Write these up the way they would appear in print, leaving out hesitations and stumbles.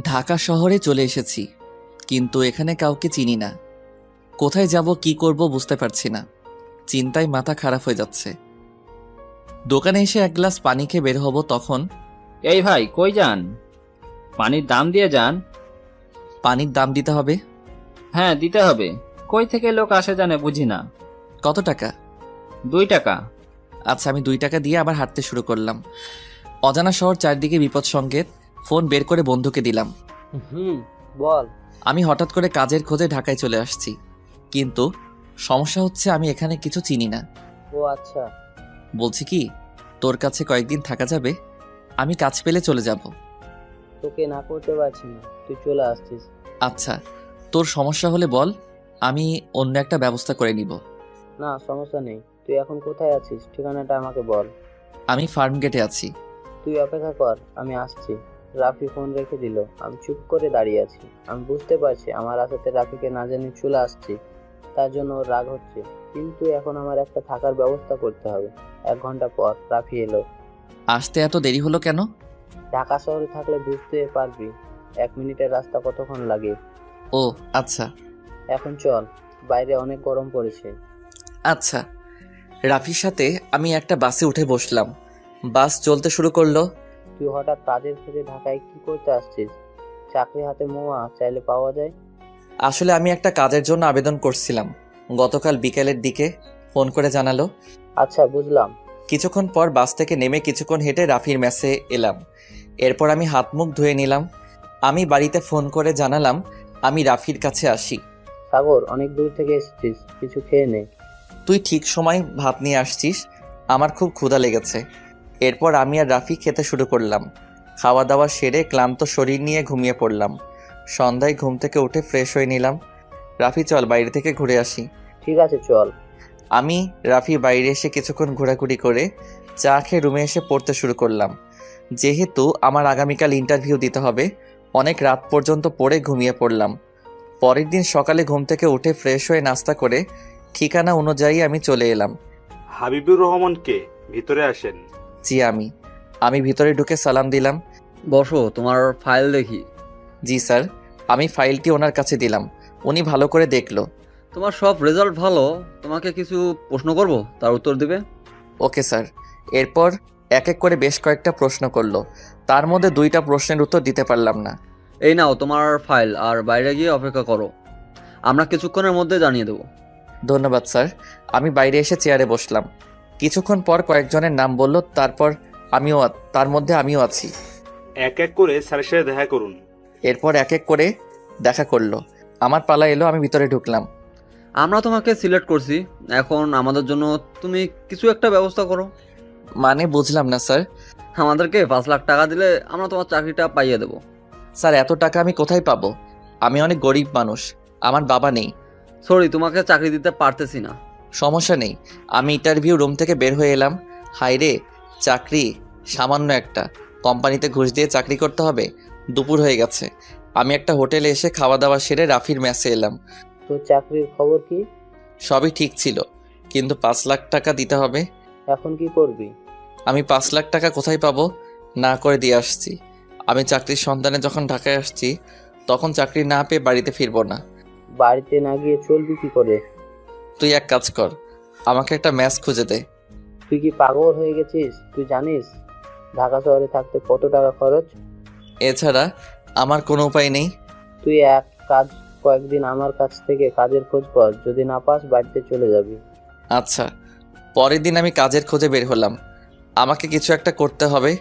ঢাকা শহরে চলে এসেছি, কিন্তু এখানে কাউকে চিনি না। কোথায় যাব, কি করব বুঝতে পারছি না। চিন্তায় মাথা খারাপ হয়ে যাচ্ছে। দোকানে এসে এক গ্লাস পানি খেয়ে বের হব, তখন এই ভাই, কই যান? পানির দাম দিয়ে যান। পানির দাম দিতে হবে? হ্যাঁ, দিতে হবে। কই থেকে লোক আসে জানে বুঝি না। কত টাকা? 2 টাকা। আচ্ছা, আমি 2 টাকা দিয়ে আবার হাঁটতে শুরু করলাম। অজানা শহর, চারদিকে বিপদ সংকেত। ফোন বের করে বন্ধুকে দিলাম। বল। আমি হঠাৎ করে কাজের খোঁজে ঢাকায় চলে আসছি, কিন্তু সমস্যা হচ্ছে আমি এখানে কিছু চিনি না। ও আচ্ছা। বলছি কি, তোর কাছে কয়েকদিন থাকা যাবে? আমি কাজ পেলে চলে যাব। তোকে না করতে পারছি না, তুই চলে আসছিস। আচ্ছা, তোর সমস্যা হলে বল, আমি অন্য একটা ব্যবস্থা করে নিব। না, সমস্যা নেই। তুই এখন কোথায় আছিস, ঠিকানাটা আমাকে বল। আমি ফার্ম গেটে আছি। তুই অপেক্ষা কর, আমি আসছি। রাফি ফোন রেখে দিল। আমি চুপ করে দাঁড়িয়ে আছি। আমি বুঝতে পারছি আমার আসাতে রাফিকে না জানি চলে আসছি, তার জন্য ওর রাগ হচ্ছে। কিন্তু এখন আমার একটা থাকার ব্যবস্থা করতে হবে। 1 ঘন্টা পর রাফি এলো। আসতে এত দেরি হলো কেন? ঢাকা শহরে থাকলে বুঝতে পারবি 1 মিনিটের রাস্তা কতক্ষণ লাগে। ও আচ্ছা। এখন চল, বাইরে অনেক গরম পড়েছে। আচ্ছা। রাফির সাথে আমি একটা বাসে উঠে বসলাম। বাস চলতে শুরু করলো। তুই হঠাৎ কাজের খোঁজে ঢাকায় কি করতে আসছিস? চাকরি হাতে মোয়া চাইলে পাওয়া যায়। আসলে আমি একটা কাজের জন্য আবেদন করছিলাম, গতকাল বিকেলের দিকে ফোন করে জানালো। আচ্ছা, বুঝলাম। কিছুক্ষণ পর বাস থেকে নেমে কিছুক্ষণ হেঁটে রাফির মেসে এলাম। এরপর আমি হাত মুখ ধুয়ে নিলাম। আমি বাড়িতে ফোন করে জানালাম আমি রাফির কাছে আসি। সাগর, অনেক দূর থেকে এসেছিস, কিছু খেয়ে নে। তুই ঠিক সময় ভাত নিয়ে আসছিস, আমার খুব ক্ষুধা লেগেছে। এরপর আমি আর রাফি খেতে শুরু করলাম। খাওয়া দাওয়া সেরে ক্লান্ত শরীর নিয়ে ঘুমিয়ে পড়লাম। সন্ধ্যায় ঘুম থেকে উঠে ফ্রেশ হয়ে নিলাম। রাফি, চল বাইরে থেকে ঘুরে আসি। ঠিক আছে, চল। আমি রাফি বাইরে এসে কিছুক্ষণ ঘোরাঘুরি করে চা খেয়ে রুমে এসে পড়তে শুরু করলাম। যেহেতু আমার আগামীকাল ইন্টারভিউ দিতে হবে, অনেক রাত পর্যন্ত পড়ে ঘুমিয়ে পড়লাম। পরের দিন সকালে ঘুম থেকে উঠে ফ্রেশ হয়ে নাস্তা করে ঠিকানা অনুযায়ী আমি চলে এলাম। হাবিবুর রহমান কে? ভিতরে আসেন। জি, আমি ভিতরে ঢুকে সালাম দিলাম। বসো, তোমার ফাইল দেখি। জি স্যার। আমি ফাইলটি ওনার কাছে দিলাম। উনি ভালো করে দেখলো। তোমার সব রেজাল্ট ভালো, তোমাকে কিছু প্রশ্ন করব, তার উত্তর দিবে। ওকে স্যার। এরপর এক এক করে বেশ কয়েকটা প্রশ্ন করলো। তার মধ্যে 2টা প্রশ্নের উত্তর দিতে পারলাম না। এই নাও তোমার ফাইল, আর বাইরে গিয়ে অপেক্ষা করো, আমরা কিছুক্ষণের মধ্যে জানিয়ে দেবো। ধন্যবাদ স্যার। আমি বাইরে এসে চেয়ারে বসলাম। কিছুক্ষণ পর কয়েকজনের নাম বলল, তারপর তার মধ্যে আমিও আছি। এক এক করে স্যারের সাথে দেখা করুন। এরপর এক এক করে দেখা করলো। আমার পালা এলো, আমি ভিতরে ঢুকলাম। আমরা তোমাকে সিলেক্ট করছি, এখন আমাদের জন্য তুমি কিছু একটা ব্যবস্থা করো। মানে বুঝলাম না স্যার। আমাদেরকে 5 লাখ টাকা দিলে আমরা তোমার চাকরিটা পাইয়ে দেবো। স্যার, এত টাকা আমি কোথায় পাবো? আমি অনেক গরিব মানুষ, আমার বাবা নেই। সরি, তোমাকে চাকরি দিতে পারতেছি না। সমস্যা নেই। আমি ইন্টারভিউ রুম থেকে বের হয়ে এলাম। হায়রে, চাকরি সামান্য একটা, কোম্পানিতে ঘুষ দিয়ে চাকরি করতে হবে। দুপুর হয়ে গেছে। আমি একটা হোটেলে এসে খাওয়া দাওয়া সেরে রাফির মেসে এলাম। তোর চাকরির খবর কি? সবই ঠিক ছিল, কিন্তু 5 লাখ টাকা দিতে হবে। এখন কি করবি? আমি 5 লাখ টাকা কোথায় পাবো? না করে দিয়ে আসছি। আমি চাকরির সন্ধানে যখন ঢাকায় আসছি, তখন চাকরি না পেয়ে বাড়িতে ফিরবো না। বাড়িতে না গিয়ে চলবি কি করে? তুই এক কাজ কর, আমাকে একটা ম্যাচ খুঁজে দে। তুই কি পাগল হয়ে গেছিস? তুই জানিস ঢাকা শহরে থাকতে কত টাকা খরচ? এছাড়া আমার কোনো উপায় নেই। তুই এক কাজ, কয়েকদিন আমার কাছ থেকে কাজের খোঁজ কর, যদি না পাস বাড়িতে চলে যাবি। আচ্ছা। পরের দিন আমি কাজের খোঁজে বের হলাম। আমাকে কিছু একটা করতে হবে,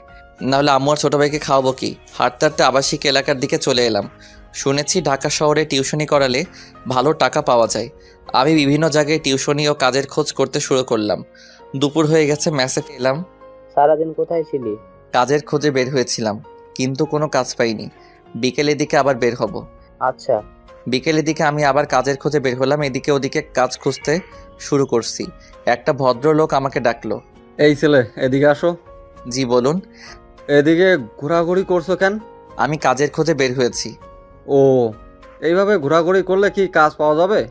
নাহলে আম্মু আর ছোটো ভাইকে খাওয়াবো কি? হাঁটতে হাঁটতে আবাসিক এলাকার দিকে চলে এলাম। শুনেছি ঢাকা শহরে টিউশনি করালে ভালো টাকা পাওয়া যায়। আমি বিভিন্ন জায়গায় টিউশনি ও কাজের খোঁজ করতে শুরু করলাম। দুপুর হয়ে গেছে, মেসে এলাম। সারাদিন কোথায় ছিলি? কাজের খোঁজে বের হয়েছিলাম, কিন্তু কোনো কাজ পাইনি। বিকেলের দিকে আবার বের হব। আচ্ছা। বিকেলের দিকে আমি আবার কাজের খোঁজে বের হলাম। এদিকে ওদিকে কাজ খুঁজতে শুরু করছি। একটা ভদ্রলোক আমাকে ডাকলো। এই ছেলে, এদিকে আসো। জি বলুন। এদিকে ঘোরাঘুরি করছো কেন? আমি কাজের খোঁজে বের হয়েছি। ও, এইভাবে ঘোরাঘুরি করলে কি কাজ পাওয়া যাবে?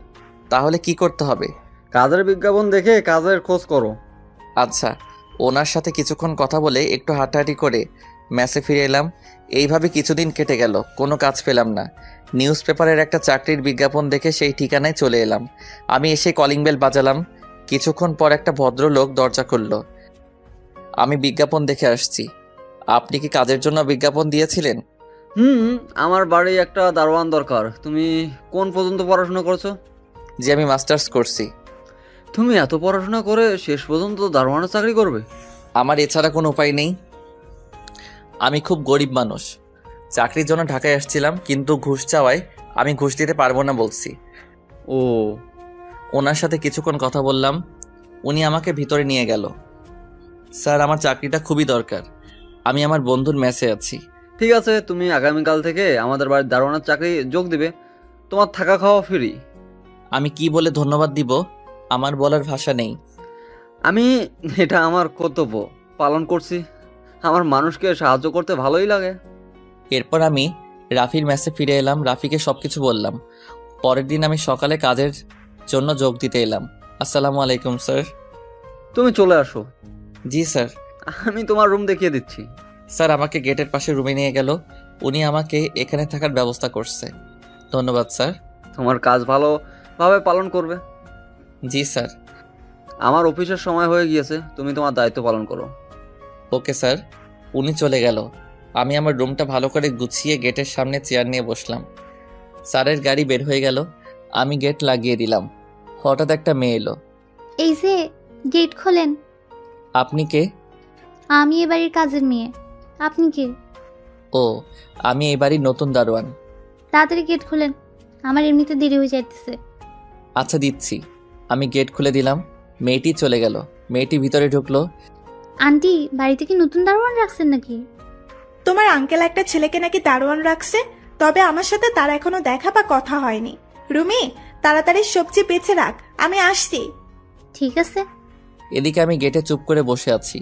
তাহলে কি করতে হবে? কাজের বিজ্ঞাপন দেখে কাজের খোঁজ করো। আচ্ছা, ওনার সাথে কিছুক্ষণ কথা বলে একটু হাঁটাহাঁটি করে ম্যাসে ফিরে এলাম। এইভাবে কিছুদিন কেটে গেল, কোনো কাজ পেলাম না। নিউজ পেপারের একটা চাকরির বিজ্ঞাপন দেখে সেই ঠিকানায় চলে এলাম। আমি এসে কলিং বেল বাজালাম। কিছুক্ষণ পর একটা ভদ্রলোক দরজা খুলল। আমি বিজ্ঞাপন দেখে আসছি। আপনি কি কাজের জন্য বিজ্ঞাপন দিয়েছিলেন? আমার বাড়ি একটা দারোয়ান দরকার। তুমি কোন পর্যন্ত পড়াশোনা করছো? যে আমি মাস্টার্স করছি। তুমি এত পড়াশোনা করে শেষ পর্যন্ত দারোয়ানের চাকরি করবে? আমার এছাড়া কোনো উপায় নেই। আমি খুব গরিব মানুষ। চাকরির জন্য ঢাকায় আসছিলাম, কিন্তু ঘুষ চাওয়ায় আমি ঘুষ দিতে পারবো না বলছি। ও, ওনার সাথে কিছুক্ষণ কথা বললাম। উনি আমাকে ভিতরে নিয়ে গেল। স্যার, আমার চাকরিটা খুবই দরকার। আমি আমার বন্ধুর মেসে আছি। ঠিক আছে, তুমি আগামীকাল থেকে আমাদের বাড়ির দারোয়ানের চাকরি যোগ দিবে। তোমার থাকা খাওয়া ফ্রি। আমি কি বলে ধন্যবাদ দিব, আমার বলার ভাষা নেই। আমি এটা আমার কর্তব্য পালন করছি। আমার মানুষকে সাহায্য করতে ভালোই লাগে। এরপর আমি রাফির মেসে ফিরে এলাম। রাফিকে সব কিছু বললাম। পরের দিন আমি সকালে কাজের জন্য যোগ দিতে এলাম। আসসালামু আলাইকুম স্যার। তুমি চলে আসো, জি স্যার। আমি তোমার রুম দেখিয়ে দিচ্ছি। স্যার আমাকে গেটের পাশে রুমে নিয়ে গেল। উনি আমাকে এখানে থাকার ব্যবস্থা করছে। ধন্যবাদ স্যার। তোমার কাজ ভালোভাবে পালন করবে। জি স্যার। আমার অফিসের সময় হয়ে গিয়েছে, তুমি তোমার দায়িত্ব পালন করো। Okay sir. উনি চলে গেল। আমি আমার রুমটা ভালো করে গুছিয়ে গেটের সামনে চেয়ার নিয়ে বসলাম। স্যারের গাড়ি বের হয়ে গেল। আমি গেট লাগিয়ে দিলাম। হঠাৎ একটা মেয়ে এলো। এই যে, গেট খোলেন। আপনি কে? আমি এ বাড়ির কাজের মেয়ে। আপনি কে? ও, আমি এই বাড়ির নতুন দারোয়ান। তাড়াতাড়ি গেট খোলেন, আমার এমনিতে দেরি হয়ে যাইতেছে। আচ্ছা দিচ্ছি। আমি গেট খুলে দিলাম। মেয়েটি চলে গেল। মেয়েটি ভিতরে ঢুকলো। আন্টি, বাড়িতে কি নতুন দারোয়ান রাখছেন নাকি? তোমার আঙ্কেল একটা ছেলেকে নাকি দারোয়ান রাখছে, তবে আমার সাথে তার এখনো দেখা বা কথা হয়নি। রুমি, তাড়াতাড়ি সবজি বেছে রাখ, আমি আসছি। ঠিক আছে। এদিকে আমি গেটে চুপ করে বসে আছি।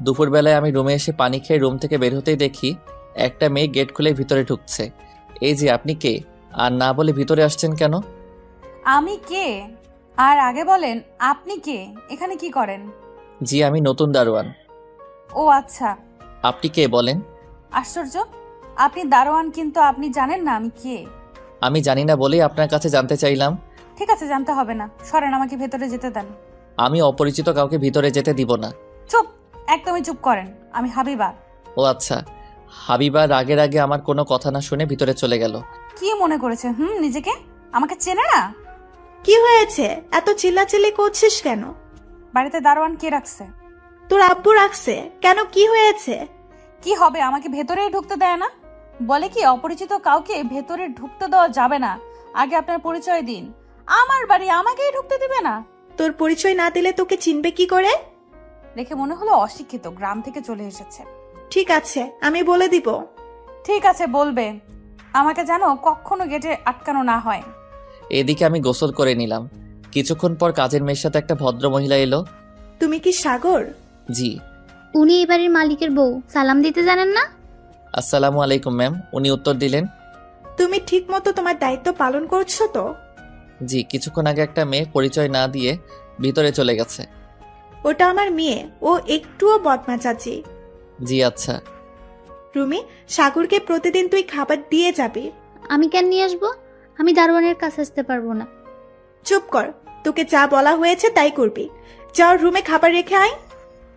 দুপুরবেলায় আমি রুমে এসে পানি খেয়ে রুম থেকে বের হতেই দেখি একটা মেয়ে গেট খুলে ভিতরে ঢুকছে। এই যে, আপনি কে? আর না বলে ভিতরে আসছেন কেন? আমি কে? আর আগে বলেন আপনি কে, এখানে কি করেন? জি, আমি নতুন দারোয়ান। ও আচ্ছা, আপনি কে বলেন? আশ্চর্য, আপনি দারোয়ান কিন্তু আপনি জানেন না আমি কে। আমি জানি না বলেই আপনার কাছে জানতে চাইলাম। ঠিক আছে, জানতে হবে না, সরেন, আমাকে ভেতরে যেতে দেন। আমি অপরিচিত কাউকে ভিতরে যেতে দিব না। চুপ, একদমই চুপ করেন, আমি হাবিবা। ও আচ্ছা। হাবিবা রাগের আগে আমার কোনো কথা না শুনে ভিতরে চলে গেল। কি মনে করেছে নিজেকে? আমাকে চেনে না? কি হয়েছে, এত চিল্লাচিল্লি করছিস কেন? বাড়িতে দারোয়ান কে রাখছে? তোর আব্বু রাখছে কেন, কি হয়েছে? কি হবে, আমাকে ভেতরে ঢুকতে দেয় না। বলে কি অপরিচিত কাউকে ভেতরে ঢুকতে দেওয়া যাবে না, আগে আপনার পরিচয় দিন। আমার বাড়ি আমাকেই ঢুকতে দিবে না? তোর পরিচয় না দিলে তোকে চিনবে কি করে? দেখে মনে হলো অশিক্ষিত, গ্রাম থেকে চলে এসেছে। ঠিক আছে, আমি বলে দিব। ঠিক আছে, বলবে। আমাকে যেন কখনো গেটে আটকানো না হয়। এদিকে আমি গোসল করে নিলাম। কিছুক্ষণ পর কাজের মেয়ের সাথে একটা ভদ্র মহিলা এলো। তুমি কি সাগর? জি। উনি এই বাড়ির মালিকের বউ, সালাম দিতে জানেন না? আসসালামু আলাইকুম ম্যাম, উনি উত্তর দিলেন। তুমি ঠিক মতো তোমার দায়িত্ব পালন করছো তো? জি, কিছুক্ষণ আগে একটা মেয়ে পরিচয় না দিয়ে ভিতরে চলে গেছে। ওটা আমার মেয়ে, ও একটুও বদমাচাচি। জি আচ্ছা। রুমি, সাগরকে প্রতিদিন তুই খাবার দিয়ে যাবি। আমি কেন নিয়ে আসবো? আমি দারোয়ানের কাছে আসতে পারবো না। চুপ কর, তোকে যা বলা হয়েছে তাই করবি। যাও রুমে খাবার রেখে আয়।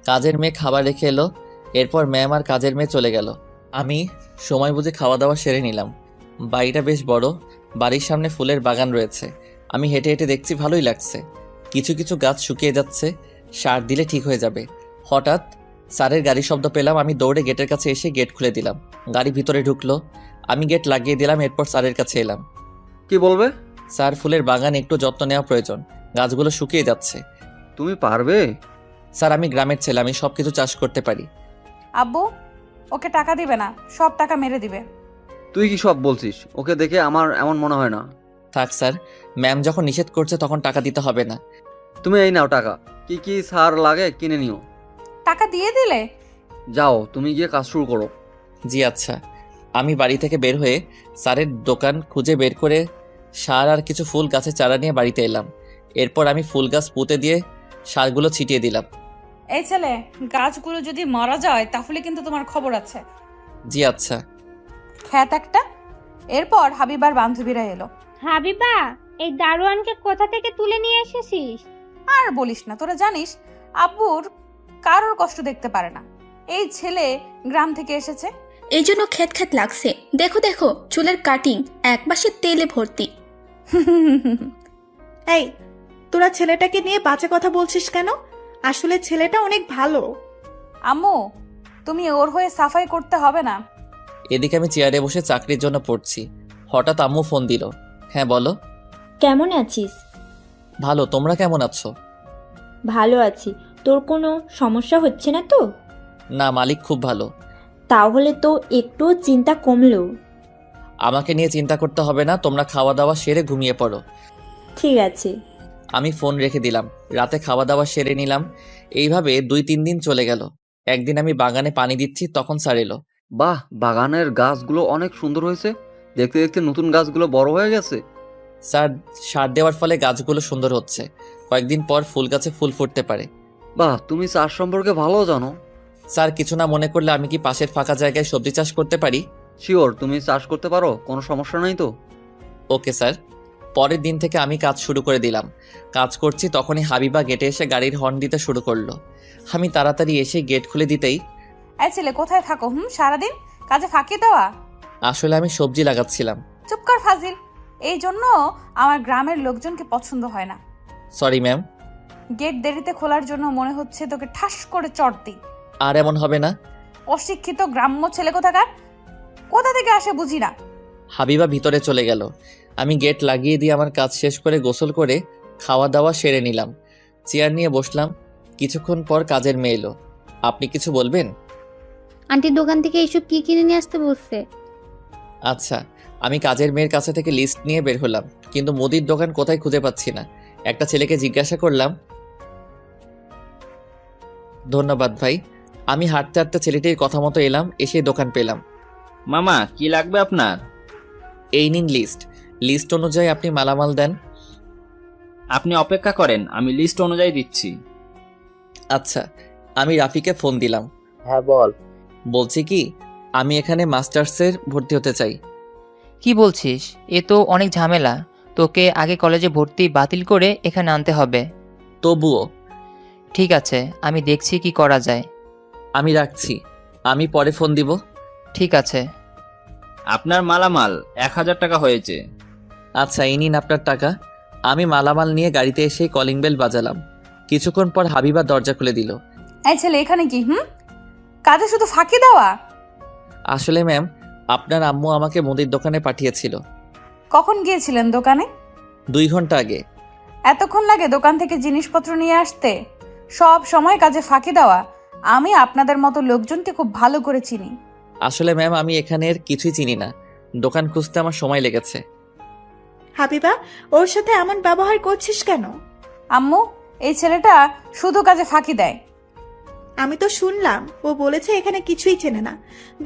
কাজের মেয়ে খাবার রেখে এলো। এরপর ম্যাম আর কাজের মেয়ে চলে গেল। আমি সময় বুঝে খাওয়া দাওয়া সেরে নিলাম। বাড়িটা বেশ বড়। বাড়ির সামনে ফুলের বাগান রয়েছে। আমি হেঁটে হেঁটে দেখছি ভালোই লাগছে। কিছু কিছু গাছ শুকিয়ে যাচ্ছে, সার দিলে ঠিক হয়ে যাবে। হঠাৎ স্যারের গাড়ির শব্দ পেলাম। আমি দৌড়ে গেটের কাছে এসে গেট খুলে দিলাম। গাড়ি ভিতরে ঢুকলো। আমি গেট লাগিয়ে দিলাম। এরপর স্যারের কাছে এলাম। কি বলবে? স্যার, ফুলের বাগান একটু যত্ন নেওয়া প্রয়োজন, গাছগুলো শুকিয়ে যাচ্ছে। তুমি পারবে? স্যার, আমি গ্রামের ছেলে, আমি সব কিছু চাষ করতে পারি। আব্বু, ওকে টাকা দিবে না, সব টাকা মেরে দিবে। তুই কি সব বলছিস? ওকে দেখে আমার এমন মনে হয় না। থাক স্যার, ম্যাম যখন নিষেধ করছে তখন টাকা দিতে হবে না। তুমি এই নাও টাকা, কি কি সার লাগে কিনে নিও। টাকা দিয়ে দিলে? যাও, তুমি গিয়ে কাজ শুরু করো। জি আচ্ছা। আমি বাড়ি থেকে বের হয়ে স্যারের দোকান খুঁজে বের করে সার আর কিছু ফুল গাছের চারা নিয়ে বাড়িতে এলাম। এরপর আমি ফুল গাছ পুঁতে দিয়ে সারগুলো ছিটিয়ে দিলাম। এই ছেলে, গাছগুলো যদি মারা যায় তাহলে কিন্তু তোমার খবর আছে। জি আচ্ছা। খ্যাত একটা। এরপর হাবিবার বান্ধবীরা এলো। হাবিবা, এই দারোয়ানকে কোথা থেকে তুলে নিয়ে এসেছিস? আর বলিস না, তোরা জানিস আব্বুর কারোর কষ্ট দেখতে পারে না। এই ছেলে গ্রাম থেকে এসেছে। এই জন্য খ্যাত খ্যাত লাগছে। দেখো দেখো, চুলের কাটিং একপাশে তেলে ভর্তি। এই, তোরা ছেলেটাকে নিয়ে বাজে কথা বলছিস কেন? আসলে ছেলেটা অনেক ভালো। আম্মু, তুমি ওর হয়ে সাফাই করতে হবে না। এদিকে আমি চেয়ারে বসে চাকরির জন্য পড়ছি, হঠাৎ আম্মু ফোন দিল। হ্যাঁ বলো। কেমন আছিস? ভালো, তোমরা কেমন আছো? ভালো আছি। তোর কোনো সমস্যা হচ্ছে না তো? না, মালিক খুব ভালো। তাহলে তো একটু চিন্তা কমলো। আমাকে নিয়ে চিন্তা করতে হবে না, তোমরা খাওয়া দাওয়া সেরে ঘুমিয়ে পড়ো। ঠিক আছে। আমি ফোন রেখে দিলাম। রাতে খাওয়া দাওয়া সেরে নিলাম। এইভাবে 2-3 দিন চলে গেল। একদিন আমি বাগানে পানি দিচ্ছি, তখন স্যার এলো। বাহ, বাগানের গাছগুলো অনেক সুন্দর হয়েছে। দেখতে দেখতে নতুন গাছগুলো বড় হয়ে গেছে। স্যার, সার দেওয়ার ফলে গাছগুলো সুন্দর হচ্ছে। কয়েকদিন পর ফুল গাছে ফুল ফুটতে পারে। বাহ, তুমি চাষ সম্পর্কে ভালো জানো। স্যার, কিছু না মনে করলে আমি কি পাশের ফাঁকা জায়গায় সবজি চাষ করতে পারি? শিওর, তুমি চাষ করতে পারো, কোনো সমস্যা নেই তো? Okay sir. পরের দিন থেকে আমি কাজ শুরু করে দিলাম। কাজ করছি, তখনই হাবিবা গেটে এসে গাড়ির হর্ন দিতে শুরু করলো। আমি তাড়াতাড়ি এসে গেট খুলে দিতেই, এই ছেলে, কোথায় থাকো সারাদিন? কাজে ফাঁকি দেওয়া? আসলে আমি সবজি লাগাচ্ছিলাম। চুপ কর ফাজিল। এই জন্য আমার গ্রামের লোকজনকে পছন্দ হয় না। Sorry ma'am. গেট দেরিতে খোলার জন্য মনে হচ্ছে তোকে ঠাস করে চড় দিই। আর এমন হবে না। অশিক্ষিত গ্রাম্য ছেলে কোথাকার, কোথা থেকে আসে বুঝি না। হাবিবা ভিতরে চলে গেল। আমি গেট লাগিয়ে দিয়ে আমার কাজ শেষ করে গোসল করে খাওয়া দাওয়া সেরে নিলাম। চেয়ার নিয়ে বসলাম। কিছুক্ষণ পর কাজের মেয়ে এলো। আপনি কিছু বলবেন? আন্টির দোকান থেকে এইসব কি কিনে নিয়ে আসতে বলছে? আচ্ছা। আমি কাজের মেয়ের কাছে থেকে লিস্ট নিয়ে বের হলাম, কিন্তু মুদির দোকান কোথায় খুঁজে পাচ্ছি না। একটা ছেলেকে জিজ্ঞাসা করলাম। ধন্যবাদ ভাই। আমি হাঁটতে হাঁটতে ছেলেটির কথা মতো এলাম, এসে দোকান পেলাম। মামা, কি লাগবে আপনার? এই নিন লিস্ট। লিস্ট অনুযায়ী আপনি মালামাল দেন। আপনি অপেক্ষা করেন, আমি লিস্ট অনুযায়ী দিচ্ছি। আচ্ছা। আমি রাফিকে ফোন দিলাম। হ্যাঁ বল। বলছি কি, আমি এখানে মাস্টার্সের ভর্তি হতে চাই। কি বলছিস? এ তো অনেক ঝামেলা। তোকে আগে কলেজে ভর্তি বাতিল করে এখানে আনতে হবে। তবুও। ঠিক আছে, আমি দেখছি কি করা যায়। আমি রাখছি, আমি পরে ফোন দিব। ঠিক আছে। আপনার মালামাল 1000 টাকা হয়েছে। আচ্ছা, এই নিন আপনার টাকা। আমি মালামাল নিয়ে গাড়িতে এসে কলিং বেল বাজালাম। কিছুক্ষণ পর হাবিবা দরজা খুলে দিল। এই ছেলে, এখানে কি? কাজে শুধু ফাঁকি দেওয়া? আসলে ম্যাম, আপনার আম্মু আমাকে মুদির দোকানে পাঠিয়েছিল। কখন গিয়েছিলেন দোকানে? 2 ঘন্টা আগে। এতক্ষণ লাগে দোকান থেকে জিনিসপত্র নিয়ে আসতে? সব সময় কাজে ফাঁকি দেওয়া। আমি আপনাদের মতো লোকজনকে খুব ভালো করে চিনি। আসলে ম্যাম, আমি এখানের কিছুই চিনি না। দোকান খুঁজতে আমার সময় লেগেছে। হাবিবা, ওর সাথে এমন ব্যবহার করছিস কেন? আম্মু, এই ছেলেটা শুধু কাজে ফাঁকি দেয়। আমি তো শুনলাম ও বলেছে এখানে কিছুই চেনে না,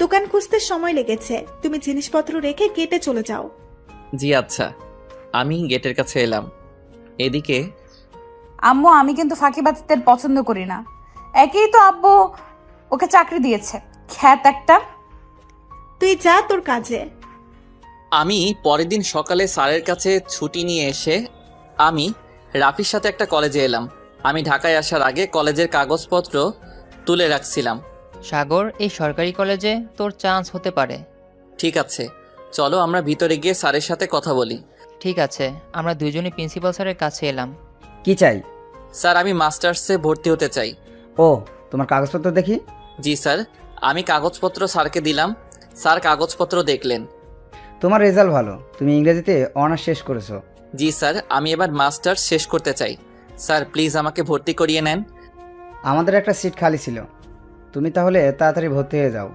দোকান খুঁজতে সময় লেগেছে। তুমি জিনিসপত্র রেখে গেটে চলে যাও। জি আচ্ছা। আমি গেটের কাছে এলাম। এদিকে। আম্মু, আমি কিন্তু ফাঁকিবাজদের পছন্দ করি না। একেই তো আব্বু ওকে চাকরি দিয়েছে, খ্যাত একটা। তুই যা তোর কাজে। আমি পরের দিন সকালে স্যারের কাছে ছুটি নিয়ে এসে আমি রাফির সাথে একটা কলেজে এলাম। আমি ঢাকায় আসার আগে কলেজের কাগজপত্র তুলে রাখছিলাম। সাগর, এই সরকারি কলেজে তোর চান্স হতে পারে। ঠিক আছে, চলো আমরা ভিতরে গিয়ে স্যারের সাথে কথা বলি। ঠিক আছে। আমরা দুজনই প্রিন্সিপাল স্যারের কাছে এলাম। কি চাই? স্যার, আমি মাস্টার্সে ভর্তি হতে চাই। ও, তোমার কাগজপত্র দেখি। জি স্যার। আমি কাগজপত্র স্যারকে দিলাম। স্যার কাগজপত্র দেখলেন। তোমার রেজাল্ট ভালো, তুমি ইংরেজিতে অনার্স শেষ করেছো। জি স্যার, আমি এবার মাস্টার্স শেষ করতে চাই। স্যার প্লিজ আমাকে ভর্তি করিয়ে নেন। আমাদের একটা সিট খালি ছিল, তুমি তাহলে তাড়াতাড়ি ভর্তি হয়ে যাও।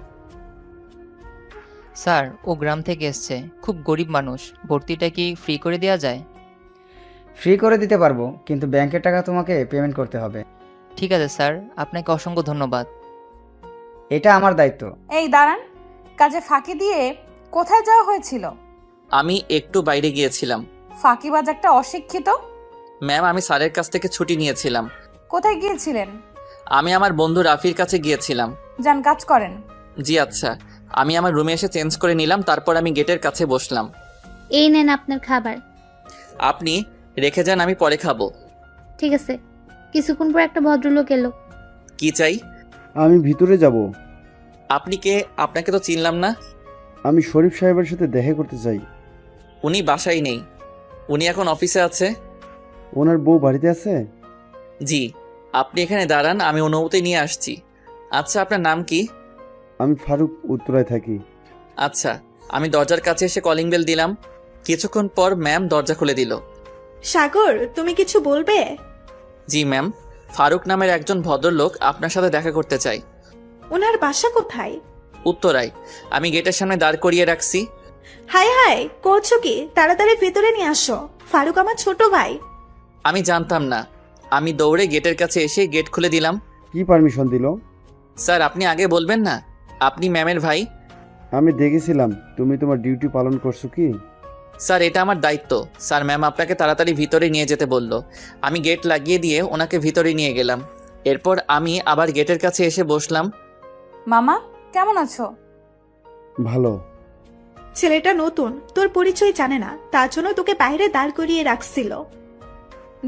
স্যার, ও গ্রাম থেকে এসছে, খুব গরিব মানুষ। ভর্তিটা কি ফ্রি করে দেওয়া যায়? ফ্রি করে দিতে পারবো, কিন্তু ব্যাংকের টাকা তোমাকে পেমেন্ট করতে হবে। ঠিক আছে স্যার, আপনাকে অসংখ্য ধন্যবাদ। এটা আমার দায়িত্ব। এই দাঁড়ান, কাজে ফাঁকি দিয়ে কোথায় যাওয়া হয়েছিল? আমি একটু বাইরে গিয়েছিলাম। ফাঁকিবাজ একটা অশিক্ষিত। ম্যাম, আমি স্যারের কাছ থেকে ছুটি নিয়েছিলাম। কোথায় গিয়েছিলেন? আমি আমার বন্ধু রাফির কাছে গিয়েছিলাম। যান কাজ করেন। জি আচ্ছা। আমি আমার রুমে এসে চেঞ্জ করে নিলাম, তারপর আমি গেটের কাছে বসলাম। এই নেন আপনার খাবার। আপনি রেখে যান, আমি পরে খাবো। ঠিক আছে। কিছুক্ষণ পর একটা ভদ্রলোক এলো। কি চাই? আমি ভিতরে যাব। আপনি কে? আপনাকে তো চিনলাম না। আমি শরীফ সাহেবের সাথে দেখা করতে চাই। উনি বাসায় নেই, উনি এখন অফিসে আছে। ওনার বউ বাড়িতে আছে? জি। আপনি এখানে দাঁড়ান, আমি অনুমতি নিয়ে আসছি। আচ্ছা, আপনার নাম কি? আমি ফারুক, উত্তরায় থাকি। আচ্ছা। আমি দরজার কাছে এসে কলিং বেল দিলাম। কিছুক্ষণ পর ম্যাম দরজা খুলে দিল। সাগর, তুমি কিছু বলবে? জি ম্যাম, ফারুক নামের একজন ভদ্রলোক আপনার সাথে দেখা করতে চাই। ওনার বাসা কোথায়? উত্তরায়। আমি গেটের সামনে দাঁড় করিয়ে রাখছি। হাই হাই, করছো কি? তাড়াতাড়ি ভেতরে নিয়ে আসো। ফারুক আমার ছোট ভাই। আমি জানতাম না। আমি দৌড়ে গেটের কাছে এসে গেট খুলে দিলাম। কি পারমিশন দিল? স্যার, আপনি আগে বলবেন না? আপনি ম্যামের ভাই। আমি দেখেছিলাম তুমি তোমার ডিউটি পালন করছো কি? স্যার, এটা আমার দায়িত্ব। স্যার, ম্যাম আপনাকে তাড়াতাড়ি ভিতরে নিয়ে যেতে বলল। আমি গেট লাগিয়ে দিয়ে ওনাকে ভিতরে নিয়ে গেলাম। এরপর আমি আবার গেটের কাছে এসে বসলাম। মামা কেমন আছো? ভালো। ছেলেটা নতুন, তোর পরিচয় জানে না, তার জন্য তোকে বাইরে দাঁড় করিয়ে রাখছিল।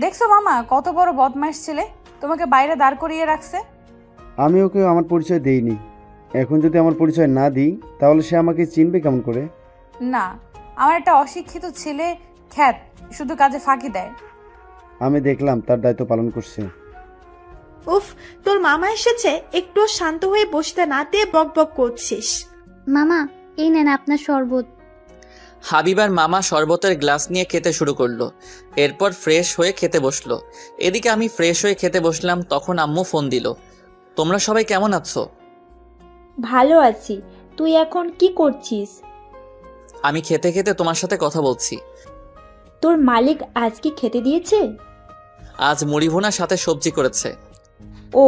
দেখছো মামা কত বড় বদমাইশ ছেলে, তোমাকে বাইরে দাঁড় করিয়ে রাখছে। আমি ওকে আমার পরিচয় দেইনি। এখন যদি আমার পরিচয় না দিই তাহলে সে আমাকে চিনবে কেমন করে? না, আমার একটা অশিক্ষিত ছেলে খ্যাত শুধু কাজে ফাঁকি দেয়। আমি দেখলাম তার দায়িত্ব পালন করছে। উফ, তোর মামা এসেছে, একটু শান্ত হয়ে বসতে না দিয়ে বক বক করছিস। মামা, এই নেন আপনার শরবত। হাবিবার মামা শরবতের গ্লাস নিয়ে খেতে শুরু করলো। এরপর ফ্রেশ হয়ে খেতে বসলো। এদিকে আমি ফ্রেশ হয়ে খেতে বসলাম, তখন আম্মু ফোন দিল। তোমরা সবাই কেমন আছো? ভালো আছি। তুই এখন কি করছিস? আমি খেতে খেতে তোমার সাথে কথা বলছি। তোর মালিক আজ কি খেতে দিয়েছে? আজ মুড়ি ভুনার সাথে সবজি করেছে। ও,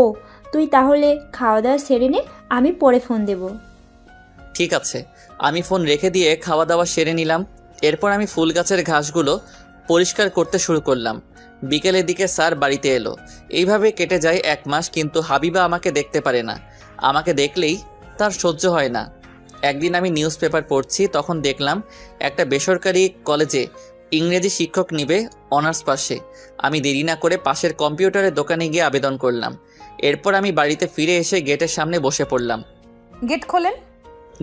তুই তাহলে খাওয়া দাওয়া সেরে নে, আমি পরে ফোন দেব। ঠিক আছে। আমি ফোন রেখে দিয়ে খাওয়া দাওয়া সেরে নিলাম। এরপর আমি ফুল গাছের ঘাসগুলো পরিষ্কার করতে শুরু করলাম। বিকেলের দিকে স্যার বাড়িতে এলো। এইভাবে কেটে যায় 1 মাস, কিন্তু হাবিবা আমাকে দেখতে পারে না। আমাকে দেখলেই তার সহ্য হয় না। একদিন আমি নিউজ পেপার পড়ছি, তখন দেখলাম একটা বেসরকারি কলেজে ইংরেজি শিক্ষক নিবে অনার্স পাশে। আমি দেরি না করে পাশের কম্পিউটারের দোকানে গিয়ে আবেদন করলাম। এরপর আমি বাড়িতে ফিরে এসে গেটের সামনে বসে পড়লাম। গেট খোলেন।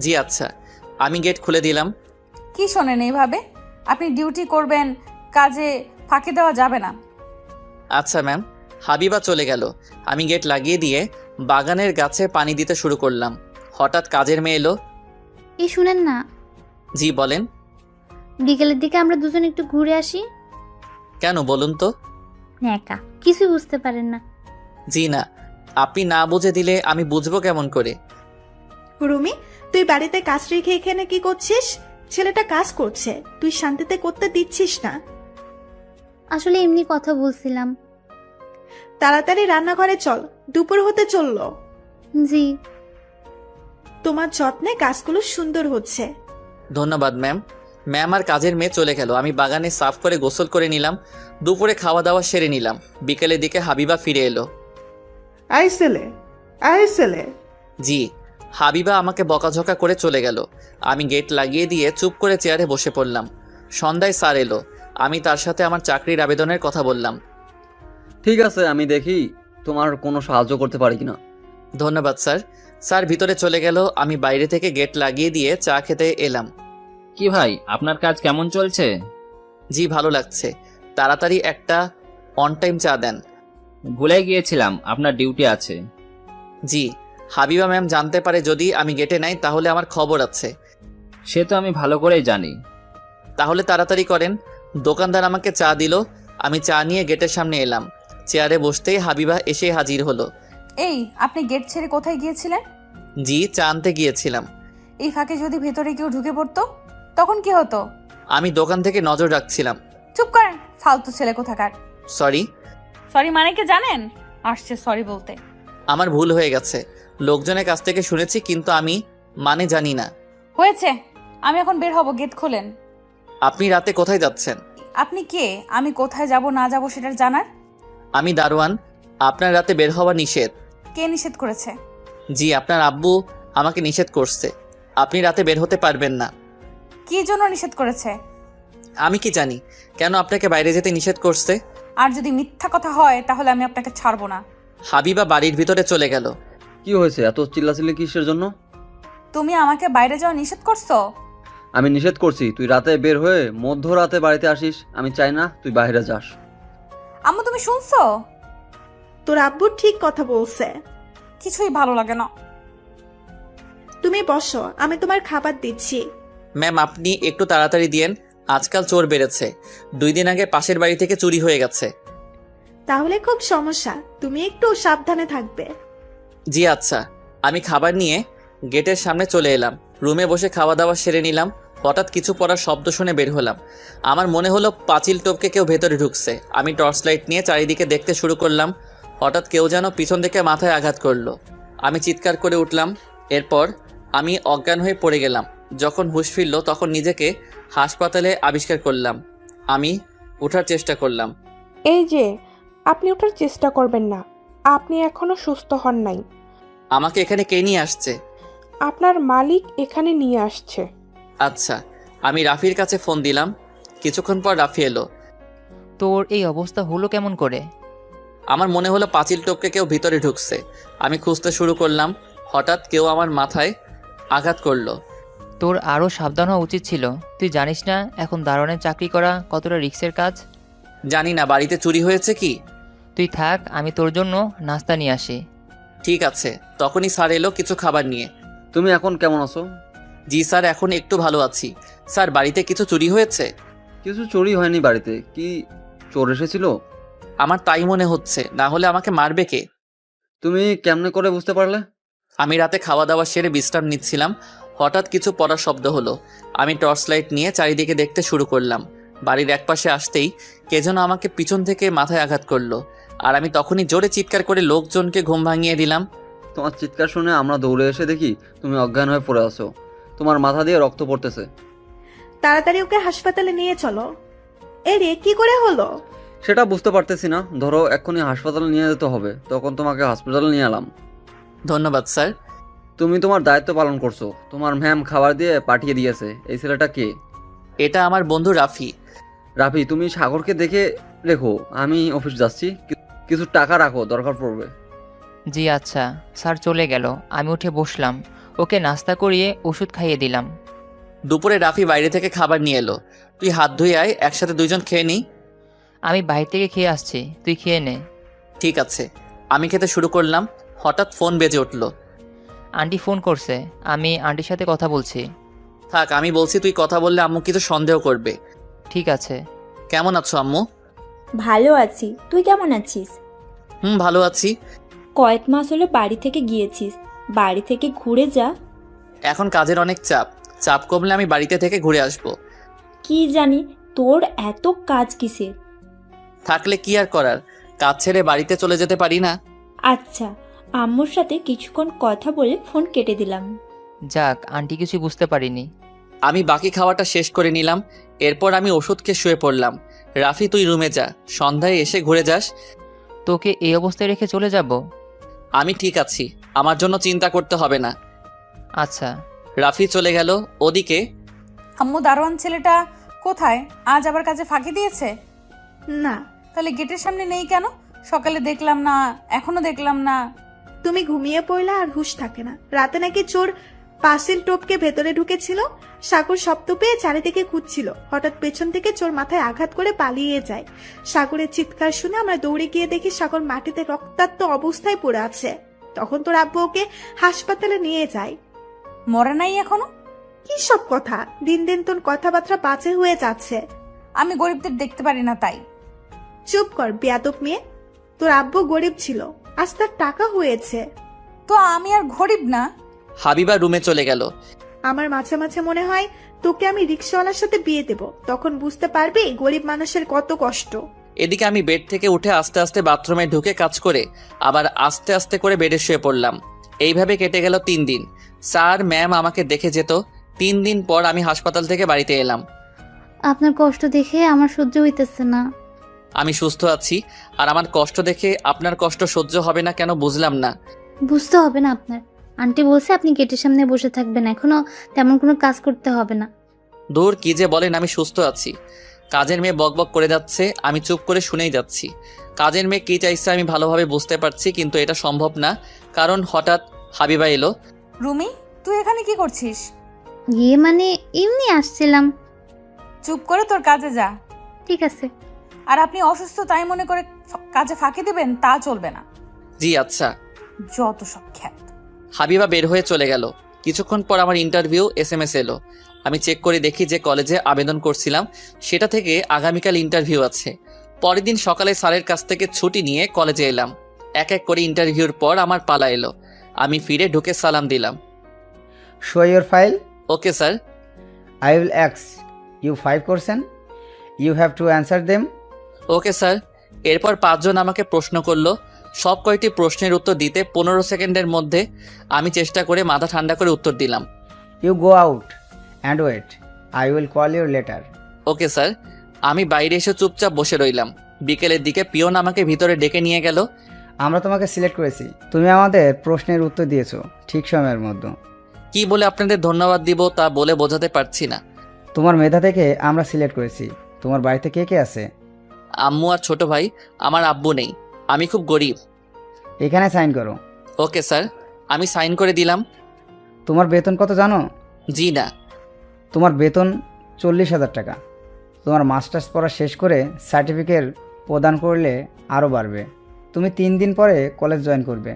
জি আচ্ছা। আমি গেট খুলে দিলাম। কি শোনেন এইভাবে? আপনি ডিউটি করবেন, কাজে ফাঁকি দেওয়া যাবে না। আচ্ছা ম্যাম। হাবিবা চলে গেল। আমি গেট লাগিয়ে দিয়ে বাগানের গাছে পানি দিতে শুরু করলাম। হঠাৎ কাজের মেয়ে এলো। এই শুনেন না, জি বলেন। বিকেলের দিকে আমরা দুজন একটু ঘুরে আসি। কেন বলুন তো? একা কিছুই বুঝতে পারেন না। জি না, আপনি না বুঝে দিলে আমি বুঝবো কেমন করে? রুমি, তুই বাড়িতে কাজ রেখে এখানে কি করছিস? ছেলেটা কাজ করছে, তুই শান্তিতে করতে দিচ্ছিস না। আসলে এমনি কথা বলছিলাম। তাড়াতাড়ি রান্নাঘরে চল, দুপুর হতে চললো। জি। তোমার যত্নে কাজগুলো সুন্দর হচ্ছে। ধন্যবাদ ম্যাম। ম্যাম আর কাজের মেয়ে চলে গেল। আমি বাগানে সাফ করে গোসল করে নিলাম। দুপুরে খাওয়া দাওয়া সেরে নিলাম। বিকেলের দিকে হাবিবা ফিরে এলো। আই ছেলে। জি। হাবিবা আমাকে বকাঝকা করে চলে গেল। আমি গেট লাগিয়ে দিয়ে চুপ করে চেয়ারে বসে পড়লাম। সন্ধ্যায় স্যার এলো। আমি তার সাথে আমার চাকরির আবেদনের কথা বললাম। ঠিক আছে, আমি দেখি তোমার কোনো সাহায্য করতে পারি কিনা। ধন্যবাদ স্যার। স্যার ভিতরে চলে গেল। আমি বাইরে থেকে গেট লাগিয়ে দিয়ে চা খেতে এলাম। কি ভাই, আপনার কাজ কেমন চলছে? জি ভালো লাগছে। তাড়াতাড়ি একটা অন টাইম চা দেন। ভুলে গিয়েছিলাম আপনার ডিউটি আছে। জি। হাবিবা ম্যাম জানতে পারে যদি আমি গেটে নাই, তাহলে আমার খবর আছে। সে তো আমি ভালো করেই জানি। তাহলে তাড়াতাড়ি করেন। দোকানদার আমাকে চা দিল। আমি চা নিয়ে গেটের সামনে এলাম। চেয়ারে বসতেই হাবিবা এসে হাজির হলো। এই, আপনি গেট ছেড়ে কোথায় গিয়েছিলেন? জি, চা আনতে গিয়েছিলাম। এই ফাঁকে যদি ভেতরে কেউ ঢুকে পড়তো তখন কি হতো? আমি দোকান থেকে নজর রাখছিলাম। চুপ করেন, ফালতু ছেলে কোথাকার। সরি। সরি মানে কি জানেন? আসছে সরি বলতে। আমার ভুল হয়ে গেছে। লোকজনের কাছ থেকে শুনেছি, কিন্তু আমি মানে জানি না। হয়েছে, আমি এখন বের হব, গেট খোলেন। আপনি রাতে কোথায় যাচ্ছেন? আপনি কে আমি কোথায় যাব না যাব সেটার জানার? আমি দারোয়ান। আপনার রাতে বের হওয়া নিষেধ। কে নিষেধ করেছে? জি, আপনার আব্বু আমাকে নিষেধ করছে। আপনি রাতে বের হতে পারবেন না। কি জন্য নিষেধ করেছে? আমি কি জানি কেন আপনাকে বাইরে যেতে নিষেধ করছে। আর যদি মিথ্যা কথা হয় তাহলে আমি আপনাকে ছাড়বো না। হাবিবা বাড়ির ভিতরে চলে গেল। কি হয়েছে এত চিল্লাচিল্লি কিসের জন্য? তুমি আমাকে বাইরে যাওয়া নিষেধ করছো। আমি নিষেধ করছি তুই রাতে বের হয়ে মধ্যরাতে বাড়িতে আসিস। আমি চাই না তুই বাইরে যাস। আম্মু তুমি শুনছো? তোর আব্বু ঠিক কথা বলছে। কিছুই ভালো লাগে না। তুমি বসো, আমি তোমার খাবার দিচ্ছি। ম্যাম, আপনি একটু তাড়াতাড়ি দিয়েন, আজকাল চোর বেড়েছে। 2 দিন আগে পাশের বাড়ি থেকে চুরি হয়ে গেছে। তাহলে খুব সমস্যা, তুমি একটু সাবধানে থাকবে। জি আচ্ছা। আমি খাবার নিয়ে গেটের সামনে চলে এলাম। রুমে বসে খাওয়া দাওয়া সেরে নিলাম। হঠাৎ কিছু পড়ার শব্দ শুনে বের হলাম। আমার মনে হলো পাঁচিল টপকে কেউ ভেতরে ঢুকছে। আমি টর্চ লাইট নিয়ে চারিদিকে দেখতে শুরু করলাম। হঠাৎ কেউ যেন পিছন থেকে মাথায় আঘাত করলো। আমি চিৎকার করে উঠলাম। এরপর আমি অজ্ঞান হয়ে পড়ে গেলাম। যখন হুঁশ ফিরল তখন নিজেকে হাসপাতালে আবিষ্কার করলাম। আমি ওঠার চেষ্টা করলাম। এই যে, আপনি ওঠার চেষ্টা করবেন না, আপনি এখনো সুস্থ হন নাই। আমাকে এখানে কে নিয়ে আসছে? আপনার মালিক এখানে নিয়ে আসছে। আচ্ছা। আমি রাফির কাছে ফোন দিলাম। কিছুক্ষণ পর রাফি এলো। তোর এই অবস্থা হলো কেমন করে? আমার মনে হলো পাঁচিল টপকে কেউ ভিতরে ঢুকছে। আমি খুঁজতে শুরু করলাম। হঠাৎ কেউ আমার মাথায় আঘাত করলো। তোর আরও সাবধান হওয়া উচিত ছিল। তুই জানিস না এখন দারোয়ানের চাকরি করা কতটা রিস্কের কাজ? জানি না। বাড়িতে চুরি হয়েছে কি? তুই থাক, আমি তোর জন্য নাস্তা নিয়ে আসি। ঠিক আছে। তখনই স্যার এলো কিছু খাবার নিয়ে। তুমি এখন কেমন আছো? জি স্যার, এখন একটু ভালো আছি। স্যার, বাড়িতে কিছু চুরি হয়েছে? কিছু চুরি হয়নি বাড়িতে। কি চোর এসেছিল? আমার তাই মনে হচ্ছে, না হলে আমাকে মারবে কে? তুমি কেমনে করে বুঝতে পারলে? আমি রাতে খাওয়া দাওয়া সেরে বিশ্রাম নিচ্ছিলাম। হঠাৎ কিছু পড়ার শব্দ হলো। আমি টর্চ লাইট নিয়ে চারিদিকে দেখতে শুরু করলাম। বাড়ির একপাশে আসতেই কে যেন আমাকে পিছন থেকে মাথায় আঘাত করলো। আর আমি তখনই জোরে চিৎকার করে লোকজনকে ঘুম ভাঙিয়ে দিলাম। তোমার চিৎকার শুনে আমরা দৌড়ে এসে দেখি তুমি অজ্ঞান হয়ে পড়ে আছো। তোমার মাথা দিয়ে রক্ত পড়তেছে। তাড়াতাড়ি ওকে হাসপাতালে নিয়ে চলো। এরে কি করে হলো? সেটা বুঝতে পারতেছি না। ধরো এক্ষুনি হাসপাতালে নিয়ে যেতে হবে, তখন তোমাকে হাসপাতালে নিয়ে এলাম। ধন্যবাদ স্যার। তুমি তোমার দায়িত্ব পালন করছো। তোমার ম্যাম খাবার দিয়ে পাঠিয়ে দিয়েছে। এই ছেলেটা কে? এটা আমার বন্ধু রাফি। রাফি, তুমি সাগরকে দেখে রেখো, আমি অফিস যাচ্ছি। কিছু টাকা রাখো, দরকার পড়বে। জি আচ্ছা। স্যার চলে গেল। আমি উঠে বসলাম। ওকে নাস্তা করিয়ে ওষুধ খাইয়ে দিলাম। দুপুরে রাফি বাইরে থেকে খাবার নিয়ে এলো। তুই হাত ধুয়ে আয়, একসাথে 2 জন খেয়ে নিই। আমি বাইরে থেকে খেয়ে আসছি, তুই খেয়ে নে। ঠিক আছে। আমি খেতে শুরু করলাম। হঠাৎ ফোন বেজে উঠল। আন্টি ফোন করছে, আমি আন্টির সাথে কথা বলছি। থাক, আমি বলছি তুই কথা বললে আম্মু কিছু সন্দেহ করবে। ঠিক আছে। কেমন আছো আম্মু? ভালো আছি, তুই কেমন আছিস? ভালো আছি। কয়েক মাস হলো বাড়ি থেকে গিয়েছিস, বাড়ি থেকে ঘুরে যা। এখন কাজের অনেক চাপ কমলে আমি বাড়িতে থেকে ঘুরে আসবো। কি জানি তোর এত কাজ কিসের? থাকলে কি আর করার, কাজ ছেড়ে বাড়িতে চলে যেতে পারি না। আচ্ছা, আম্মুর সাথে কিছুক্ষণ কথা বলে ফোন কেটে দিলাম। যাক, আন্টি কিছু বুঝতে পারিনি। আমি বাকি খাওয়াটা শেষ করে নিলাম। এরপর আমি ওষুধ খেয়ে শুয়ে পড়লাম। রাফি, তুই রুমে যা, সন্ধ্যায় এসে ঘুরে যাস। তোকে এই অবস্থায় রেখে চলে যাব? আমি ঠিক আছি, আমার জন্য চিন্তা করতে হবে না। আচ্ছা। রাফি চলে গেল। ওদিকে আম্মু, দারোয়ান ছেলেটা কোথায়? আজ আবার কাজে ফাঁকি দিয়েছে? না। তাহলে গেটের সামনে নেই কেন? সকালে দেখলাম না, এখনো দেখলাম না। তুমি ঘুমিয়ে পড়লে আর হুঁশ থাকে না। রাতে নাকি চোর পাঁচিল টপকে ভেতরে ঢুকেছিল। সাগর শব্দ পেয়ে চারিদিকে খুঁজছিল। হঠাৎ পেছন থেকে চোর মাথায় আঘাত করে পালিয়ে যায়। সাগরের চিৎকার শুনে আমরা দৌড়ে গিয়ে দেখি সাগর মাটিতে রক্তাক্ত অবস্থায় পড়ে আছে। তখন তোর আব্বু ওকে হাসপাতালে নিয়ে যায়। মরে নাই এখনো? কি সব কথা? দিন দিন তোর কথাবার্তা বাজে হয়ে যাচ্ছে। আমি গরিবদের দেখতে পারি না তাই। চুপ কর বেয়াদব মেয়ে। তোর আব্বু গরিব ছিল, আজ তার টাকা হয়েছে। তো আমি আর গরিব না? হাবিবা রুমে চলে গেল। আমার মাঝে মাঝে মনে হয় তোকে আমি রিক্সাওয়ালার সাথে বিয়ে দেব, তখন বুঝতে পারবি গরিব মানুষের কত কষ্ট। এদিকে আমি বেড থেকে উঠে আস্তে আস্তে বাথরুমে ঢুকে কাজ করে আবার আস্তে আস্তে করে বেডে শুয়ে পড়লাম। এইভাবে কেটে গেল 3 দিন। স্যার ম্যাম আমাকে দেখে যেত। 3 দিন পর আমি হাসপাতাল থেকে বাড়িতে এলাম। আপনার কষ্ট দেখে আমার সহ্য হইতেছে না। আমি সুস্থ আছি, আর আমার কষ্ট দেখে আপনার কষ্ট সহ্য হবে না কেন বুঝলাম না। বুঝতে হবে না আপনার। আন্টি বলছে আপনি গেটের সামনে বসে থাকবেন, এখনো তেমন কোনো কাজ করতে হবে না। দূর, কি যে বলেন, আমি সুস্থ আছি। কাজের মেয়ে বকবক করে যাচ্ছে, আমি চুপ করে শুনেই যাচ্ছি। কাজের মেয়ে কী চাইছে আমি ভালোভাবে বুঝতে পারছি, কিন্তু এটা সম্ভব না, কারণ হঠাৎ হাবিবা এলো। রুমি, তুই এখানে কি করছিস? মানে এমনি আসছিলাম। চুপ করে তোর কাজে যা। ঠিক আছে। আর আপনি অসুস্থ তাই মনে করে কাজে ফাঁকি দিবেন তা চলবে না। জি আচ্ছা। যত সব খ্যাত। হাবিবা বের হয়ে চলে গেল। কিছুক্ষণ পর আমার ইন্টারভিউ SMS এলো। আমি চেক করে দেখি যে কলেজে আবেদন করছিলাম সেটা থেকে আগামীকাল ইন্টারভিউ আছে। পরের দিন সকালে স্যারের কাছ থেকে ছুটি নিয়ে কলেজে এলাম। এক এক করে ইন্টারভিউর পর আমার পালা এলো। আমি ফিরে ঢুকে সালাম দিলাম। Show your file. Okay sir. I will অ্যাক্স you 5 question, you have to answer them. Okay sir. এরপর 5 জন আমাকে প্রশ্ন করলো। সব কয়টি প্রশ্নের উত্তর দিতে 15 সেকেন্ডের মধ্যে আমি চেষ্টা করে মাথা ঠান্ডা করে উত্তর দিলাম। You go out and wait, I will call your later. Okay sir. আমি বাইরে এসে চুপচাপ বসে রইলাম। বিকেলের দিকে পিয়ন আমাকে ভিতরে ডেকে নিয়ে গেল। আমরা তোমাকে সিলেক্ট করেছি, তুমি আমাদের প্রশ্নের উত্তর দিয়েছো ঠিক সময়ের মধ্যে। কি বলে আপনাদের ধন্যবাদ দিব তা বলে বোঝাতে পারছি না। তোমার মেধা থেকে আমরা সিলেক্ট করেছি। তোমার বাড়িতে কে কে আছে? আম্মু আর ছোট ভাই। আমার আব্বু নেই, আমি খুব গরিব। এখানে সাইন করো। ওকে স্যার। আমি সাইন করে দিলাম। তোমার বেতন কত জানো? জি না। তোমার বেতন 40,000 টাকা। তোমার মাস্টার্স পড়া শেষ করে সার্টিফিকেট প্রদান করলে আরও বাড়বে। তুমি 3 দিন পরে কলেজ জয়েন করবে।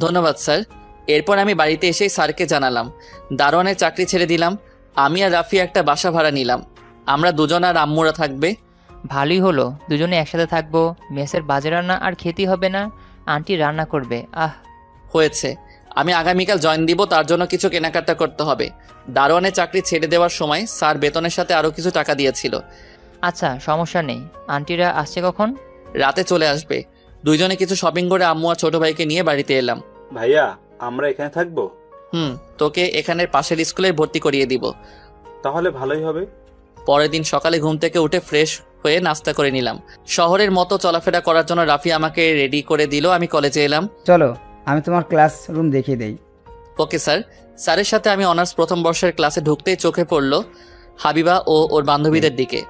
ধন্যবাদ স্যার। এরপর আমি বাড়িতে এসেই স্যারকে জানালাম দারোয়ানের চাকরি ছেড়ে দিলাম। আমি আর রাফি একটা বাসা ভাড়া নিলাম। আমরা দুজন আর আম্মুরা থাকবে। ভালোই হলো, দুজনে একসাথে থাকবো। মেসের বাজে রান্না আর খেতে হবে না, আন্টি রান্না করবে। হয়েছে। আমি আগামীকাল জয়েন দিব, তার জন্য কিছু কেনাকাটা করতে হবে। দারোয়ানের চাকরি ছেড়ে দেওয়ার সময় স্যার বেতনের সাথে আরও কিছু টাকা দিয়েছিল। আচ্ছা, সমস্যা নেই। আন্টিরা আসছে কখন? রাতে চলে আসবে। দুইজনে কিছু শপিং করে আম্মু আর ছোট ভাইকে নিয়ে বাড়িতে এলাম। ভাইয়া, আমরা এখানে থাকবো? তোকে এখানের পাশের স্কুলে ভর্তি করিয়ে দিব। তাহলে ভালোই হবে। পরের দিন সকালে ঘুম থেকে উঠে ফ্রেশ হয়ে নাস্তা করে নিলাম। শহরের মতো চলাফেরা করার জন্য রাফি আমাকে রেডি করে দিল। আমি কলেজে এলাম। চলো আমি তোমার ক্লাসরুম দেখিয়ে দেই। Okay sir. স্যারের সাথে আমি অনার্স প্রথম বর্ষের ক্লাসে ঢুকতেই চোখে পড়ল হাবিবা ও ওর বান্ধবীদের দিকে।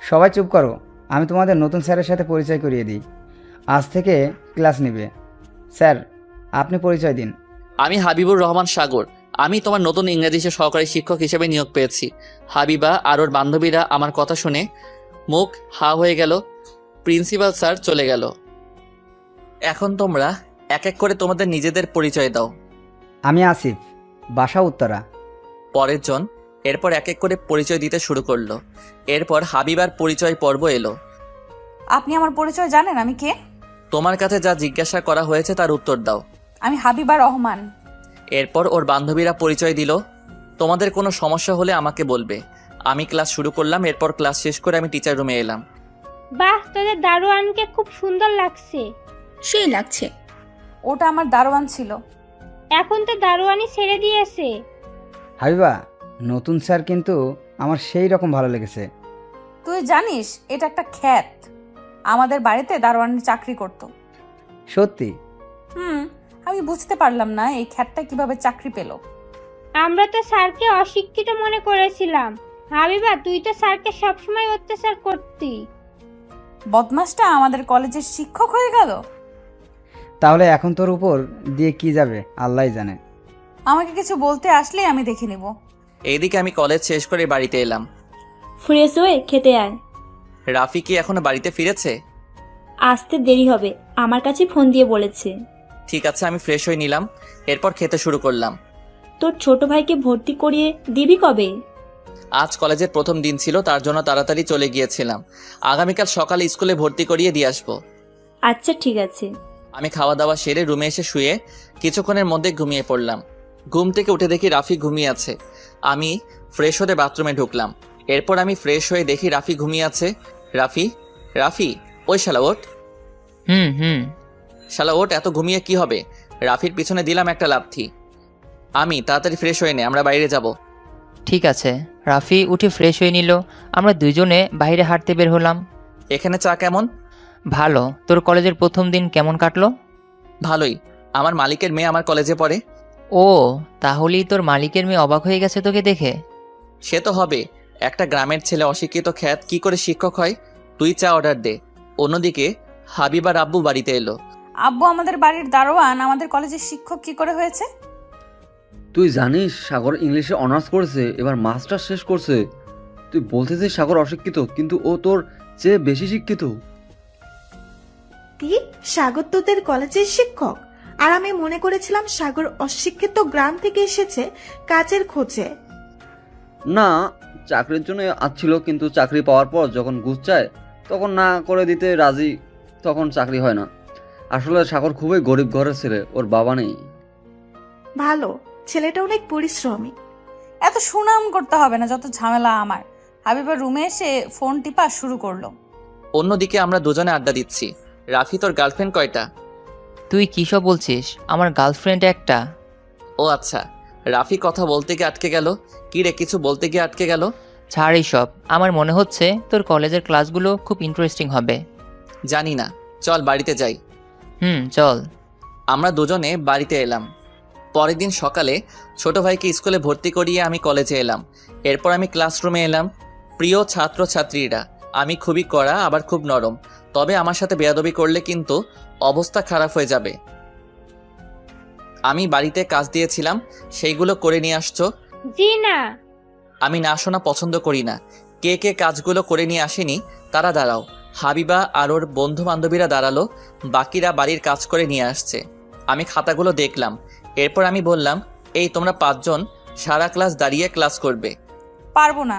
সবাই চুপ করো, আমি তোমাদের নতুন স্যারের সাথে পরিচয় করিয়ে দিই। আজ থেকে ক্লাস নেবে। স্যার, আপনি পরিচয় দিন। আমি হাবিবুর রহমান সাগর। আমি তোমার নতুন ইংরেজি সহকারী শিক্ষক হিসেবে নিয়োগ পেয়েছি। হাবিবা আর ওর বান্ধবীরা আমার কথা শুনে মুখ হা হয়ে গেল। প্রিন্সিপাল স্যার চলে গেল। এখন তোমরা এক এক করে তোমাদের নিজেদের পরিচয় দাও। আমি আসিফ, বাসা উত্তরা। পরের জন এরপর এক এক করে পরিচয় দিতে শুরু করলো। এরপর হাবিবার পরিচয় পর্ব এলো। আপনি আমার পরিচয় জানেন আমি কে? তোমার কাছে যা জিজ্ঞাসা করা হয়েছে তার উত্তর দাও। আমি হাবিবা রহমান। এরপর ওর বান্ধবীরা পরিচয় দিল। তোমাদের কোনো সমস্যা হলে আমাকে বলবে। আমি ক্লাস শুরু করলাম। এরপর ক্লাস শেষ করে আমি টিচার রুমে এলাম। বাহ, তোদের দারোয়ানকে খুব সুন্দর লাগছে। সেই লাগছে। ওটা আমার দারোয়ান ছিল। এখন তো দারোয়ানি ছেড়ে দিয়েছে। হাবিবা, নতুন স্যার কিন্তু আমার সেই রকম ভালো লেগেছে। তুই জানিস এটা একটা খ্যাত। আমাদের বাড়িতে দারোয়ানের চাকরি করত। সত্যি? আমি বুঝতে পারলাম না এই খ্যাতটা কিভাবে চাকরি পেল। আমরা তো স্যারকে অশিক্ষিত মনে করেছিলাম। হাবিবা, তুই তো স্যারকে সবসময় অত্যাচার করতি। বদমাসটা আমাদের কলেজের শিক্ষক হয়ে গেল। তাহলে এখন তোর উপর দিয়ে কি যাবে আল্লাহই জানে। আমাকে কিছু বলতে আসলে আমি দেখে নিব। এইদিকে আমি কলেজ শেষ করে বাড়িতে এলাম। ফ্রেশ হয়ে খেতে আয়। রাফি কি এখনো বাড়িতে ফিরেছে? আসতে দেরি হবে, আমার কাছে ফোন দিয়ে বলেছে। ঠিক আছে, আমি ফ্রেশ হয়ে নিলাম। এরপর খেতে শুরু করলাম। তোর ছোট ভাইকে ভর্তি করিয়ে দিবি কবে? আজ কলেজের প্রথম দিন ছিল, তার জন্য তাড়াতাড়ি চলে গিয়েছিলাম। আগামীকাল সকালে স্কুলে ভর্তি করিয়ে দিয়ে আসবো। আচ্ছা ঠিক আছে। আমি খাওয়া দাওয়া সেরে রুমে এসে শুয়ে কিছুক্ষণের মধ্যে ঘুমিয়ে পড়লাম। ঘুম থেকে উঠে দেখি রাফি ঘুমিয়ে আছে। আমি ফ্রেশ হতে বাথরুমে ঢুকলাম। এরপর আমি ফ্রেশ হয়ে দেখি রাফি ঘুমিয়ে আছে। রাফি, রাফি, ওই শালা ওঠ। শালা ওঠ, এত ঘুমিয়ে কি হবে? রাফির পিছনে দিলাম একটা লাথি। আমি তাড়াতাড়ি ফ্রেশ হয়ে নে, আমরা বাইরে যাব। ঠিক আছে। রাফি উঠে ফ্রেশ হয়ে নিল। আমরা দুজনে বাইরে হাঁটতে বের হলাম। এখানে চা কেমন? ভালো। তোর কলেজের প্রথম দিন কেমন কাটলো? ভালোই। আমার মালিকের মেয়ে আমার কলেজে পড়ে। ও, তাহলেই তোর মালিকের মেয়ে অবাক হয়ে গেছে তোকে দেখে। সে তো হবে, একটা গ্রামের ছেলে অশিক্ষিত খ্যাত কি করে শিক্ষক হয়? তুই চা অর্ডার দে। অন্যদিকে হাবিবার আব্বু বাড়িতে এলো। আব্বু আমাদের বাড়ির দারোয়ান, আমাদের কলেজের শিক্ষক কি করে হয়েছে? তুই জানিস সাগর ইংলিশে অনার্স করেছে, এবার মাস্টার্স শেষ করছে। তুই বলতেছিস সাগর অশিক্ষিত, কিন্তু ও তোর চেয়ে বেশি শিক্ষিত। কি, সাগর তোদের কলেজের শিক্ষক? আর আমি মনে করেছিলাম সাগর অশিক্ষিত গ্রাম থেকে এসেছে কাজের খোঁজে। না, চাকরির জন্য আসছিল, কিন্তু চাকরি পাওয়ার পর যখন ঘুষ চায় তখন না করে দিতে রাজি, তখন চাকরি হয় না। আসলে সাগর খুবই গরিব ঘরের ছেলে, ওর বাবা নেই। ভালো, ছেলেটা অনেক পরিশ্রমী। এত সুনাম করতে হবে না, যত ঝামেলা আমার। হাবিবার রুমে এসে ফোন টিপা শুরু করলো। অন্যদিকে আমরা দুজনে আড্ডা দিচ্ছি। রাফি, তোর গার্লফ্রেন্ড কয়টা? তুই কী সব বলছিস? আমার গার্লফ্রেন্ড একটা। ও আচ্ছা। রাফি কথা বলতে গিয়ে আটকে গেল। কি রে, কিছু বলতে গিয়ে আটকে গেল? ছাড় এইসব, আমার মনে হচ্ছে তোর কলেজের ক্লাসগুলো খুব ইন্টারেস্টিং হবে। জানি না, চল বাড়িতে যাই। চল। আমরা দুজনে বাড়িতে এলাম। পরের দিন সকালে ছোট ভাইকে স্কুলে ভর্তি করিয়ে আমি কলেজে এলাম। এরপর আমি ক্লাসরুমে এলাম। প্রিয় ছাত্রছাত্রীরা, আমি খুবই কড়া, আবার খুব নরম। তবে আমার সাথে বেয়াদবি করলে কিন্তু অবস্থা খারাপ হয়ে যাবে। আমি বাড়িতে কাজ দিয়েছিলাম, সেইগুলো করে নিয়ে আসছো? জি না। আমি না শোনা পছন্দ করি না। কে কে কাজগুলো করে নিয়ে আসেনি তারা দাঁড়াও। হাবিবা আর ওর বন্ধু বান্ধবীরা দাঁড়ালো, বাকিরা বাড়ির কাজ করে নিয়ে আসছে। আমি খাতাগুলো দেখলাম। এরপর আমি বললাম, এই তোমরা 5 জন সারা ক্লাস দাঁড়িয়ে ক্লাস করবে। পারবো না।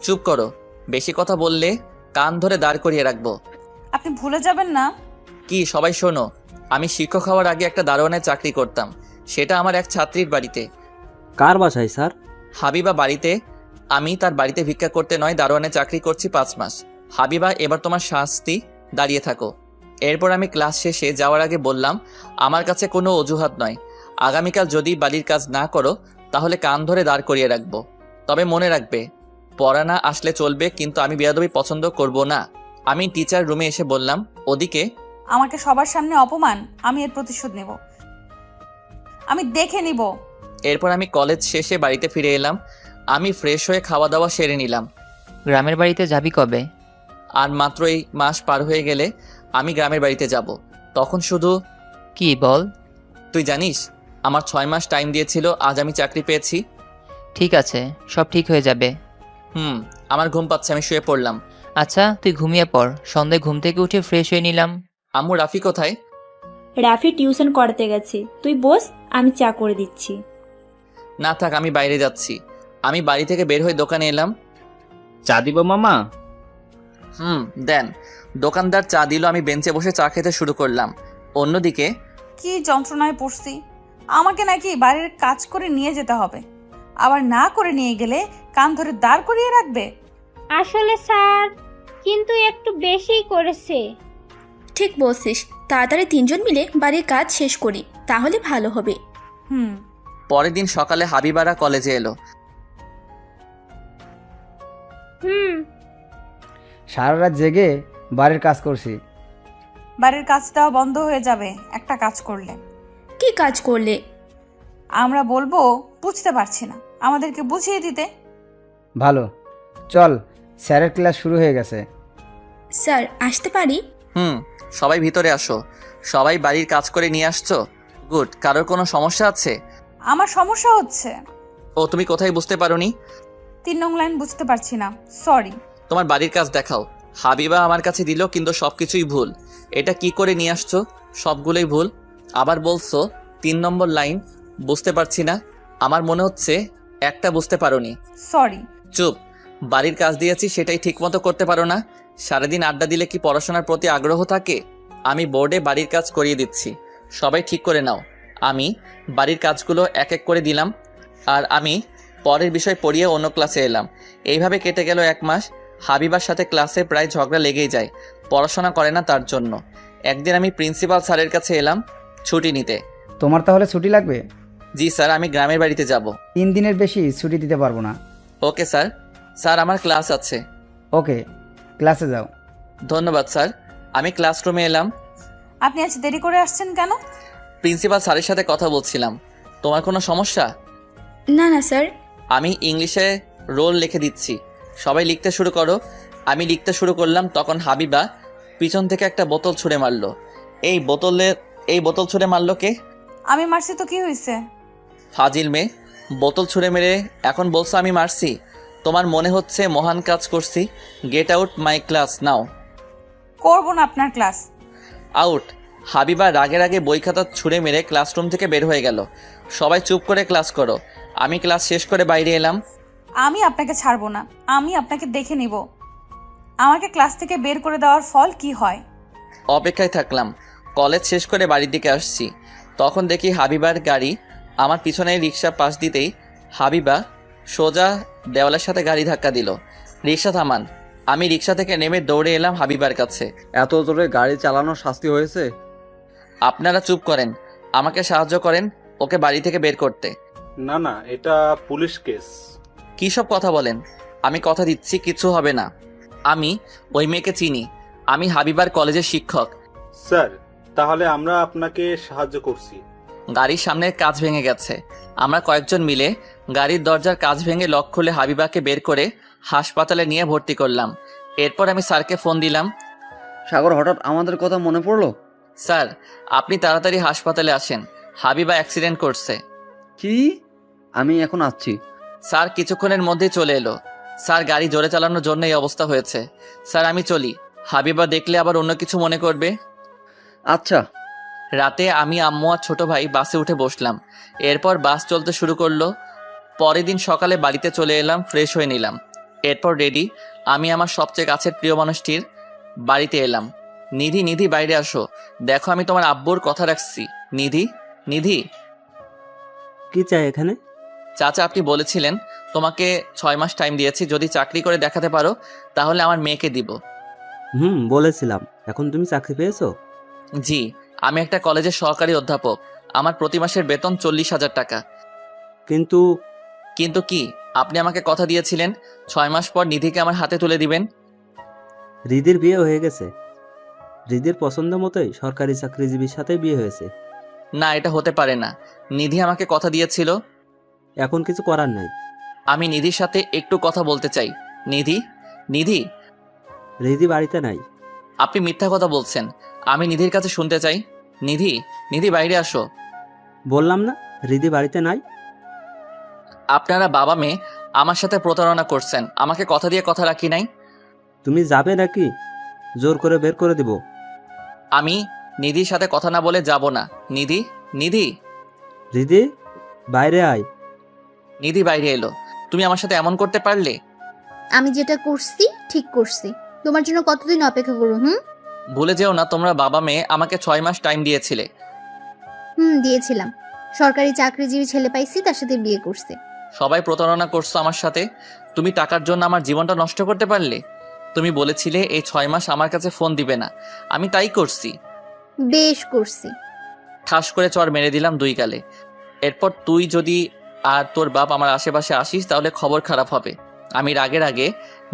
চুপ করো, বেশি কথা বললে কান ধরে দাঁড় করিয়ে রাখবো। আপনি ভুলে যাবেন না। কি, সবাই শোনো, আমি শিক্ষক হওয়ার আগে একটা দারোয়ানের চাকরি করতাম, সেটা আমার এক ছাত্রীর বাড়িতে। কার বাসায় স্যার? হাবিবা বাড়িতে। আমি তার বাড়িতে ভিক্ষা করতে নয়, দারোয়ানের চাকরি করছি 5 মাস। হাবিবা, এবার তোমার শাস্তি, দাঁড়িয়ে থাকো। এরপর আমি ক্লাস শেষে যাওয়ার আগে বললাম, আমার কাছে কোনো অজুহাত নয়। আগামীকাল যদি বাড়ির কাজ না করো তাহলে কান ধরে দাঁড় করিয়ে রাখবো। তবে মনে রাখবে, পড়া না আসলে চলবে, কিন্তু আমি বেয়াদবি পছন্দ করব না। আমি টিচার রুমে এসে বললাম, ওদিকে আমাকে সবার সামনে অপমান, আমি এর প্রতিশোধ নেব, আমি দেখে নিব। এরপর আমি কলেজ শেষে বাড়িতে ফিরে এলাম। আমি ফ্রেশ হয়ে খাওয়া দাওয়া সেরে নিলাম। গ্রামের বাড়িতে যাবি কবে? আর মাত্র এই মাস পার হয়ে গেলে আমি গ্রামের বাড়িতে যাব। তখন শুধু কি বল? তুই জানিস আমার 6 মাস টাইম দিয়েছিল, আজ আমি চাকরি পেয়েছি। ঠিক আছে, সব ঠিক হয়ে যাবে। আমার ঘুম পাচ্ছে, আমি শুয়ে পড়লাম। আচ্ছা, তুই ঘুমিয়ে পড়। সন্ধ্যায় ঘুম থেকে উঠে ফ্রেশ হয়ে নিলাম। আম্মু, রাফি কোথায়? রাফি টিউশন করতে গেছে, তুই বস, আমি চা করে দিচ্ছি। না থাক, আমি বাইরে যাচ্ছি। আমি বাড়ি থেকে বের হয়ে দোকানে এলাম। চা দিব মামা? দেন। দোকানদার চা দিল, আমি বেঞ্চে বসে চা খেতে শুরু করলাম। অন্যদিকে কি যন্ত্রণায় পড়ছি। আমাকে নাকি বাড়ির কাজ করে নিয়ে যেতে হবে, আবার না করে নিয়ে গেলে কান ধরে দাঁড় করিয়ে রাখবে। আসলে স্যার কিন্তু একটু বেশিই করেছে। ঠিক বলছিস, তাড়াতাড়ি 3 জন মিলে বাড়ির কাজ শেষ করি, তাহলে ভালো হবে। পরের দিন সকালে হাবিবারা কলেজে এলো। সারা রাত জেগে বাড়ির কাজ করছি। বাড়ির কাজটাও বন্ধ হয়ে যাবে একটা কাজ করলে। কি কাজ করলে? আমরা বলবো বুঝতে পারছি না, আমাদেরকে বুঝিয়ে দিতে। ভালো, চল, স্যারের ক্লাস শুরু হয়ে গেছে। স্যার, আসতে পারি? সবাই ভিতরে আসো। সবাই বাড়ির কাজ করে নিয়ে আসছো? গুড। কারোর কোনো সমস্যা আছে? আমার সমস্যা হচ্ছে। ও, তুমি কোথায় বুঝতে পারোনি? 3 নং লাইন বুঝতে পারছি না, সরি। তোমার বাড়ির কাজ দেখাও। হাবিবা আমার কাছে দিল, কিন্তু সবকিছুই ভুল। এটা কি করে নিয়ে আসছো? সবগুলোই ভুল। আবার বলছো 3 নম্বর লাইন বুঝতে পারছি না। আমার মনে হচ্ছে একটা বুঝতে পারোনি। সরি। চুপ। বাড়ির কাজ দিয়েছি সেটাই ঠিকমতো করতে পারো না। সারাদিন আড্ডা দিলে কি পড়াশোনার প্রতি আগ্রহ থাকে? আমি বোর্ডে বাড়ির কাজ করিয়ে দিচ্ছি, সবাই ঠিক করে নাও। আমি বাড়ির কাজগুলো এক এক করে দিলাম, আর আমি পরের বিষয় পড়িয়ে অন্য ক্লাসে এলাম। এইভাবে কেটে গেল 1 মাস। হাবিবার সাথে ক্লাসে প্রায় ঝগড়া লেগেই যায়, পড়াশোনা করে না তার জন্য। একদিন আমি প্রিন্সিপাল স্যারের কাছে এলাম ছুটি নিতে। তোমার তাহলে ছুটি লাগবে? জি স্যার, আমি গ্রামের বাড়িতে যাব। 3 দিনের বেশি ছুটি দিতে পারবো না। Okay sir. স্যার, আমার ক্লাস আছে। ওকে, ক্লাসে যাও। ধন্যবাদ স্যার। আমি ক্লাসরুমে এলাম। আপনি আজ দেরি করে আসছেন কেন? প্রিন্সিপাল স্যারের সাথে কথা বলছিলাম। তোমার কোনো সমস্যা? না না স্যার। আমি ইংলিশে রোল লিখে দিচ্ছি, সবাই লিখতে শুরু করো। আমি লিখতে শুরু করলাম, তখন হাবিবা পিছন থেকে একটা বোতল ছুঁড়ে মারলো। এই বোতল ছুঁড়ে মারলো কে? আমি মারছি তো কি হয়েছে? ফাজিল মেয়ে, বোতল ছুঁড়ে মেরে এখন বলছো আমি মারছি? তোমার মনে হচ্ছে মহান কাজ করছি। গেট আউট মাই ক্লাস নাও। করবো না আপনার ক্লাস। আউট। হাবিবা রাগে রাগে বই খাতা ছুঁড়ে মেরে ক্লাসরুম থেকে বের হয়ে গেল। সবাই চুপ করে ক্লাস করো। আমি ক্লাস শেষ করে বাইরে এলাম। আমি আপনাকে ছাড়বো না, আমি আপনাকে দেখে নিব আমাকে ক্লাস থেকে বের করে দেওয়ার ফল কি হয়। অপেক্ষায় থাকলাম। কলেজ শেষ করে বাড়ির দিকে আসছি, তখন দেখি হাবিবার গাড়ি। আমার পিছনে রিক্সা পাশ দিতেই হাবিবা সোজা দেওয়ালের সাথে গাড়ি ধাক্কা দিল। রিক্সা থামান। আমি রিক্সা থেকে নেমে দৌড়ে এলাম হাবিবার কাছে। এত জোরে গাড়ি চালানোর শাস্তি হয়েছে? আপনারা চুপ করেন, আমাকে সাহায্য করেন ওকে বাড়ি থেকে বের করতে। না না, এটা পুলিশ কেস। কী সব কথা বলেন? আমি কথা দিচ্ছি কিছু হবে না। আমি ওই মেয়েকে চিনি, আমি হাবিবার কলেজের শিক্ষক। স্যার, তাহলে আমরা আপনাকে সাহায্য করছি। গাড়ির সামনের কাঁচ ভেঙে গেছে। আমরা কয়েকজন মিলে গাড়ির দরজার কাঁচ ভেঙে লক খুলে হাবিবাকে বের করে হাসপাতালে নিয়ে ভর্তি করলাম। এরপর আমি স্যারকে ফোন দিলাম। সাগর, হঠাৎ আমাদের কথা মনে পড়লো? স্যার, আপনি তাড়াতাড়ি হাসপাতালে আসেন, হাবিবা অ্যাক্সিডেন্ট করছে। কি? আমি এখন আসছি। স্যার কিছুক্ষণের মধ্যেই চলে এলো। স্যার, গাড়ি জোরে চালানোর জন্য এই অবস্থা হয়েছে। স্যার আমি চলি, হাবিবা দেখলে আবার অন্য কিছু মনে করবে। আচ্ছা। রাতে আমি, আম্মু আর ছোট ভাই বাসে উঠে বসলাম। এরপর বাস চলতে শুরু করলো। পরের দিন সকালে বাড়িতে চলে এলাম, ফ্রেশ হয়ে নিলাম। এরপর রেডি, আমি আমার সবচেয়ে কাছের প্রিয় মানুষটির বাড়িতে এলাম। নিধি, নিধি বাইরে আসো, দেখো আমি তোমার আব্বুর কথা রাখছি। নিধি, নিধি। কি চাই এখানে? চাচা, আপনি বলেছিলেন তোমাকে 6 মাস টাইম দিয়েছি, যদি চাকরি করে দেখাতে পারো তাহলে আমার মেয়েকে দিব। বলেছিলাম। এখন তুমি চাকরি পেয়েছো? জি, আমি একটা কলেজের সহকারী অধ্যাপক। আমার প্রতি মাসের বেতন 40,000 টাকা। কিন্তু কিন্তু কি? আপনি আমাকে কথা দিয়েছিলেন 6 মাস পর নিধিকে আমার হাতে তুলে দিবেন। হৃদির বিয়ে হয়ে গেছে। হৃদির পছন্দ মতোই সরকারি চাকরিজীবীর সাথে বিয়ে হয়েছে। না, এটা হতে পারে না। নিধি আমাকে কথা দিয়েছিল। এখন কিছু করার নাই। আমি নিধির সাথে একটু কথা বলতে চাই। নিধি, নিধি। হৃদি বাড়িতে নাই। আপনি মিথ্যা কথা বলছেন, আমি নিধির কাছে শুনতে চাই। নিধি, নিধি বাইরে আসো। বললাম না হৃদি বাড়িতে নাই। আপনারা বাবা মেয়ে আমার সাথে প্রতারণা করছেন, আমাকে কথা দিয়ে কথা রাখি নাই। তুমি যাবে নাকি জোর করে বের করে দেব? আমি নিধির সাথে কথা না বলে যাব না। নিধি, নিধি। হৃদি বাইরে আয়। নিধি বাইরে এলো। তুমি আমার সাথে এমন করতে পারলে? আমি যেটা করছি ঠিক করছি। তোমার জন্য কতদিন অপেক্ষা করুন? ভুলে যেও না, তোমরা বাবা মেয়ে আমাকে 6 মাস টাইম দিয়েছিলে। দিয়েছিলাম। সরকারি চাকরিজীবী ছেলে পাইছি, তার সাথে বিয়ে করছে। সবাই প্রতারণা করছো আমার সাথে। তুমি টাকার জন্য আমার জীবনটা নষ্ট করতে পারলে? তুমি বলেছিলে এই 6 মাস আমার কাছে ফোন দিবে না, আমি তাই করছি। বেশ করছি। ঠাস করে চর মেরে দিলাম 2 গালে। এরপর তুই যদি আর তোর বাপ আমার আশেপাশে আসিস তাহলে খবর খারাপ হবে। আমি রাগের আগে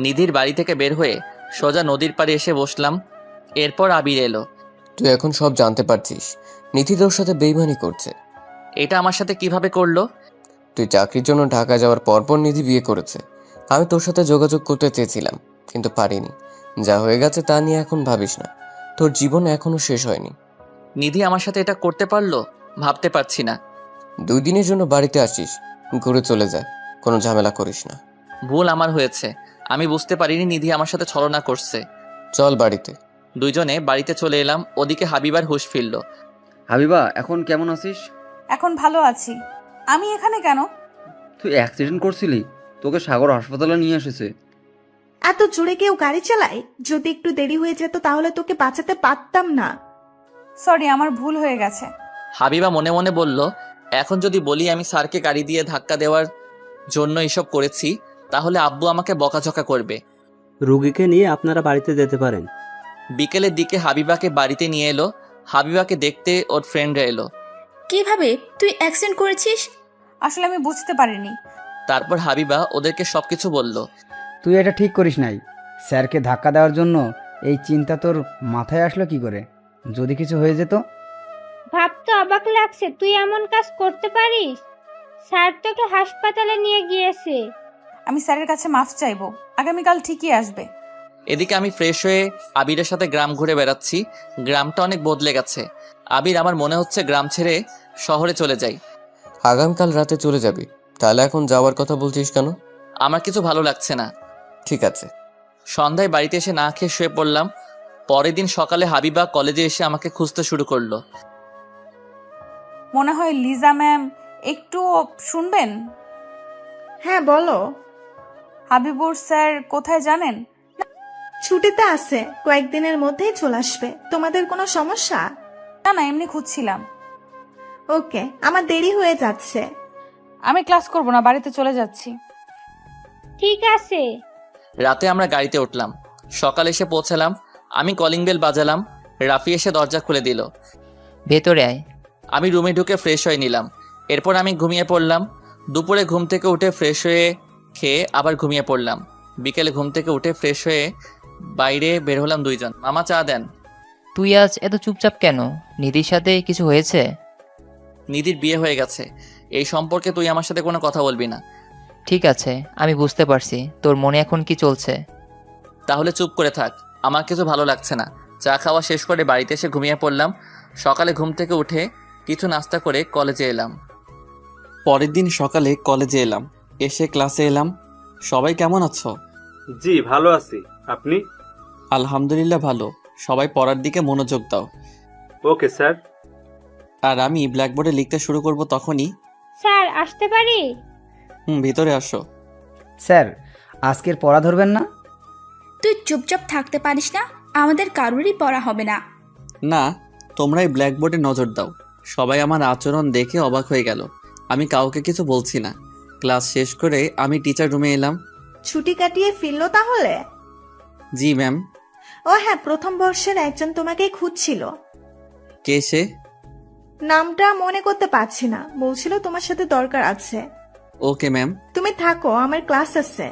নিধির বাড়ি থেকে বের হয়ে সোজা নদীর পাড়ে এসে বসলাম। এরপর আবির এলো। তুই এখন সব জানতে পারছিস। নিধি তোর সাথে বেইমানি করছে। এটা আমার সাথে কিভাবে করলো? তুই চাকরির জন্য ঢাকা যাওয়ার পরপর নিধি বিয়ে করেছে। আমি তোর সাথে যোগাযোগ করতে চেয়েছিলাম কিন্তু পারিনি। যা হয়ে গেছে তা নিয়ে এখন ভাবিস না, তোর জীবন এখনো শেষ হয়নি। নিধি আমার সাথে এটা করতে পারলো? ভাবতে পারছি না। 2 দিনের জন্য বাড়িতে আসিস, ঘুরে চলে যায়, কোনো ঝামেলা করিস না। ভুল আমার হয়েছে, আমি বুঝতে পারিনি নিধি আমার সাথে ছলনা করছে। চল বাড়িতে। দুইজনে বাড়িতে চলে এলাম। ওদিকে হাবিবার হুঁশ ফিরল। হাবিবা, এখন কেমন আছিস? এখন ভালো আছি। আমি এখানে কেন? তুই অ্যাক্সিডেন্ট করছিলি, তোকে সাগর হাসপাতালে নিয়ে এসেছে। এত জোরে কেউ গাড়ি চালায়? যদি একটু দেরি হয়ে যেত তাহলে তোকে বাঁচাতে পারতাম না। সরি, আমার ভুল হয়ে গেছে। হাবিবা মনে মনে বলল, এখন যদি বলি আমি স্যারকে গাড়ি দিয়ে ধাক্কা দেওয়ার জন্য এসব করেছি তাহলে আব্বু আমাকে বকাঝকা করবে। রুগীকে নিয়ে আপনারা বাড়িতে যেতে পারেন। বিকেলের দিকে হাবিবাকে বাড়িতে নিয়ে এলো। হাবিবাকে দেখতে ওর ফ্রেন্ডরা এলো। কিভাবে তুই অ্যাক্সিডেন্ট করেছিস? আসলে আমি বুঝতে পারিনি। তারপর হাবিবা ওদেরকে সবকিছু বলল। তুই এটা ঠিক করিস নাই। স্যারকে ধাক্কা দেওয়ার জন্য এই চিন্তা তোর মাথায় আসলো কি করে? যদি কিছু হয়ে যেত? ভাবতে অবাক লাগছে তুই এমন কাজ করতে পারিস। স্যার তোকে হাসপাতালে নিয়ে গিয়েছে। আমি স্যারের কাছে মাফ চাইবো, আগামীকাল ঠিকই আসবে। এদিকে আমি ফ্রেশ হয়ে আবিরের সাথে গ্রাম ঘুরে বেড়াচ্ছি। গ্রামটা অনেক বদলে গেছে। আবির, আমার মনে হচ্ছে গ্রাম ছেড়ে শহরে চলে যাই। আগামীকাল রাতে চলে যাবি? তাহলে এখন যাওয়ার কথা বলছিস কেন? আমার কিছু ভালো লাগছে না। ঠিক আছে। সন্ধ্যায় বাড়িতে এসে না খেয়ে শুয়ে পড়লাম। পরের দিন সকালে হাবিবা কলেজে এসে আমাকে খুঁজতে শুরু করলো। মনে হয় লিজা ম্যাম একটু শুনবেন? হ্যাঁ বলো। হাবিবুর স্যার কোথায় জানেন? ছুটিতে আছে, কয়েকদিনের মধ্যেই চলে আসবে। তোমাদের কোনো সমস্যা? না না, এমনি খুঁজছিলাম। ওকে, আমার দেরি হয়ে যাচ্ছে। আমি ক্লাস করব না, বাড়িতে চলে যাচ্ছি। ঠিক আছে। রাতে আমরা গাড়িতে উঠলাম। সকালে এসে পৌঁছালাম। আমি কলিং বেল বাজালাম। রাফি এসে দরজা খুলে দিল। ভেতরে আয়। আমি রুমে ঢুকে ফ্রেশ হয়ে নিলাম। এরপর আমি ঘুমিয়ে পড়লাম। দুপুরে ঘুম থেকে উঠে ফ্রেশ হয়ে খেয়ে আবার ঘুমিয়ে পড়লাম। বিকেলে ঘুম থেকে উঠে ফ্রেশ হয়ে বাইরে বের হলাম দুইজন। মামা চা দেন। তুই আজ এত চুপচাপ কেন? নিধির সাথে কিছু হয়েছে? নিধির বিয়ে হয়ে গেছে। এই সম্পর্কে তুই আমার সাথে কোনো কথা বলবি না। ঠিক আছে, আমি বুঝতে পারছি তোর মনে এখন কি চলছে। তাহলে চুপ করে থাক, আমার কিছু ভালো লাগছে না। চা খাওয়া শেষ করে বাড়িতে এসে ঘুমিয়ে পড়লাম। সকালে ঘুম থেকে উঠে কিছু নাস্তা করে কলেজে এলাম। পরের দিন সকালে কলেজে এলাম, এসে ক্লাসে এলাম। সবাই কেমন আছো? জি ভালো আছি, আপনি? আলহামদুলিল্লাহ ভালো। সবাই পড়ার দিকে মনোযোগ দাও। Okay sir. আর আমি ব্ল্যাকবোর্ডে লিখতে শুরু করব তখনই। স্যার আসতে পারি? ভিতরে আসো। স্যার, আজকের পড়া ধরবেন না? তুই চুপচাপ থাকতে পারিস না? আমাদের কারোরই পড়া হবে না। না, তোমরাই ব্ল্যাকবোর্ডে নজর দাও। সবাই আমার আচরণ দেখে অবাক হয়ে গেল। আমি কাউকে কিছু বলছি না। ক্লাস শেষ করে আমি টিচার রুমে এলাম। ছুটি কাটিয়ে ফিরলো তাহলে? জি ম্যাম। ও হ্যাঁ, প্রথম বর্ষের একজন তোমাকে খুঁজছিল। কে সে? নামটা মনে করতে পারছি না, বলছিল তোমার সাথে দরকার আছে। Okay ma'am. তুমি থাকো, আমার ক্লাস আছে।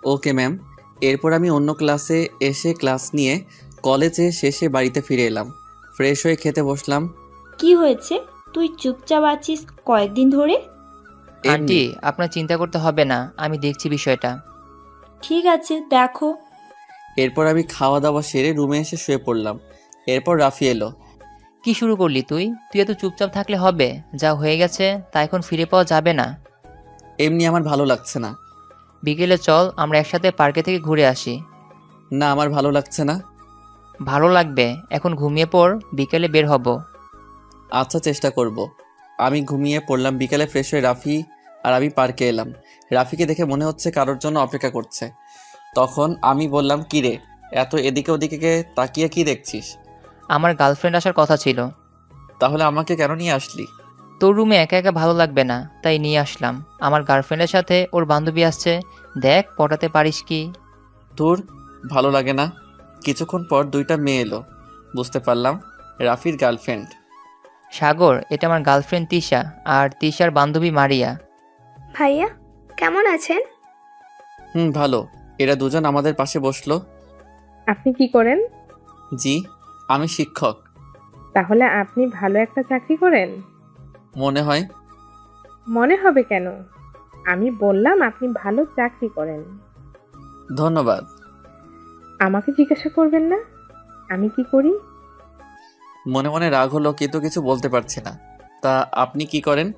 Okay ma'am. এরপর আমি অন্য ক্লাসে এসে ক্লাস নিয়ে কলেজে শেষে বাড়িতে ফিরে এলাম। ফ্রেশ হয়ে খেতে বসলাম। কি হয়েছে? তুই চুপচাপ আছিস কয়েকদিন ধরে? আন্টি, আপনার চিন্তা করতে হবে না, আমি দেখছি বিষয়টা। ঠিক আছে, দেখো। এরপর আমি খাওয়া দাওয়া সেরে রুমে এসে শুয়ে পড়লাম। এরপর রাফি এলো। কি শুরু করলি তুই? তুই এত চুপচাপ থাকলে হবে? যা হয়ে গেছে তা এখন ফিরে পাওয়া যাবে না। এমনি আমার ভালো লাগছে না। বিকেলে চল আমরা একসাথে পার্কে থেকে ঘুরে আসি। না, আমার ভালো লাগছে না। ভালো লাগবে, এখন ঘুমিয়ে পড়, বিকেলে বের হব। আচ্ছা, চেষ্টা করব। আমি ঘুমিয়ে পড়লাম। বিকেলে ফ্রেশ হয়ে রাফি আর আমি পার্কে এলাম। রাফিকে দেখে মনে হচ্ছে কারোর জন্য অপেক্ষা করছে। তখন আমি বললাম, কি রে, এত এদিকে ওদিকে তাকিয়ে কি দেখছিস? আমার গার্লফ্রেন্ড আসার কথা ছিল। তাহলে আমাকে কেন নিয়ে আসলি? তোর রুমে একা একা ভালো লাগবে না, তাই নিয়ে আসলাম। আমার গার্লফ্রেন্ডের সাথে ওর বান্ধবী আসছে, দেখ পটাতে পারিস কি। তোর ভালো লাগে না? কিছুক্ষণ পর দুইটা মেয়ে এলো। বুঝতে পারলাম রাফির গার্লফ্রেন্ড। সাগর, এটা আমার গার্লফ্রেন্ড তিশা, আর তিশার বান্ধবী মারিয়া। ভাইয়া কেমন আছেন? ভালো। এরা দুজন আমাদের পাশে বসলো। আপনি কি করেন? জি, আমি শিক্ষক। তাহলে আপনি ভালো একটা চাকরি করেন? মনে হয়। মনে হবে কেন? আমি বললাম আপনি ভালো চাকরি করেন। ধন্যবাদ। আমাকে জিজ্ঞাসা করবেন না আমি কি করি? মনে মনে রাগ হলো, কিন্তু কিছু বলতে পারছি না। তা আপনি কি করেন?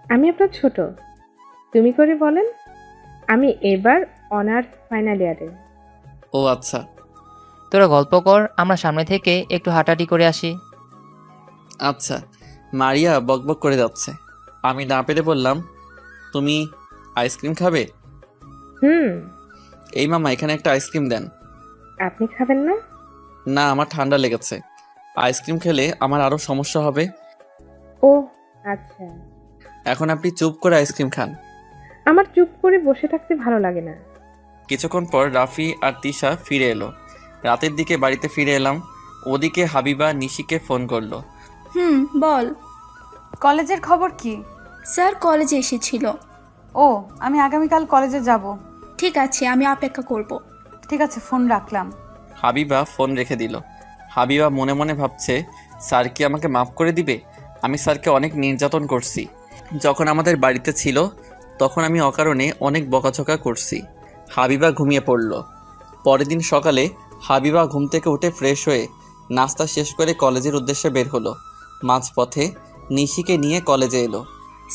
আমি আপনার ছোট, তুমি করে বলেন। আমি এবার অনার্স ফাইনাল ইয়ারে। ও আচ্ছা। তোরা গল্প কর, আমরা সামনে থেকে একটু হাঁটাহাঁটি করে আসি। আচ্ছা। মারিয়া বকবক করে যাচ্ছে। আমি না পেরে বললাম, তুমি আইসক্রিম খাবে? এই মামা, এখানে একটা আইসক্রিম দেন। আপনি খাবেন না? না, আমার ঠান্ডা লেগেছে। আইসক্রিম খেলে আমার আরো সমস্যা হবে। ও আচ্ছা। এখন আপনি চুপ করে আইসক্রিম খান। আমার চুপ করে বসে থাকতে ভালো লাগে না। কিছুক্ষণ পর রাফি আর তিশা ফিরে এলো। রাতের দিকে বাড়িতে ফিরে এলাম। ওদিকে হাবিবা নিশিকে ফোন করলো। বল। কলেজের খবর কি? স্যার কলেজে এসেছিল। ও, আমি আগামীকাল কলেজে যাব। ঠিক আছে, আমি অপেক্ষা করব। ঠিক আছে, ফোন রাখলাম। হাবিবা ফোন রেখে দিল। হাবিবা মনে মনে ভাবছে, স্যার কি আমাকে মাফ করে দিবে? আমি স্যারকে অনেক নির্যাতন করছি। যখন আমাদের বাড়িতে ছিল তখন আমি অকারণে অনেক বকাঝকা করছি। হাবিবা ঘুমিয়ে পড়ল। পরের দিন সকালে হাবিবা ঘুম থেকে উঠে ফ্রেশ হয়ে নাস্তা শেষ করে কলেজের উদ্দেশ্যে বের হলো। মাঝপথে নিশিকে নিয়ে কলেজে এলো।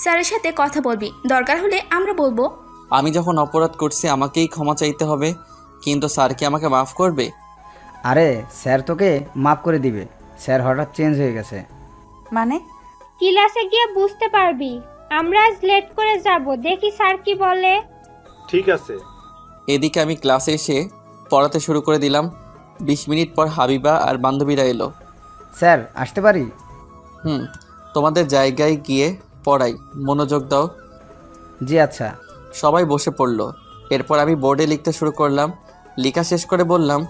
স্যারের সাথে কথা বলবি, দরকার হলে আমরা বলবো। আমি যখন অপরাধ করছি আমাকেই ক্ষমা চাইতে হবে, কিন্তু স্যার কি আমাকে মাফ করবে? আরে স্যার তোকে মাফ করে দিবে। স্যার হঠাৎ চেঞ্জ হয়ে গেছে। মানে? ক্লাসে গিয়ে বুঝতে পারবি। আমরা আজ লেট করে যাব, দেখি স্যার কি বলে। ঠিক আছে। এদিকে আমি ক্লাসে এসে পড়াতে শুরু করে দিলাম। 20 মিনিট পর হাবিবা আর বান্ধবীরা এলো। স্যার আসতে পারি? তোমাদের জায়গায় গিয়ে পড়াই, মনোযোগ দাও। জি আচ্ছা। সবাই বসে পড়ল। এরপর আমি বোর্ডে লিখতে শুরু করলাম। লেখা শেষ করে বললাম,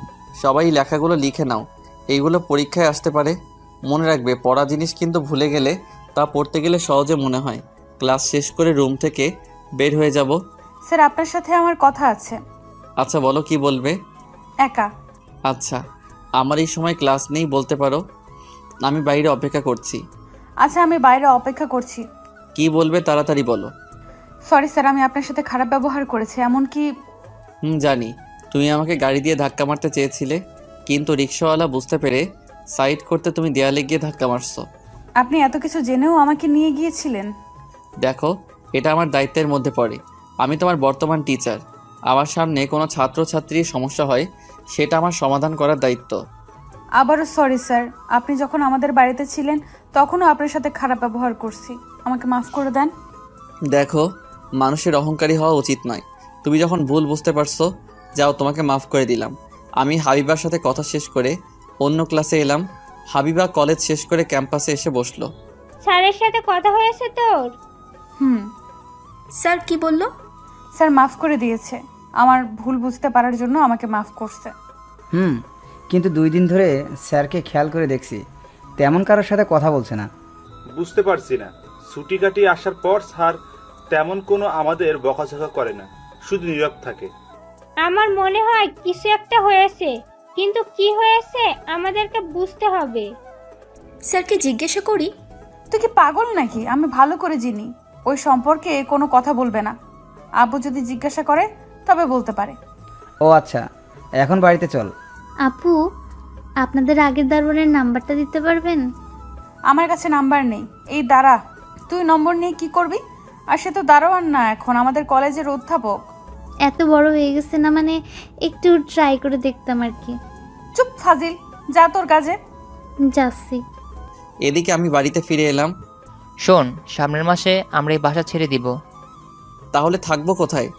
সবাই লেখাগুলো লিখে নাও, এইগুলো পরীক্ষায় আসতে পারে। মনে রাখবে, পড়া জিনিস কিন্তু ভুলে গেলে তা পড়তে গেলে সহজে মনে হয়। ক্লাস শেষ করে রুম থেকে বের হয়ে যাব। স্যার আপনার সাথে আমার কথা আছে। আচ্ছা বলো, কি বলবে? একা। আচ্ছা, আমার এই সময় ক্লাস নেই, বলতে পারো। আমি বাইরে অপেক্ষা করছি। আচ্ছা আমি বাইরে অপেক্ষা করছি। কি বলবে তাড়াতাড়ি বলো। সরি স্যার, আমি আপনার সাথে খারাপ ব্যবহার করেছি, এমনকি। জানি তুমি আমাকে গাড়ি দিয়ে ধাক্কা মারতে চেয়েছিলে, কিন্তু রিক্সাওয়ালা বুঝতে পেরে সাইড করতে তুমি দেয়ালে গিয়ে ধাক্কা মারছো। আপনি এত কিছু জেনেও আমাকে নিয়ে গিয়েছিলেন। দেখো, এটা আমার দায়িত্বের মধ্যে পড়ে। আমি তোমার বর্তমান টিচার। আমার সামনে কোনো ছাত্রছাত্রীর সমস্যা হয়, সেটা আমার সমাধান করার দায়িত্ব। আবারও সরি স্যার, আপনি যখন আমাদের বাড়িতে ছিলেন তখনও আপনার সাথে খারাপ ব্যবহার করছি, আমাকে মাফ করে দেন। দেখো, মানুষের অহংকারী হওয়া উচিত নয়। তুমি যখন ভুল বুঝতে পারছো, যাও, তোমাকে মাফ করে দিলাম। আমি হাবিবার সাথে কথা শেষ করে অন্য ক্লাসে এলাম। হাবিবা কলেজ শেষ করে ক্যাম্পাসে এসে বসলো। স্যারের সাথে কথা হয়েছে তোর? স্যার কি বললো? স্যার মাফ করে দিয়েছে, আমার ভুল বুঝতে পারার জন্য আমাকে মাফ করছে। কিন্তু 2 দিন ধরে স্যারকে খেয়াল করে দেখছি, তেমন কারোর সাথে কথা বলছে না। বুঝতে পারছি না, ছুটি কাটিয়ে আসার পর স্যার তেমন কোনো আমাদের বকাঝকা করে না, শুধু নীরব থাকে। আমার মনে হয় কিছু একটা হয়েছে, কিন্তু কি হয়েছে আমাদেরকে বুঝতে হবে। স্যারকে জিজ্ঞাসা করি। তুই কি পাগল নাকি? আমি ভালো করে চিনি, ওই সম্পর্কে কোনো কথা বলবে না। আব্বু যদি জিজ্ঞাসা করে তবে বলতে পারে। ও আচ্ছা, এখন বাড়িতে চল। আপু, আপনাদের আগের দারোয়ানের নাম্বারটা দিতে পারবেন? আমার কাছে নাম্বার নেই। এই দাঁড়া, তুই নম্বর নিয়ে কি করবি? আর সে তো দারোয়ান না, এখন আমাদের কলেজের অধ্যাপক। এত বড় হয়ে গেছে না, মানে একটু ট্রাই করে দেখতাম আর কি। চুপ ফাজিল, যা তোর কাজে। যাচ্ছি। এদিকে আমি বাড়িতে ফিরে এলাম। শোন, সামনের মাসে আমরা এই বাসা ছেড়ে দিব। তাহলে থাকবো কোথায়?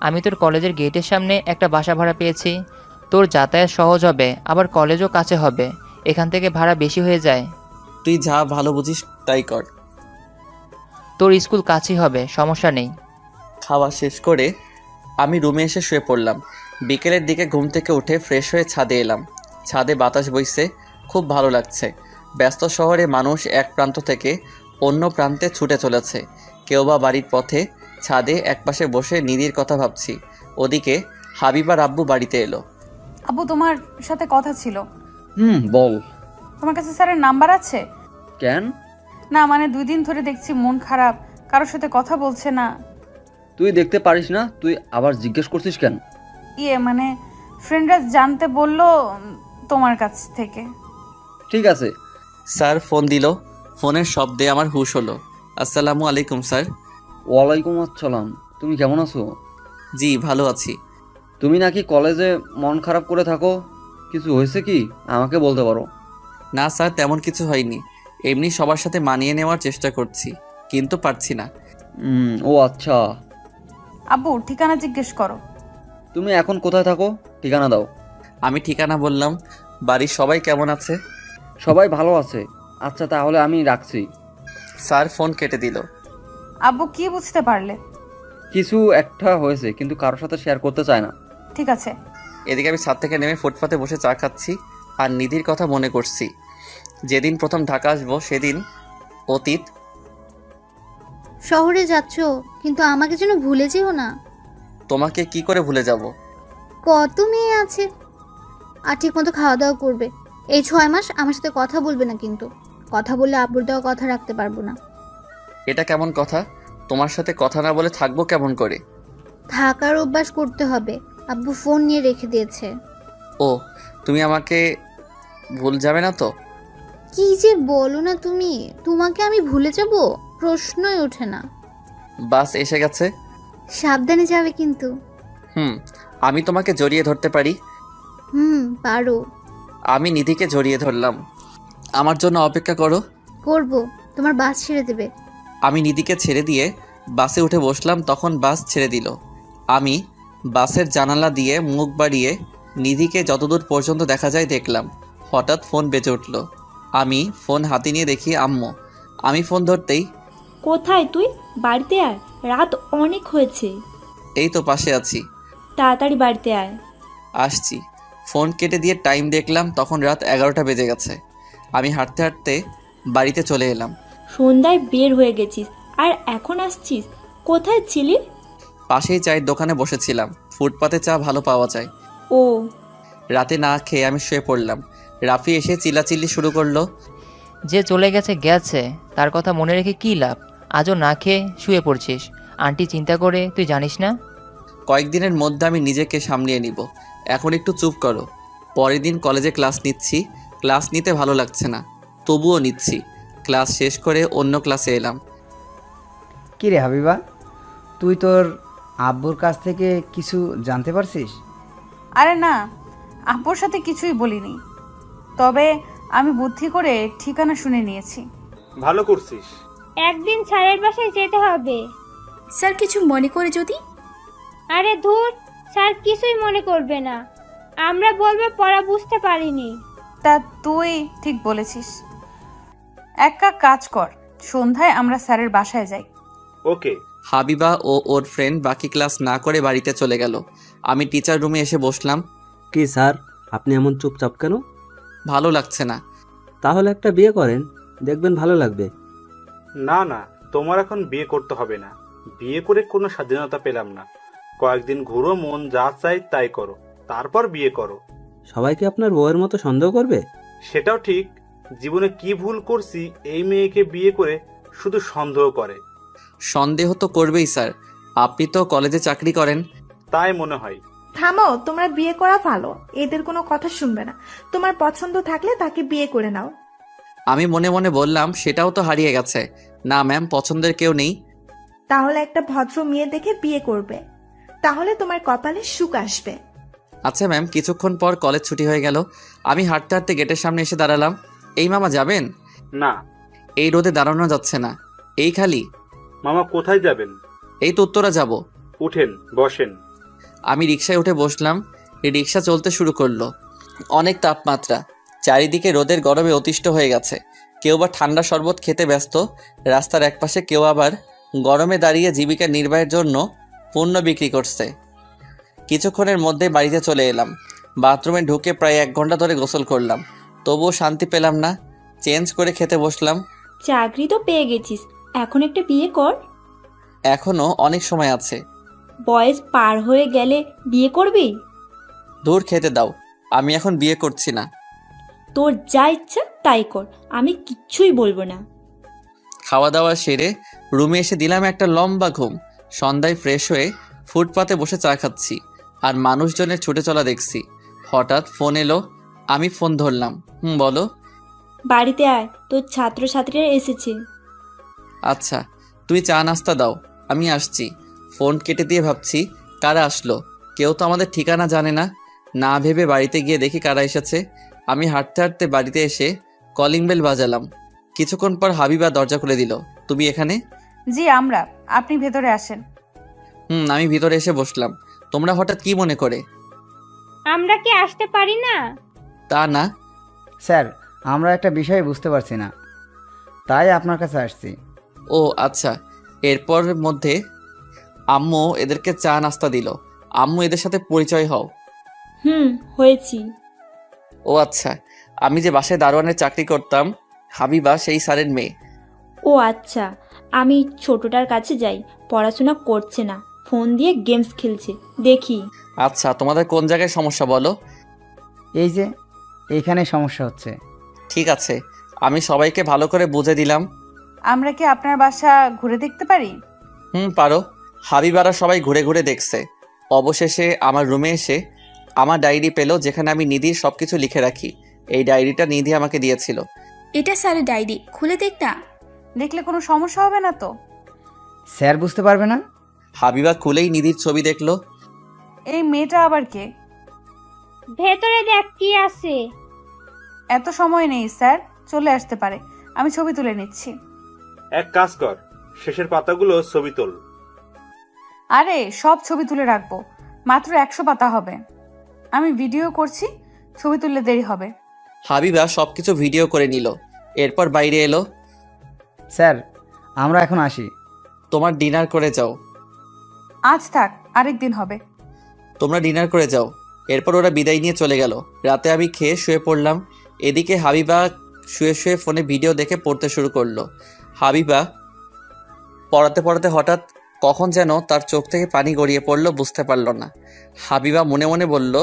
আমি তোর কলেজের গেটের সামনে একটা বাসা ভাড়া পেয়েছি। তোর যাতায়াত সহজ হবে, আবার কলেজও কাছে হবে। এখান থেকে ভাড়া বেশি হয়ে যায়। তুই যা ভালো বুঝিস তাই কর। তোর স্কুল কাছেই হবে, সমস্যা নেই। খাওয়া শেষ করে আমি রুমে এসে শুয়ে পড়লাম। বিকেলের দিকে ঘুম থেকে উঠে ফ্রেশ হয়ে ছাদে এলাম। ছাদে বাতাস বইছে, খুব ভালো লাগছে। ব্যস্ত শহরে মানুষ এক প্রান্ত থেকে অন্য প্রান্তে ছুটে চলেছে, কেউ বা বাড়ির পথে। ছাদে একপাশে বসে নিধির কথা ভাবছি। ওদিকে হাবিবার আব্বু বাড়িতে এলো। আব্বু, তোমার সাথে কথা ছিল। বল। তোমার কাছে স্যারের নাম্বার আছে? কেন? না মানে 2 দিন ধরে দেখছি মন খারাপ, কারোর সাথে কথা বলছে না। তুই দেখতে পারিস না? তুই আবার জিজ্ঞেস করছিস কেন? মানে ফ্রেন্ডরা জানতে বললো তোমার কাছ থেকে। ঠিক আছে। স্যার ফোন দিল। ফোনের শব্দে আমার হুঁশ হলো। আসসালামু আলাইকুম স্যার। ওয়ালাইকুম আসসালাম। তুমি কেমন আছো? জি ভালো আছি। তুমি নাকি কলেজে মন খারাপ করে থাকো, কিছু হয়েছে কি? আমাকে বলতে পারো। না স্যার, তেমন কিছু হয়নি। এমনি সবার সাথে মানিয়ে নেওয়ার চেষ্টা করছি, কিন্তু পারছি না। ও আচ্ছা। আব্বু, ঠিকানা জিজ্ঞেস করো। তুমি এখন কোথায় থাকো? ঠিকানা দাও। আমি ঠিকানা বললাম। বাড়ির সবাই কেমন আছে? সবাই ভালো আছে। আচ্ছা তাহলে আমি রাখছি। স্যার ফোন কেটে দিল। আব্বু, কি বুঝতে পারলে? কিছু একটা হয়েছে, কিন্তু কারোর সাথে শেয়ার করতে চায় না। ঠিক আছে। এদিকে আমি ছাদ থেকে নেমে ফুটপাতে বসে চা খাচ্ছি আর নিধির কথা মনে করছি। যেদিন প্রথম ঢাকা আসবো সেদিন অতীত। শহরে যাচ্ছ, কিন্তু আমাকে যেন ভুলে যেও না। তোমাকে কি করে ভুলে যাব? কত মেয়ে আছে, আর ঠিক মতো খাওয়া দাওয়া করবে। এই 6 মাস আমার সাথে কথা বলবে না, কিন্তু কথা বললে আব্বুর দেওয়া কথা রাখতে পারবো না। এটা কেমন কথা? তোমার সাথে কথা না বলে থাকবো কেমন করে? থাকার অভ্যাস করতে হবে। আব্বু ফোন নিয়ে রেখে দিয়েছে। ও, তুমি আমাকে ভুল যাবে না তো? কি যে বলো না তুমি, তোমাকে আমি ভুলে যাব? প্রশ্নই ওঠে না। বাস এসে গেছে। সাবধানে যাবে কিন্তু। আমি তোমাকে জড়িয়ে ধরতে পারি? পারো। আমি নিধিকে জড়িয়ে ধরলাম। আমার জন্য অপেক্ষা করো। করব, তোমার বাস ছেড়ে দেবে। আমি নিধিকে ছেড়ে দিয়ে বাসে উঠে বসলাম, তখন বাস ছেড়ে দিল। আমি বাসের জানালা দিয়ে মুখ বাড়িয়ে নিধিকে যতদূর পর্যন্ত দেখা যায় দেখলাম। হঠাৎ ফোন বেজে উঠল। আমি ফোন হাতে নিয়ে দেখি আম্মু। আমি ফোন ধরতেই, কোথায় তুই? বাড়িতে আয়, রাত অনেক হয়েছে। এই তো পাশে আছি। তাড়াতাড়ি বাড়িতে আয়। আসছি। ফোন কেটে দিয়ে টাইম দেখলাম, তখন রাত 11টা বেজে গেছে। আমি হাঁটতে হাঁটতে বাড়িতে চলে এলাম। সন্ধ্যায় বের হয়ে গেছিস আর এখন আসছিস? কোথায় ছিলি? পাশেই চায়ের দোকানে বসেছিলাম। ফুটপাতে চা ভালো পাওয়া যায়। ও, রাতে না খেয়ে আমি শুয়ে পড়লাম। রাফি এসে চিল্লাচিল্লি শুরু করলো। যে চলে গেছে গেছে, তার কথা মনে রেখে কী লাভ? আজও না খেয়ে শুয়ে পড়ছিস। আন্টি চিন্তা করে তুই জানিস না? কয়েকদিনের মধ্যে আমি নিজেকে সামলিয়ে নিব। এখন একটু চুপ করো। পরের দিন কলেজে ক্লাস নিচ্ছি। ক্লাস নিতে ভালো লাগছে না, তবুও নিচ্ছি। ক্লাস শেষ করে অন্য ক্লাসে এলাম। কি রে হাবিবা, তুই তোর আব্বুর কাছ থেকে কিছু জানতে পারছিস? আরে না, আব্বুর সাথে কিছুই বলিনি, তবে আমি বুদ্ধি করে ঠিকানা শুনে নিয়েছি। ভালো করছিস। একদিন স্যারের বাসায় যেতে হবে। স্যার কিছু মনে করে যদি? আরে ধুর, স্যার কিছুই মনে করবে না। আমরা বলবো পড়া বুঝতে পারিনি। তা তুই ঠিক বলেছিস। এক কাজ কর, সন্ধ্যায় আমরা স্যারের বাসায় যাই। ওকে। হাবিবা ও ওর ফ্রেন্ড বাকি ক্লাস না করে বাড়িতে চলে গেল। আমি টিচার রুমে এসে বসলাম। কি স্যার, আপনি এমন চুপচাপ কেন? ভালো লাগছে না। তাহলে একটা বিয়ে করেন, দেখবেন ভালো লাগবে। না না, তোমার এখন বিয়ে করতে হবে না। বিয়ে করে কোনো স্বাধীনতা পেলাম না। কয়েকদিন ঘুরো, মন যা চাই তাই করো, তারপর বিয়ে করো। সবাইকে আপনার বউয়ের মতো সন্দেহ করবে? সেটাও ঠিক। জীবনে কি ভুল করছি এই মেয়েকে বিয়ে করে শুধু সন্দেহ করে। সন্দেহ তো করবেই স্যার, আপনি তো কলেজে চাকরি করেন। তাই মনে হয়। থামো, তোমরা বিয়ে করা ভালো। এদের কোনো কথা শুনবে না। তোমার পছন্দ থাকলে তাকে বিয়ে করে নাও। আমি মনে মনে বললাম, সেটাও তো হারিয়ে গেছে। না ম্যাম, পছন্দের কেউ নেই। তাহলে একটা ভদ্র মেয়ে দেখে বিয়ে করবে, তাহলে তোমার কপালে সুখ আসবে। আচ্ছা ম্যাম। কিছুক্ষণ পর কলেজ ছুটি হয়ে গেল। আমি হাঁটতে হাঁটতে গেটের সামনে এসে দাঁড়ালাম। এই মামা যাবেন? না। এই রোদে দাঁড়ানো যাচ্ছে না। এই খালি। মামা কোথায় যাবেন? এই তো উত্তরা যাব। উঠেন, বসেন। আমি রিকশায় উঠে বসলাম। রিকশা চলতে শুরু করলো। অনেক তাপমাত্রা, চারিদিকে রোদের গরমে অতিষ্ঠ হয়ে গেছে। কেউ বা ঠান্ডা শরবত খেতে ব্যস্ত রাস্তার একপাশে, কেউ আবার গরমে দাঁড়িয়ে জীবিকা নির্বাহের জন্য পণ্য বিক্রি করছে। কিছুক্ষণের মধ্যে বাড়িতে চলে এলাম। বাথরুমে ঢুকে প্রায় 1 ঘন্টা ধরে গোসল করলাম, তবুও শান্তি পেলাম না। চেঞ্জ করে খেতে বসলাম। চাকরি তো পেয়ে গেছিস, এখন একটা বিয়ে কর। এখনো অনেক সময় আছে। বয়স পার হয়ে গেলে বিয়ে করবি? দূর, খেতে দাও। আমি এখন বিয়ে করছি না। তোর যা ইচ্ছা তাই কর, আমি কিচ্ছুই বলবো না। খাওয়া দাওয়া সেরে রুমে এসে দিলাম একটা লম্বা ঘুম। সন্ধ্যায় ফ্রেশ হয়ে ফুটপাতে বসে চা খাচ্ছি আর মানুষজনের ছুটে চলা দেখছি। হঠাৎ ফোন এলো। আমি ফোন ধরলাম। বলো। বাড়িতে আয়, তোর ছাত্রছাত্রীরা এসেছে। আচ্ছা, তুমি চা নাস্তা দাও, আমি আসছি। ফোন কেটে দিয়ে ভাবছি, কারা আসলো? কেউ তো আমাদের ঠিকানা জানে না। না ভেবে বাড়িতে গিয়ে দেখি কারা এসেছে। আমি হাঁটতে হাঁটতে বাড়িতে এসে কলিং বেল বাজালাম। কিছুক্ষণ পর হাবিবা দরজা খুলে দিল। তুমি এখানে? জি আমরা, আপনি ভেতরে আসেন। আমি ভিতরে এসে বসলাম। তোমরা হঠাৎ কি মনে করে? আমরা কি আসতে পারি না? তা না স্যার, আমরা একটা বিষয় বুঝতে পারছি না, তাই আপনার কাছে আসছি। ও আচ্ছা। এরপর মধ্যে আম্মু এদেরকে চা নাস্তা দিল। আম্মু এদের সাথে পরিচয় হও। হয়েছি। ও আচ্ছা, আমি যে বাসায় দারোয়ানের চাকরি করতাম, হাবিবা সেই স্যারের মেয়ে। ও আচ্ছা, আমি ছোটটার কাছে যাই, পড়াশোনা করছে না, ফোন দিয়ে গেমস খেলছে, দেখি। আচ্ছা, তোমাদের কোন জায়গায় সমস্যা বলো। এই যে এইখানে সমস্যা হচ্ছে। ঠিক আছে, আমি সবাইকে ভালো করে বুঝে দিলাম। আমরা কি আপনার বাসা ঘুরে দেখতে পারি? পারো। হাবিবারা সবাই ঘুরে ঘুরে দেখছে। অবশেষে আমার রুমে এসে আমার ডায়েরি পেল, যেখানে আমি নিধির সব কিছু লিখে রাখি। এই ডায়েরিটা নিধি আমাকে দিয়েছিল। এটা স্যারের ডায়েরি, খুলে দেখ না। দেখলে কোনো সমস্যা হবে না তো? স্যার বুঝতে পারবে না? হাবিবা খুলেই নিধির ছবি দেখলো। এই মেয়েটা আবার কে? ভেতরে দেখ কি আছে। এত সময় নেই স্যার, চলে আসতে পারে। আমি ছবি তুলে নিচ্ছি। এক কাজ কর, শেষের পাতাগুলো ছবি তোল। আরে সব ছবি তুলে রাখবো, মাত্র 100 পাতা হবে। আমি ভিডিও করছি, ছবি তুললে দেরি হবে। হাবিবা সবকিছু ভিডিও করে নিল, এরপর বাইরে এলো। স্যার আমরা এখন আসি। তোমার ডিনার করে যাও। আজ থাক, আরেকদিন হবে। তোমরা ডিনার করে যাও। এরপর ওরা বিদায় নিয়ে চলে গেল। রাতে আমি খেয়ে শুয়ে পড়লাম। এদিকে হাবিবা শুয়ে শুয়ে ফোনে ভিডিও দেখে পড়তে শুরু করলো। হাবিবা পড়াতে পড়াতে হঠাৎ কখন যেন তার চোখ থেকে পানি গড়িয়ে পড়লো, বুঝতে পারলো না। হাবিবা মনে মনে বলল,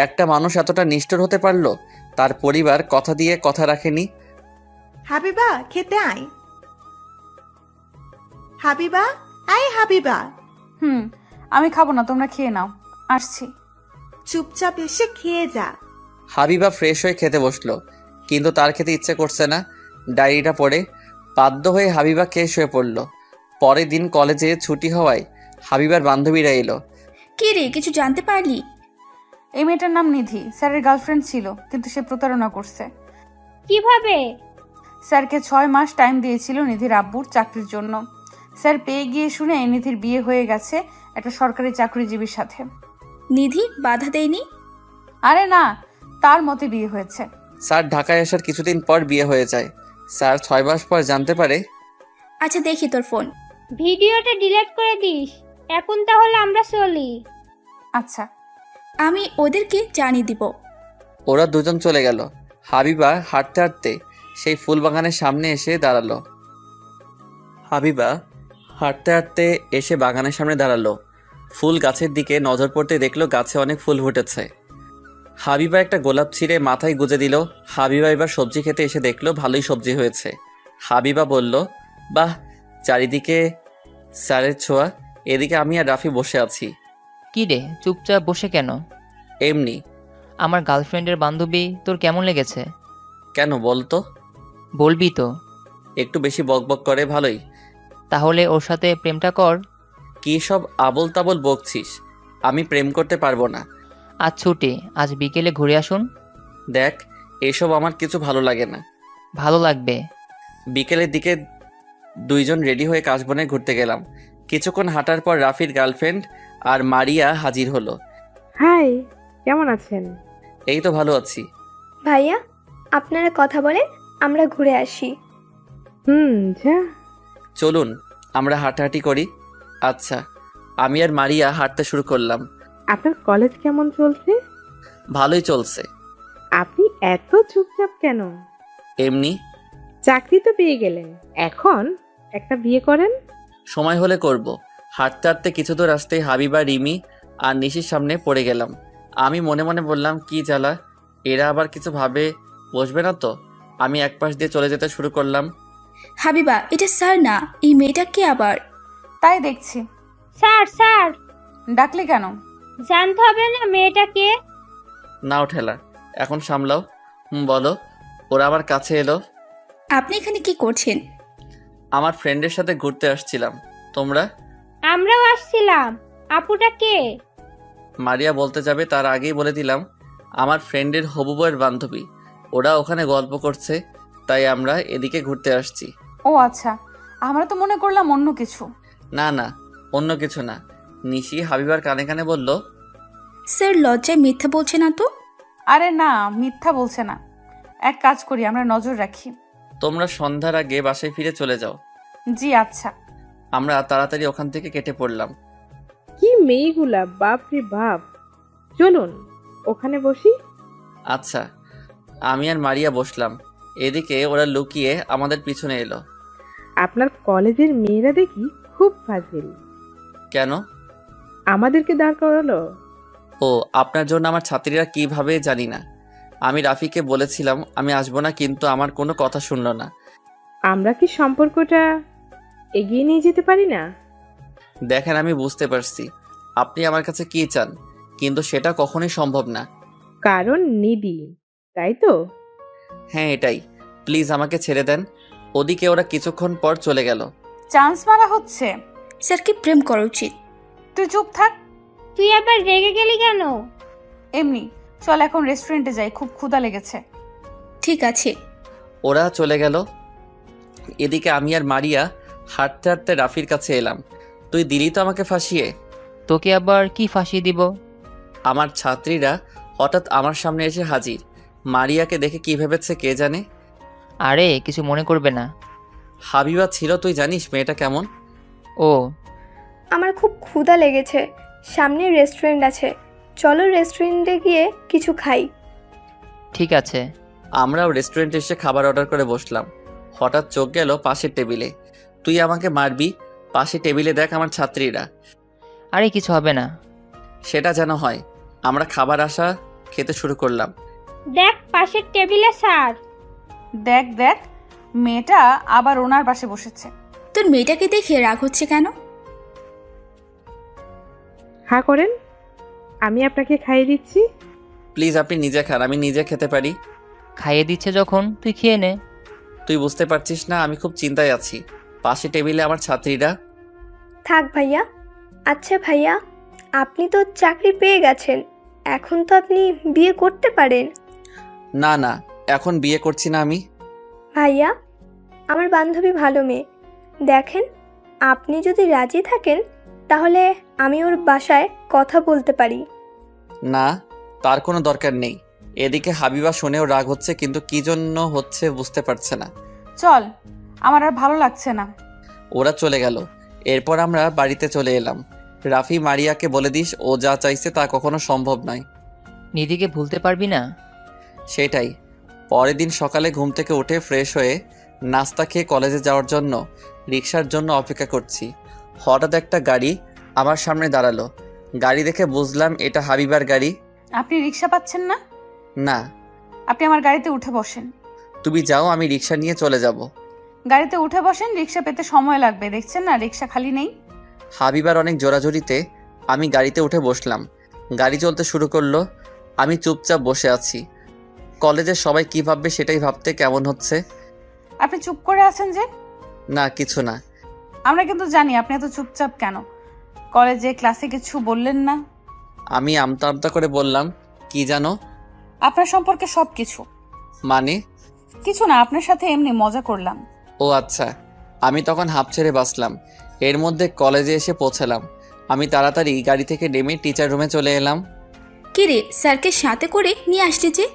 একটা মানুষ এতটা নিষ্ঠুর হতে পারলো? তার পরিবার কথা দিয়ে কথা রাখেনি। হাবিবা খেতে আয়। হাবিবা, আয় হাবিবা। আমি খাবো না, তোমরা খেয়ে নাও, আসছি। চুপচাপ এসে খেয়ে যা। হাবিবা ফ্রেশ হয়ে খেতে বসলো, কিন্তু তার খেতে ইচ্ছে করছে না। ডায়েরিটা পড়ে বাধ্য হয়ে হাবিবা খেয়ে শুয়ে পড়লো। পরের দিন কলেজে ছুটি হওয়ায় হাবিবার বান্ধবীরা এলো। কে রে, কিছু জানতে পারলি? এই মেয়েটার নাম নিধি, স্যারের গার্লফ্রেন্ড ছিল, কিন্তু সে প্রতারণা করছে। কিভাবে? স্যারকে 6 মাস টাইম দিয়েছিল নিধির আব্বুর চাকরির জন্য। স্যার পেয়ে গিয়ে শুনে নিধির বিয়ে হয়ে গেছে একটা সরকারি চাকরিজীবীর সাথে। নিধি বাধা দেয়নি? আরে না, তার মতে বিয়ে হয়েছে। স্যার ঢাকায় আসার কিছুদিন পর বিয়ে হয়ে যায়। স্যার 6 মাস পর জানতে পারে। আচ্ছা দেখি তোর ফোন। ভিডিওটা ডিলিট করে দিস। এখন তাহলে আমরা চলি। আচ্ছা, আমি ওদেরকে জানিয়ে দিব। ওরা দুজন চলে গেল। হাবিবা হাঁটতে হাঁটতে সেই ফুল বাগানের সামনে এসে দাঁড়ালো। ফুল গাছের দিকে নজর পড়তে দেখলো গাছে অনেক ফুল ফুটেছে। হাবিবা একটা গোলাপ ছিঁড়ে মাথায় গুজে দিল। হাবিবা এবার সবজি খেতে এসে দেখলো ভালোই সবজি হয়েছে। হাবিবা বলল, বাহ, চারিদিকে স্যারের ছোঁয়া। এদিকে আমি আর রাফি বসে আছি। কি রে, চুপচাপ বসে কেন? এমনি। আমার গার্লফ্রেন্ডের বান্ধবী তোর কেমন লেগেছে? কেন বলতো? বলবি তো। একটু বেশি বকবক করে, ভালোই। তাহলে ওর সাথে প্রেমটা কর। কি সব আবল তাবল বকছিস? আমি প্রেম করতে পারবো না। আজ ছুটি, আজ বিকেলে ঘুরে আসুন। দেখ, এসব আমার কিছু ভালো লাগে না। ভালো লাগবে। বিকেলের দিকে দুইজন রেডি হয়ে কাশবনে ঘুরতে গেলাম। কিছুক্ষণ হাঁটার পর রাফির গার্লফ্রেন্ড আর মারিয়া হাজির হলো। হাই, কেমন আছেন? এই তো ভালো আছি। ভাইয়া আপনারা কথা বলেন, আমরা ঘুরে আসি। যা। চলুন আমরা হাঁটাহাঁটি করি। আচ্ছা, আমি আর মারিয়া হাঁটতে শুরু করলাম। আপনার কলেজ কেমন চলছে? ভালোই চলছে। আপনি এত চুপচাপ কেন? এমনি। চাকরি তো পেয়ে গেলেন, এখন একটা বিয়ে করেন। সময় হলে করব। হাঁটতে হাঁটতে কিছু দূর আসতেই হাবিবা, রিমি আর নিশির সামনে পড়ে গেলাম। আমি মনে মনে বললাম, কি জ্বালা, এরা আবার কিছু ভাবে বসবে না তো। আমি এক পাশ দিয়ে চলে যেতে শুরু করলাম। হাবিবা, এটা স্যার না, এই মেয়েটা কে আবার? তাই দেখছি। স্যার স্যার ডাকলে কেন? জানতে হবে না মেয়েটা কে? নাও ঠেলা, এখন সামলাও। বলো। ওরা আমার কাছে এলো। আপনি এখানে কি করছেন? আমার ফ্রেন্ডের সাথে ঘুরতে আসছিলাম। তোমরা? আমরাও আসছিলাম। আপুটা কে? মারিয়া বলতে যাবে তার আগেই বলে দিলাম, আমার ফ্রেন্ডের হবু বউয়ের বান্ধবী। ওরা ওখানে গল্প করছে, তাই আমরা এদিকে ঘুরতে আসছি। ও আচ্ছা, আমরা তো মনে করলাম অন্য কিছু। না না, অন্য কিছু না। নিশি হাবিবার কানে কানে বলল, স্যার লজ্জায় মিথ্যা বলছে না তো? আরে না, মিথ্যা বলছে না। এক কাজ করি, আমরা নজর রাখি। তোমরা সন্ধ্যার আগে বাসায় ফিরে চলে যাও। জি আচ্ছা। আমরা তাড়াতাড়ি ওখান থেকে কেটে পড়লাম। কি মেয়েগুলা, বাপ রে বাপ। চলুন ওখানে বসি। আচ্ছা। আমি আর মারিয়া বসলাম। এদিকে ওরা লুকিয়ে আমাদের পিছনে এলো। আপনার কলেজের মেয়েরা দেখি খুব ফাজিল। কেন? আমাদেরকে দাঁড় করালো। ও, আপনার জন্য আমার ছাত্রীরা কিভাবে জানি না। আমি রাফিকে বলেছিলাম আমি আসবো না, কিন্তু আমার কোনো কথা শুনলো না। আমরা কি সম্পর্কটা এগিয়ে নিয়ে যেতে পারি না? দেখেন, আমি বুঝতে পারছি আপনি আমার কাছে কি চান, কিন্তু সেটা কখনোই সম্ভব না। কারণ নিধি, তাই তো? হ্যাঁ এটাই। প্লিজ আমাকে ছেড়ে দেন। ওদিকে ওরা কিছুক্ষণ পর চলে গেল। চান্স মারা হচ্ছে। স্যারকে প্রেম করা উচিত। তুই চুপ থাক। তুই আবার রেগে গেলি কেন? এমনি। চল এখন রেস্টুরেন্টে যাই, খুব ক্ষুধা লেগেছে। ঠিক আছে। ওরা চলে গেল। এদিকে আমি আর মারিয়া হাঁটতে হাঁটতে রাফির কাছে এলাম। তুই দিলি তো আমাকে ফাঁসিয়ে। তোকে আবার কি ফাঁসিয়ে দিব? আমার ছাত্রীরা হঠাৎ আমার সামনে এসে হাজির। মারিয়াকে দেখে কি ভেবেছে কে জানে। আরে কিছু মনে করবে না। হাবিবা ছিল, তুই জানিস মেয়েটা কেমন? ও আমার খুব ক্ষুধা লেগেছে, সামনে রেস্টুরেন্ট আছে, চলো রেস্টুরেন্টে গিয়ে কিছু খাই। ঠিক আছে। আমরাও রেস্টুরেন্টে এসে খাবার অর্ডার করে বসলাম। হঠাৎ চোখ গেল পাশের টেবিলে। তুই আমাকে মারবি? পাশে টেবিলে দেখ আমার ছাত্রীরা। আরে কিছু হবে না। সেটা যেন হয়। আমরা খাবার আসা খেতে শুরু করলাম। দেখ পাশের টেবিলে স্যার। দেখ দেখ, মেয়েটা আবার ওনার পাশে বসেছে। তোর মেয়েটাকে দেখে রাগ হচ্ছে কেন? হ্যাঁ করেন, আমি আপনাকে খাইয়ে দিচ্ছি। প্লিজ আপনি নিজে খান, আমি নিজে খেতে পারি। খাইয়ে দিচ্ছে যখন তুই খেয়ে নে। তুই বুঝতে পারছিস না আমি খুব চিন্তায় আছি। পাশে টেবিলে আমার ছাত্রীরা। থাক ভাইয়া। আচ্ছা ভাইয়া, আপনি তো চাকরি পেয়ে গেছেন, এখন তো আপনি বিয়ে করতে পারেন। না না, এখন বিয়ে করছি না আমি। ভাইয়া, আমার বান্ধবী ভালো মেয়ে, দেখেন আপনি যদি রাজি থাকেন তাহলে আমি ওর বাসায় কথা বলতে পারি। না, তার কোনো দরকার নেই। এদিকে হাবিবা শুনেও রাগ হচ্ছে, কিন্তু কি জন্য হচ্ছে বুঝতে পারছে না। চল, আমার আর ভালো লাগছে না। ওরা চলে গেল। এরপর আমরা বাড়িতে চলে এলাম। রাফি মারিয়াকে বলে দিস ও যা চাইছে তা কখনো সম্ভব নয়। নিধিকে ভুলতে পারবি না। সেটাই। পরের দিন সকালে ঘুম থেকে উঠে ফ্রেশ হয়ে নাস্তা খেয়ে কলেজে যাওয়ার জন্য রিক্সার জন্য অপেক্ষা করছি। হঠাৎ একটা গাড়ি আমার সামনে দাঁড়ালো। গাড়ি দেখে বুঝলাম এটা হাবিবার গাড়ি। আপনি রিক্সা পাচ্ছেন না? না। আপনি আমার গাড়িতে উঠে বসেন। তুমি যাও, আমি রিক্সা নিয়ে চলে যাব। গাড়িতে উঠে বসেন, রিক্সা পেতে সময় লাগবে। দেখছেন না রিক্সা খালি নেই। হাবিবার অনেক জোরাজোরিতে আমি গাড়িতে উঠে বসলাম। গাড়ি চলতে শুরু করলো। আমি চুপচাপ বসে আছি। কলেজের সবাই কী ভাববে সেটাই ভাবতে কেমন হচ্ছে। আপনি চুপ করে আছেন যে? না কিছু না। আমরা কিন্তু জানি আপনি এত চুপচাপ কেন। কলেজে ক্লাসে কিছু বললেন না? আমি আমতা আমতা করে বললাম, কি জানো? আপনার সম্পর্কে সব কিছু। মানে? কিছু না, আপনার সাথে এমনি মজা করলাম। ও আচ্ছা। আমি তখন হাঁপ ছেড়ে বাঁচলাম। এর মধ্যে কলেজে এসে পৌঁছালাম। আমি তাড়াতাড়ি গাড়ি থেকে নেমে টিচার রুমে চলে এলাম। কি রে, স্যারকে সাথে করে নিয়ে আসলি যে?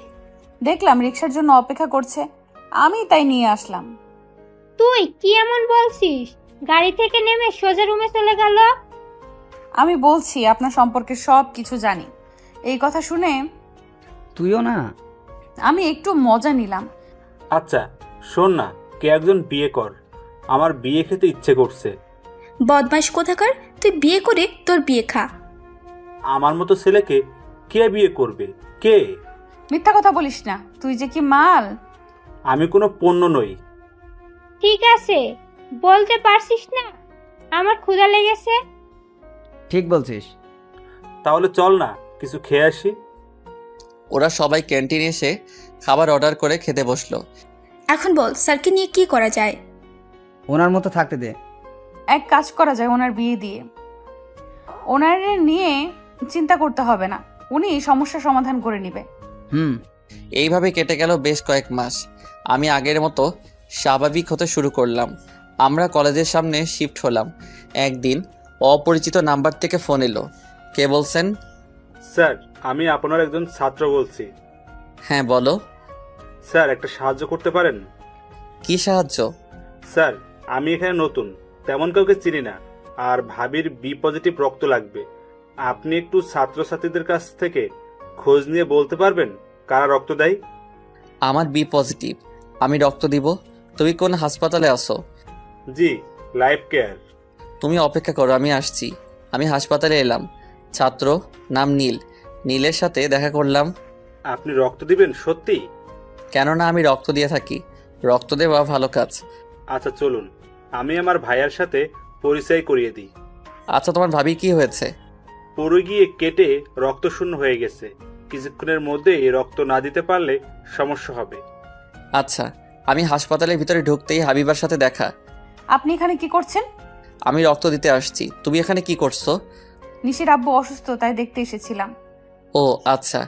দেখলাম রিক্সার জন্য অপেক্ষা করছে, আমি তাই নিয়ে আসলাম। তুই কি এমন বলছিস? গাড়ি থেকে নেমে সোজা রুমে চলে গেল। আমি বলছি আপনার সম্পর্কে সব কিছু জানি। এই কথা শুনে তুইও না? আমি একটু মজা নিলাম। আচ্ছা শোন না, কে একজন বিয়ে কর, আমার বিয়ে খেতে ইচ্ছে করছে। বদমাইশ কোথাকার, তুই বিয়ে করে তোর বিয়ে খা। আমার মতো ছেলেকে কে বিয়ে করবে? কে? মিথ্যা কথা বলিস না, তুই যে কি মাল। আমি কোনো পণ্য নই। ঠিক আছে, বলতে পারছিস না আমার ক্ষুধা লেগেছে। ঠিক বলছিস। তাহলে চল না কিছু খেয়ে আসি। ওরা সবাই ক্যান্টিনে এসে খাবার অর্ডার করে খেতে বসলো। এখন বল স্যারকে নিয়ে কি করা যায়? ওনার মতো থাকতে দে। এক কাজ করা যায়, ওনার বিয়ে দিয়ে। ওনার নিয়ে চিন্তা করতে হবে না, উনি সমস্যা সমাধান করে নেবে। এইভাবে কেটে গেল বেশ কয়েক মাস। আমি আগের মতো স্বাভাবিক হতে শুরু করলাম। আমরা কলেজের সামনে শিফট হলাম। একদিন অপরিচিত নাম্বার থেকে ফোন এলো। কে বলছেন? স্যার, আমি আপনার একজন ছাত্র বলছি। হ্যাঁ বলো। স্যার, একটা সাহায্য করতে পারেন? কি সাহায্য? স্যার, আমি এখানে নতুন, তেমন কাউকে চিনি না, আর ভাবির বি পজিটিভ রক্ত লাগবে। আপনি একটু ছাত্রছাত্রীদের কাছ থেকে খোঁজ নিয়ে বলতে পারবেন কারা রক্ত দেয়? আমার বি পজিটিভ, আমি রক্ত দিব। তুমি কোন হাসপাতালে আছো? জি, লাইফ কেয়ার। তুমি অপেক্ষা করো, আমি আসছি। আমি হাসপাতালে এলাম। ছাত্র, নাম নীল। নীলের সাথে দেখা করলাম। আপনি রক্ত দিবেন সত্যি? কেননা আমি রক্ত দিয়ে থাকি, রক্ত দেওয়া ভালো কাজ। আচ্ছা চলুন, আমি আমার ভাইয়ার সাথে পরিচয় করিয়ে দিই। আচ্ছা, তোমার ভাবি কি হয়েছে? পড়ে গিয়ে কেটে রক্ত শূন্য হয়ে গেছে। কিছুক্ষণের মধ্যে এই রক্ত না দিতে পারলে সমস্যা হবে। আচ্ছা, আমি হাসপাতালের ভিতরে ঢুকতেই হাবিবার সাথে দেখা। আপনি এখানে কি করছেন? আমি রক্ত দিতে আসছি, তুমি এখানে কি করছো? নিশির আব্বু অসুস্থ, তাই দেখতে এসেছিলাম। ও আচ্ছা,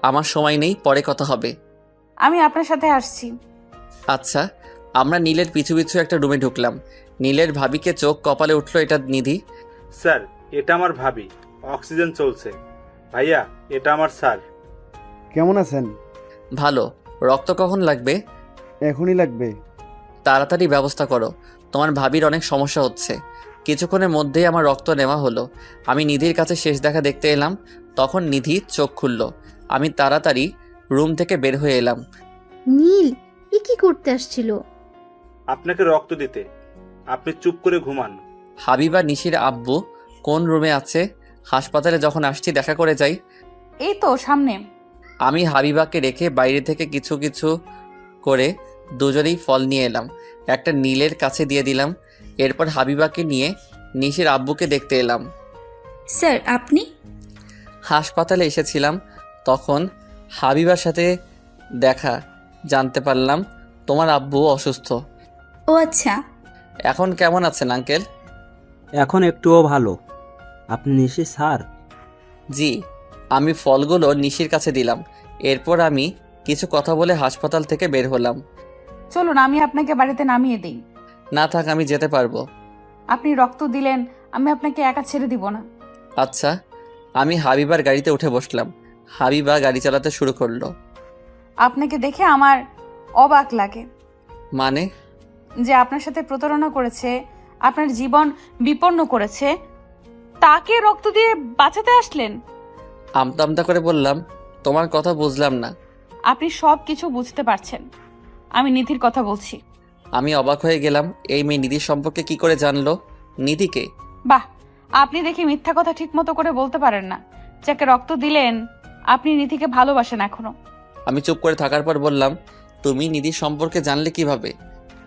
আমার সময় নেই, পরে কথা হবে। আমি আপনার সাথে আসছি। আচ্ছা, আমরা নীলের পিছু পিছু একটা রুমে ঢুকলাম। নীলের ভাবিকে চোখ কপালে উঠলো, এটা নিধি। স্যার, এটা আমার ভাবি, অক্সিজেন চলছে। ভাইয়া, এটা আমার স্যার। কেমন আছেন? ভালো। রক্ত কখন লাগবে? এখনই লাগবে। তাড়াতাড়ি ব্যবস্থা করো, তোমার ভাবির অনেক সমস্যা হচ্ছে। কিছুক্ষণের মধ্যেই আমার রক্ত নেওয়া হলো। আমি নিধির কাছে শেষ দেখা দেখতে এলাম, তখন নিধি চোখ খুলল। আমি তাড়াতাড়ি রুম থেকে বের হয়ে এলাম। নীল, এ কি করতে আসছিল? আপনাকে রক্ত দিতে। আপনি চুপ করে ঘুমান। হাবিবা নিশির আব্বু কোন রুমে আছে? হাসপাতালে যখন আসছি দেখা করে যাই। এই তো সামনে। আমি হাবিবাকে রেখে বাইরে থেকে কিছু কিছু করে দুজনেই ফল নিয়ে এলাম, একটা নীলের কাছে দিয়ে দিলাম। এরপর হাবিবাকে নিয়ে নিশির আব্বুকে দেখতে এলাম। স্যার আপনি? হাসপাতালে এসেছিলাম, তখন হাবিবার সাথে দেখা, জানতে পারলাম তোমার আব্বু অসুস্থ। ও আচ্ছা। এখন কেমন আছেন আঙ্কেল? এখন একটুও ভালো। আপনি নিশি স্যার? জি। আমি ফলগুলো নিশির কাছে দিলাম। এরপর আমি কিছু কথা বলে হাসপাতাল থেকে বের হলাম। চলুন, আমি আপনাকে বাড়িতে নামিয়ে দিই। না থাক, আমি যেতে পারবো। আপনি রক্ত দিলেন, আমি আপনাকে একা ছেড়ে দিব না। আচ্ছা। আমি হাবিবার গাড়িতে উঠে বসলাম। হাবিবা গাড়ি চালাতে শুরু করলো। আপনাকে দেখে আমার অবাক লাগে। মানে? যে আপনার সাথে প্রতারণা করেছে, আপনার জীবন বিপন্ন করেছে, তাকে রক্ত দিয়ে বাঁচাতে আসলেন। আমতা আমতা করে বললাম, তোমার কথা বুঝলাম না। আপনি সব কিছু বুঝতে পারছেন। আমি নিধির কথা বলছি। আমি অবাক হয়ে গেলাম, এই মেয়ে নিধির সম্পর্কে কি করে জানলো? নিধিকে? বাহ, আপনি দেখি মিথ্যা কথা ঠিক মতো করে বলতে পারেন না। যাকে রক্ত দিলেন, আপনি নিধিকে ভালোবাসেন এখনো। আমি চুপ করে থাকার পর বললাম, তুমি নিধির সম্পর্কে জানলে কিভাবে?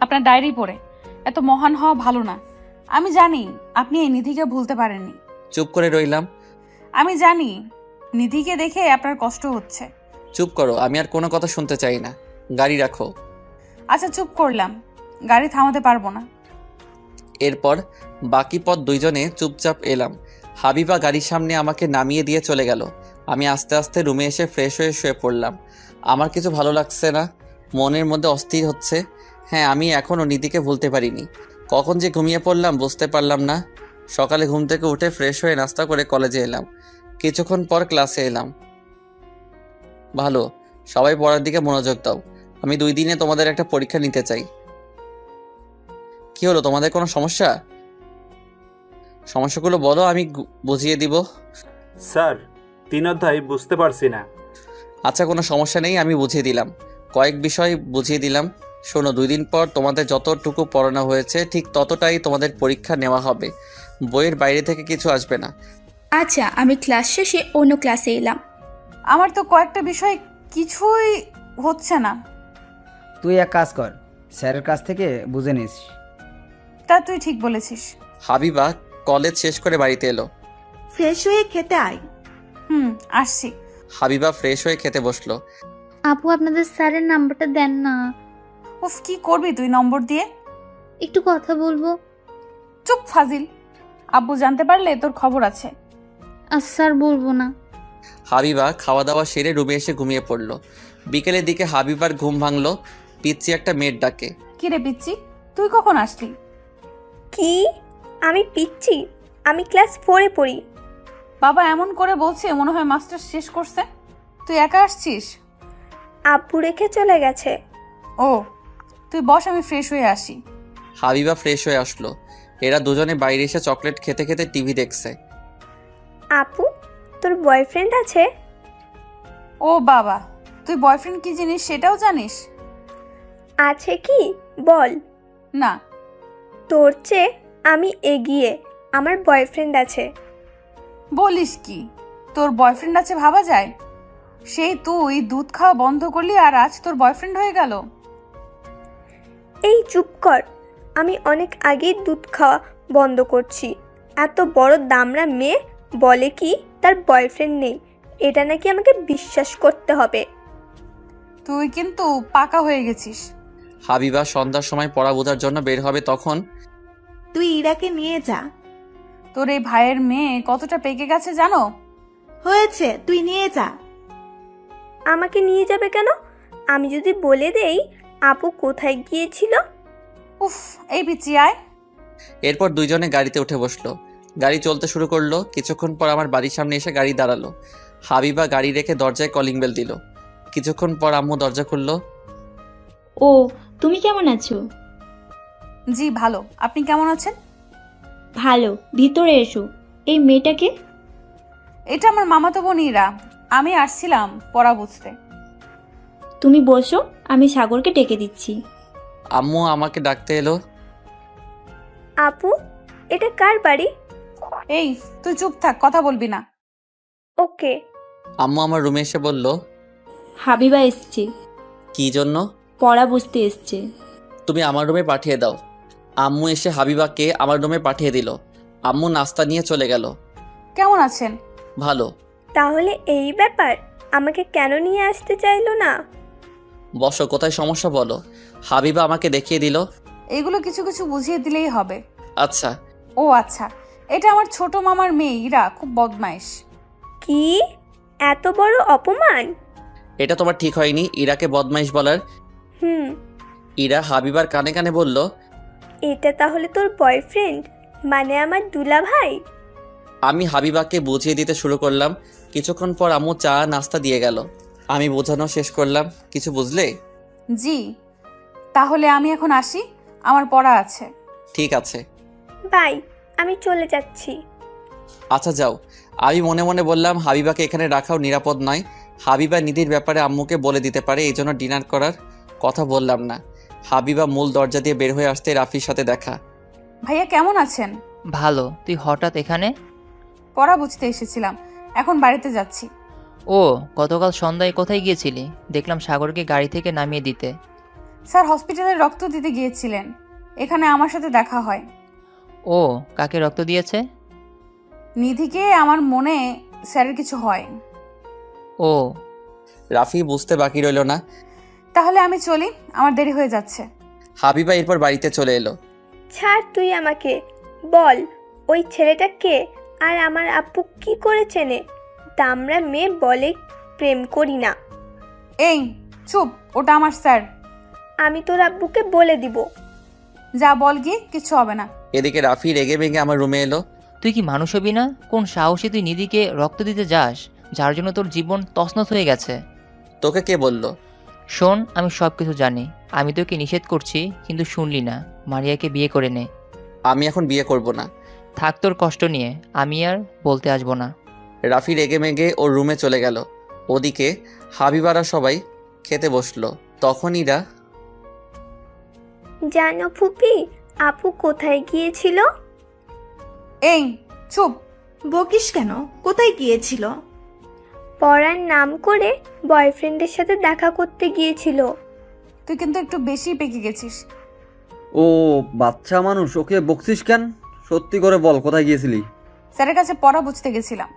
আপনার ডায়েরি পড়ে। এত মহান হওয়া ভালো না। আমি জানি আপনি এই নিধিকে ভুলতে পারেননি। চুপ করে রইলাম। আমি জানি নিধিকে দেখে আপনার কষ্ট হচ্ছে। চুপ করো, আমি আর কোনো কথা শুনতে চাই না। গাড়ি রাখো। আচ্ছা চুপ করলাম, গাড়ি থামাতে পারবো না। এরপর বাকি পথ দুইজনে চুপচাপ এলাম। হাবিবা গাড়ির সামনে আমাকে নামিয়ে দিয়ে চলে গেল। আমি আস্তে আস্তে রুমে এসে ফ্রেশ হয়ে শুয়ে পড়লাম। আমার কিছু ভালো লাগছে না, মনের মধ্যে অস্থির হচ্ছে। হ্যাঁ, আমি এখনও নিধিকে ভুলতে পারিনি। কখন যে ঘুমিয়ে পড়লাম বুঝতে পারলাম না। সকালে ঘুম থেকে উঠে ফ্রেশ হয়ে নাস্তা করে কলেজে এলাম। কিছুক্ষণ পর ক্লাসে এলাম। ভালো, সবাই পড়ার দিকে মনোযোগ দাও। আমি 2 দিনে তোমাদের একটা পরীক্ষা নিতে চাই। কি হলো, তোমাদের কোনো সমস্যা? সমস্যাগুলো বলো, আমি বুঝিয়ে দিব। স্যার, 3 অধ্যায় বুঝতে পারছি না। আচ্ছা, কোনো সমস্যা নেই, আমি বুঝিয়ে দিলাম। কয়েক বিষয় বুঝিয়ে দিলাম। শোনো, 2 দিন পর তোমাদের যতটুকু পড়ানো হয়েছে ঠিক ততটাই তোমাদের পরীক্ষা নেওয়া হবে। বইয়ের বাইরে থেকে কিছু আসবে না। আচ্ছা, আমি ক্লাস শেষে অন্য ক্লাসে এলাম। আমার তো কয়েকটা বিষয় কিছুই হচ্ছে না। তুই এক কাজ কর, স্যারের কাছ থেকে বুঝে নিস। তা তুই ঠিক বলেছিস। হাবিবা কলেজ শেষ করে বাড়িতে এলো। ফ্রেশ হয়ে খেতে আয়। আসছি। হাবিবা ফ্রেশ হয়ে খেতে বসলো। আপু, আপনাদের স্যারের নাম্বারটা দেন না। উফ, কি করবি তুই নম্বর দিয়ে? একটু কথা বলবো। চুপ ফাজিল, আব্বু জানতে পারলে তোর খবর আছে। স্যার, বলবো না। হাবিবা খাওয়া দাওয়া সেরে রুমে এসে ঘুমিয়ে পড়লো। বিকেলের দিকে হাবিবার ঘুম ভাঙলো পিচ্ছি একটা মেয়ের ডাকে। কি রে পিচ্ছি, তুই কখন আসলি? কি? আমি পিচ্ছি? আমি ক্লাস 4-এ পড়ি। বাবা এমন করে বলছে মনে হয় মাস্টার শেষ করছে। তুই একা আসছিস? আব্বু রেখে চলে গেছে। ও, তুই বস, আমি ফ্রেশ হয়ে আসি। হাবিবা ফ্রেশ হয়ে আসলো। এরা দুজনে বাইরে এসে চকলেট খেতে খেতে টিভি দেখছে। আপু, তোর বয়ফ্রেন্ড আছে? ও বাবা, তুই বয়ফ্রেন্ড কি জিনিস সেটাও জানিস? আছে কি বল। না। তোর চেয়ে আমি এগিয়ে, আমার বয়ফ্রেন্ড আছে। বলিস কি, তোর বয়ফ্রেন্ড আছে ভাবা যায়? সেই তুই দুধ খাওয়া বন্ধ করলি আর আজ তোর বয়ফ্রেন্ড হয়ে গেল। এই চুপ কর, আমি অনেক আগেই দুধ খাওয়া বন্ধ করছি। এত বড় দামড়া মেয়ে বলে কি তার বয়ফ্রেন্ড নেই, এটা নাকি আমাকে বিশ্বাস করতে হবে। তুই কিন্তু পাকা হয়ে গেছিস। হাবিবা সন্ধ্যার সময় পড়া বোঝার জন্য বের হবে, তখন তুই ইরাকে নিয়ে যা। তোর এই ভাইয়ের মেয়ে কতটা পেকে গেছে জানো? হয়েছে, তুই নিয়ে যা। আমাকে নিয়ে যাবে কেন? আমি যদি বলে দেই আপু কোথায় গিয়েছিল? উফ, এই পিচি আয়। এরপর দুইজনে গাড়িতে উঠে বসলো। গাড়ি চলতে শুরু করলো। কিছুক্ষণ পর আমার বাড়ির সামনে এসে গাড়ি দাঁড়ালো। হাবিবা গাড়ি রেখে দরজায় কলিং বেল দিল। কিছুক্ষণ পর আম্মু দরজা খুললো। ও, তুমি কেমন আছো? জি ভালো, আপনি কেমন আছেন? ভালো, ভিতরে এসো। এই মেয়েটাকে? এটা আমার মামাতো বোন ইরা। আমি আসছিলাম পড়া বুঝতে। তুমি বসো, আমি সাগরকে ডেকে দিচ্ছি। আম্মু আমাকে ডাকতে এলো। আপু, এটা কার বাড়ি? এই তুই চুপ থাক, কথা বলবি না। ওকে। আম্মু আমার রুমে এসে বলল, হাবিবা এসছে। কি জন্য? পড়া বুঝতে এসছে। তুমি আমার রুমে পাঠিয়ে দাও। আম্মু এসে হাবিবাকে আমার রুমে পাঠিয়ে দিল। আম্মু নাস্তা নিয়ে চলে গেল। কেমন আছেন? ভালো। তাহলে এই ব্যাপার, আমাকে কেন নিয়ে আসতে চাইলো না? বসো, কোথায় সমস্যা বলো। হাবিবা আমাকে দেখিয়ে দিল। এগুলো কিছু কিছু বুঝিয়ে দিলেই হবে। আচ্ছা। ও আচ্ছা, এটা আমার ছোট মামার মেয়ে ইরা, খুব বদমাইশ। কি? এত বড় অপমান? এটা তোমার ঠিক হয়নি ইরাকে বদমাইশ বলার। হুম। ইরা হাবিবার কানে কানে বলল, এটা তাহলে তোর বয়ফ্রেন্ড, মানে আমার দুলা ভাই? আমি হাবিবাকে বুঝিয়ে দিতে শুরু করলাম। কিছুক্ষণ পর আম্মু চা নাস্তা দিয়ে গেল। আমি বোঝানো শেষ করলাম। কিছু বুঝলে? জি। তাহলে আমি এখন আসি, আমার পড়া আছে। ঠিক আছে। বাই, আমি চলে যাচ্ছি। আচ্ছা যাও। আমি মনে মনে বললাম, হাবিবাকে এখানে রাখাও নিরাপদ নয়। হাবিবা নিধির ব্যাপারে আম্মুকে বলে দিতে পারে, এই জন্য ডিনার করার কথা বললাম না। হাবিবা মূল দরজা দিয়ে বের হয়ে আসতে রাফির সাথে দেখা। ভাইয়া কেমন আছেন? ভালো। তুই হঠাৎ এখানে? পড়া বুঝতে এসেছিলাম, এখন বাড়িতে যাচ্ছি। ও, গতকাল সন্ধ্যায় কোথায় গিয়েছিলি? দেখলাম সাগরকে গাড়ি থেকে নামিয়ে দিতে। স্যার হসপিটালে রক্ত দিতে গিয়েছিলেন, এখানে আমার সাথে দেখা হয়। ও, কাকে রক্ত দিয়েছে? নিধিকে। আমার মনে স্যারের কিছু হয়। ও। রাফি বুঝতে বাকি রইল না। তাহলে আমি চলি, আমার দেরি হয়ে যাচ্ছে। হাবিবা এরপর বাড়িতে চলে এলো। ছাড় তুই আমাকে, বল ওই ছেলেটা কে আর আমার আপু কি করে চেনে? দামরা মেয়ে বলে প্রেম করি না। এই চুপ, ওটা আমার স্যার। আমি তোর আব্বুকে বলে দিব। যা বল গিয়ে, কিছু হবে না। এদিকে রাফি রেগে ভেঙে আমার রুমে এলো। তুই কি মানুষ হবি না? কোন সাহসে তুই নিধিকে রক্ত দিতে যাস, যার জন্য তোর জীবন তছনছ হয়ে গেছে? তোকে কে বলল? শোন, আমি সব কিছু জানি। আমি তোকে নিষেধ করছি, কিন্তু শুনলি না। মারিয়াকে বিয়ে করে নে। আমি এখন বিয়ে করব না। থাক তোর কষ্ট নিয়ে, আমি আর বলতে আসবো না। রাফি রেগে মেগে ওর রুমে চলে গেল। ওদিকে হাবিবারা সবাই খেতে বসলো। তখন ইরা, জানো ফুপি, আপু কোথায় গিয়েছিল? এই চুপ, বকিস কেন? কোথায় গিয়েছিল? পড়ার নাম করে বয়ফ্রেন্ডের সাথে দেখা করতে গিয়েছিল। তুই কিন্তু একটু বেশি পেকে গেছিস। ও বাচ্চা মানুষ, ওকে বকছিস কেন? সত্যি করে বল, কোথায় গিয়েছিলি? স্যারের কাছে পড়া বুঝতে গেছিলাম।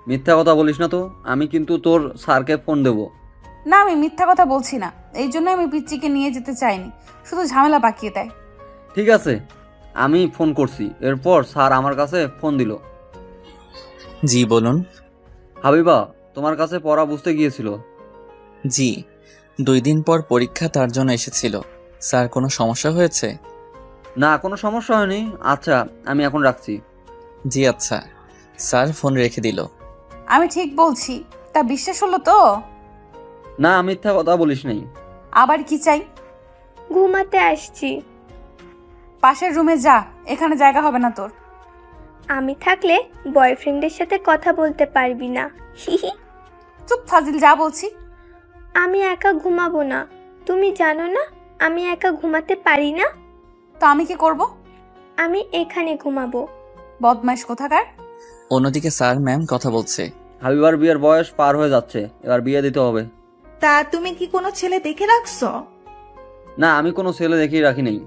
মিথ্যা কথা বলিস না তো, আমি কিন্তু তোর স্যারকে ফোন দেবো। না, আমি মিথ্যা কথা বলছি না। এই জন্য আমি পিচ্চিকে নিয়ে যেতে চাইনি, শুধু ঝামেলা পাকিয়ে দেয়। ঠিক আছে, আমি ফোন করছি। এরপর স্যার আমার কাছে ফোন দিল। জি বলুন। হাবিবা তোমার কাছে পড়া বুঝতে গিয়েছিল। জি, 2 দিন পর পরীক্ষা, তার জন্য এসেছিল। স্যার কোনো সমস্যা হয়েছে? না, কোনো সমস্যা হয়নি। আচ্ছা, আমি এখন রাখছি। জি আচ্ছা। স্যার ফোন রেখে দিল। আমি ঠিক বলছি, তা বিশ্বাস হলো তো? না, মিথ্যা কথা বলিস নাই। আবার কি চাই? ঘুমাতে আসছি। পাশের রুমে যা, এখানে জায়গা হবে না তোর। আমি থাকলে বয়ফ্রেন্ডের সাথে কথা বলতে পারবি না। চুপ ফাজিল, যা বলছি। আমি একা ঘুমাবো না, তুমি জানো না আমি একা ঘুমাতে পারি না। তো আমি কি করব? আমি এখানে ঘুমাবো। বদমাইশ কোথাকার। অন্যদিকে স্যার ম্যাম কথা বলছে। হাবিবার বিয়ের বয়স পার হয়ে যাচ্ছে, এবার বিয়ে দিতে হবে। তা তুমি কি কোনো ছেলে দেখে রাখছো? না, আমি কোনো ছেলে দেখিয়ে রাখি নাই।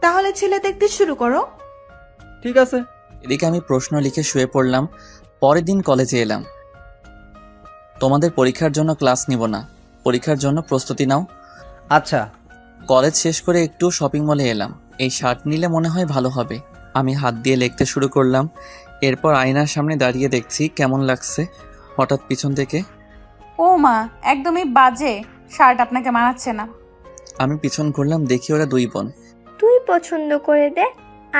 তাহলে ছেলে দেখতে শুরু করো। ঠিক আছে। এদিকে আমি প্রশ্ন লিখে শুয়ে পড়লাম। পরের দিন কলেজে এলাম। তোমাদের পরীক্ষার জন্য ক্লাস নিব না, পরীক্ষার জন্য প্রস্তুতি নাও। আচ্ছা। কলেজ শেষ করে একটু শপিং মলে এলাম। এই শার্ট নিলে মনে হয় ভালো হবে। আমি হাত দিয়ে লিখতে শুরু করলাম। এরপর আয়নার সামনে দাঁড়িয়ে দেখছি কেমন লাগছে। হঠাৎ পিছন থেকে, ও মা, একদমই বাজে শার্ট, আপনাকে মানাচ্ছে না। আমি পিছন ঘুরলাম, দেখি ওরা দুই বোন। তুই পছন্দ করে দে,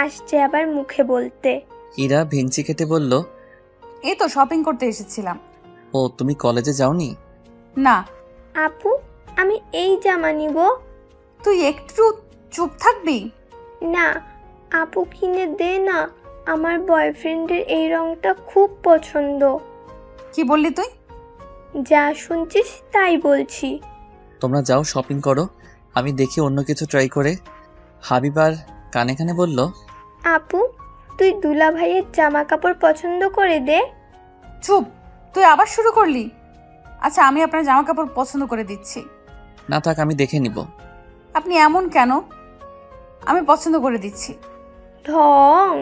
আসছে আবার মুখে বলতে। ইরা ভেঙচি কেটে বলল, এই তো শপিং করতে এসেছিলাম। ও তুমি কলেজে যাওনি? না। আপু, আমি এই জামা নিব। তুই একটু চুপ থাকবি? না, আপু কিনে দে না, আমার বয়ফ্রেন্ডের এই রংটা খুব পছন্দ। কি বললি তুই? যা শুনছিস তাই বলছি। তোমরা যাও শপিং করো, আমি দেখি অন্য কিছু ট্রাই করে। হাবিবার কানে কানে বলল, আপু, তুই দুলা ভাইয়ের জামা কাপড় পছন্দ করে দে। চুপ, তুই আবার শুরু করলি? আচ্ছা, আমি আপনার জামা কাপড় পছন্দ করে দিচ্ছি। না থাক, আমি দেখে নিব। আপনি এমন কেন? আমি পছন্দ করে দিচ্ছি। ঢং।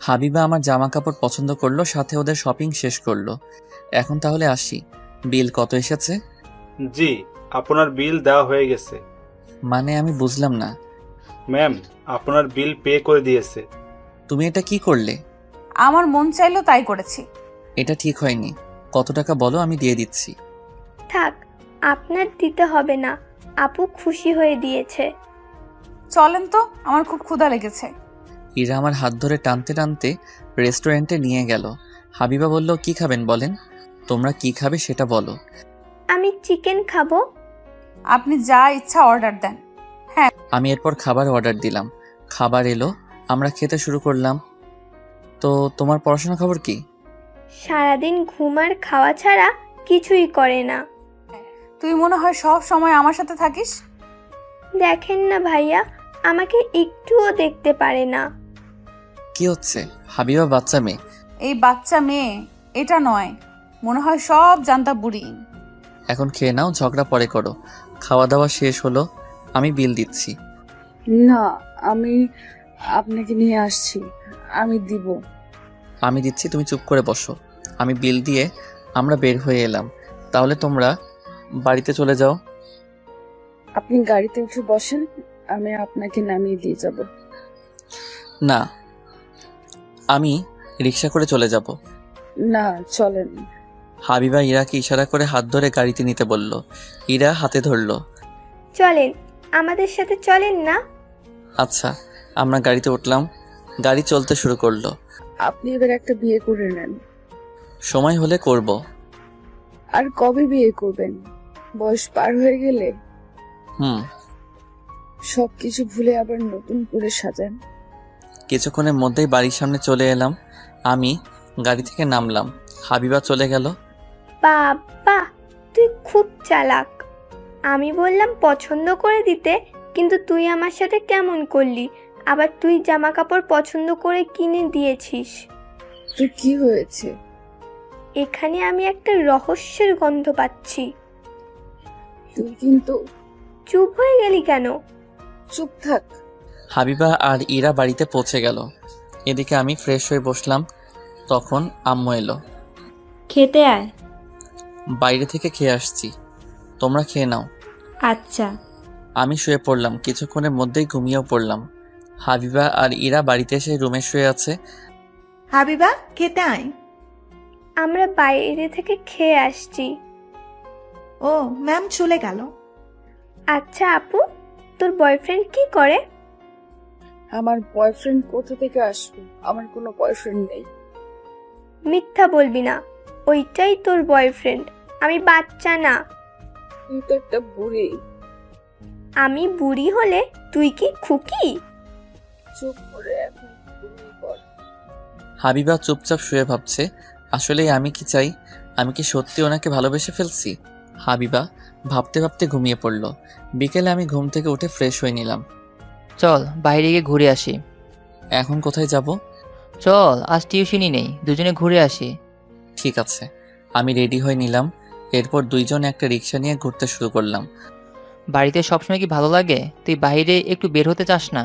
হাবিবা আমার জামা কাপড় পছন্দ করলো, সাথে ওদের শপিং শেষ করলো। এখন তাহলে আসি, বিল কত এসেছে? জি, আপনার বিল দেওয়া হয়ে গেছে। মানে আমি বুঝলাম না। ম্যাম, আপনার বিল পে করে দিয়েছে। তুমি এটা কি করলে? আমার মন চাইলো তাই করেছি। এটা ঠিক হয়নি। কত টাকা বলো, আমি দিয়ে দিচ্ছি। থাক, আপনার দিতে হবে না, আপু খুশি হয়ে দিয়েছে। চলেন তো, আমার খুব ক্ষুধা লেগেছে। ইরা আমার হাত ধরে টানতে টানতে রেস্টুরেন্টে নিয়ে গেল। হাবিবা বলল, কি খাবেন বলেন? তোমরা কি খাবে সেটা বলো। আমি চিকেন খাবো। আপনি যা ইচ্ছা অর্ডার দেন। হ্যাঁ। আমি এরপর খাবার অর্ডার দিলাম। খাবার এলো, আমরা খেতে শুরু করলাম। তো তোমার পড়াশোনা খবর কি? সারাদিন ঘুম আর খাওয়া ছাড়া কিছুই করে না। তুই মনে হয় সব সময় আমার সাথে থাকিস। দেখেন না ভাইয়া, আমাকে একটুও দেখতে পারে না। কি হচ্ছে? হাবিবা বাচ্চা মেয়ে। এই বাচ্চা মেয়ে এটা নয়, মনে হয় সব জানতা বুড়ি। এখন খেয়ে নাও, ঝগড়া পরে করো। খাওয়া দাওয়া শেষ হলো, আমি বিল দিচ্ছি। না, আমি আপনাকে নিয়ে আসছি, আমি দিব। আমি দিচ্ছি, তুমি চুপ করে বসো। আমি বিল দিয়ে আমরা বের হয়ে এলাম। তাহলে তোমরা বাড়িতে চলে যাও। আপনি গাড়িতে উঠে বসেন, আমি আপনাকে নামিয়ে দিয়ে যাব। না, আমি রিক্সা করে চলে যাব। না, চলেন। হাবিবা ইরাকে ইশারা করে হাত ধরে গাড়িতে নিতে বলল। ইরা হাতে ধরলো। চলেন, আমাদের সাথে চলেন না। আচ্ছা, আমরা গাড়িতে উঠলাম। গাড়ি চলতে শুরু করলো। আপনি এবার একটা বিয়ে করে নেন। সময় হলে করব। আর কবে বিয়ে করবেন? বয়স পার হয়ে গেলে সবকিছু ভুলে আবার নতুন করে সাজান। কিছুক্ষণের মধ্যেই বাড়ির সামনে চলে এলাম। আমি গাড়ি থেকে নামলাম। হাবিবা চলে গেল। বাবা, তুই খুব চালাক। আমি বললাম পছন্দ করে দিতে, কিন্তু তুই আমার সাথে কেমন করলি? আবার তুই জামা কাপড় পছন্দ করে কিনে দিয়েছিস। তো কি হয়েছে? এখানে আমি একটা রহস্যের গন্ধ পাচ্ছি। তুই কিন্তু চুপ হয়ে গেলি কেন? চুপ থাক। হাবিবা আর ইরা বাড়িতে পৌঁছে গেল। এদিকে আমি ফ্রেশ হয়ে বসলাম। তখন আম্মু এলো। খেতে আয়। বাইরে থেকে খেয়ে আসছি, তোমরা খেয়ে নাও। আচ্ছা। আমি শুয়ে পড়লাম। কিছুক্ষণের মধ্যেই ঘুমিয়েও পড়লাম। হাবিবা আর ইরা বাড়িতে এসে রুমে শুয়ে আছে। হাবিবা, খেতে আয়। আমরা বাইরে থেকে খেয়ে আসছি। ও, ম্যাম চলে গেল। আচ্ছা আপু, তোর বয়ফ্রেন্ড কি করে? আমার বয়ফ্রেন্ড কোথা থেকে আসবে? আমার কোনো বয়ফ্রেন্ড নেই। মিথ্যা বলবি না, ওইটাই তোর বয়ফ্রেন্ড। আমি বাচ্চা না। তুই তো একটা বুড়ি। আমি বুড়ি হলে তুই কি খুকি? চুপ করে এখন কর। হাবিবা চুপচাপ শুয়ে ভাবছে, আসলে আমি কি চাই? আমি কি সত্যি ওনাকে ভালোবেসে ফেলছি? হাবিবা ভাবতে ভাবতে ঘুমিয়ে পড়ল। বিকেলে আমি ঘুম থেকে উঠে ফ্রেশ হয়ে নিলাম। চল বাইরে গিয়ে ঘুরে আসি। এখন কোথায় যাব? চল, আজ টিউশনই নেই, দুজনে ঘুরে আসি। ঠিক আছে। আমি রেডি হয়ে নিলাম। এরপর দুইজন একটা রিক্সা নিয়ে ঘুরতে শুরু করলাম। বাড়িতে সবসময় কি ভালো লাগে? তুই বাইরে একটু বের হতে চাস না?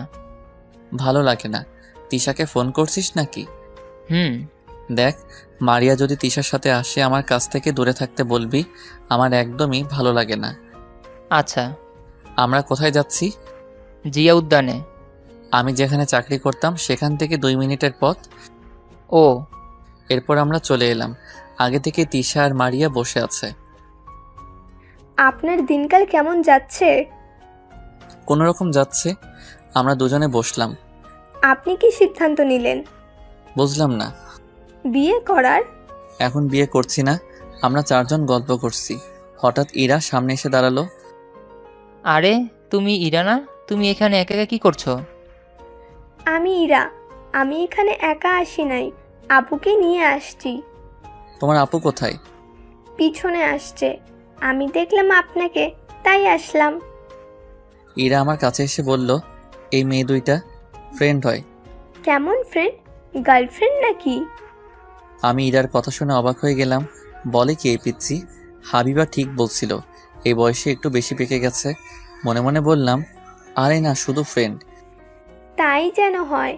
ভালো লাগে না। তিশাকে ফোন করছিস নাকি? হুম। দেখ, মারিয়া যদি তিশার সাথে আসে আমার কাছ থেকে দূরে থাকতে বলবি। আমার একদমই ভালো লাগে না। আচ্ছা। আমরা কোথায় যাচ্ছি? জিয়া উদ্যানে। আমি যেখানে চাকরি করতাম সেখান থেকে 2 মিনিটের পথ। ও। এরপর আমরা চলে এলাম। আগে থেকে তিশা আর মারিয়া বসে আছে। আপনার দিনকাল কেমন যাচ্ছে? কোনো রকম যাচ্ছে। আমরা দুজনে বসলাম। আপনি কি সিদ্ধান্ত নিলেন? বুঝলাম না। বিয়ে করার? এখন বিয়ে করছি না। আমরা 4 জন গল্প করছি। হঠাৎ ইরা সামনে এসে দাঁড়ালো। আরে তুমি ইরা না? তুমি এখানে একা একা কি করছো? আমি ইরা। আমি এখানে একা আসি নাই, আপুকে নিয়ে আসছি। তোমার আপু কোথায়? পিছনে আসছে। আমি দেখলাম আপনাকে, তাই আসলাম। ইরা আমার কাছে এসে বলল, এই মেয়ে দুইটা ফ্রেন্ড হয়। কেমন ফ্রেন্ড? গার্লফ্রেন্ড নাকি? আমি ইরার কথা শুনে অবাক হয়ে গেলাম। বলে কি এই পিচ্ছি? হাবিবা ঠিক বলছিল, এই বয়সে একটু বেশি পেকে গেছে। মনে মনে বললাম, আরে না, শুধু ফ্রেন্ড। তাই যেন হয়।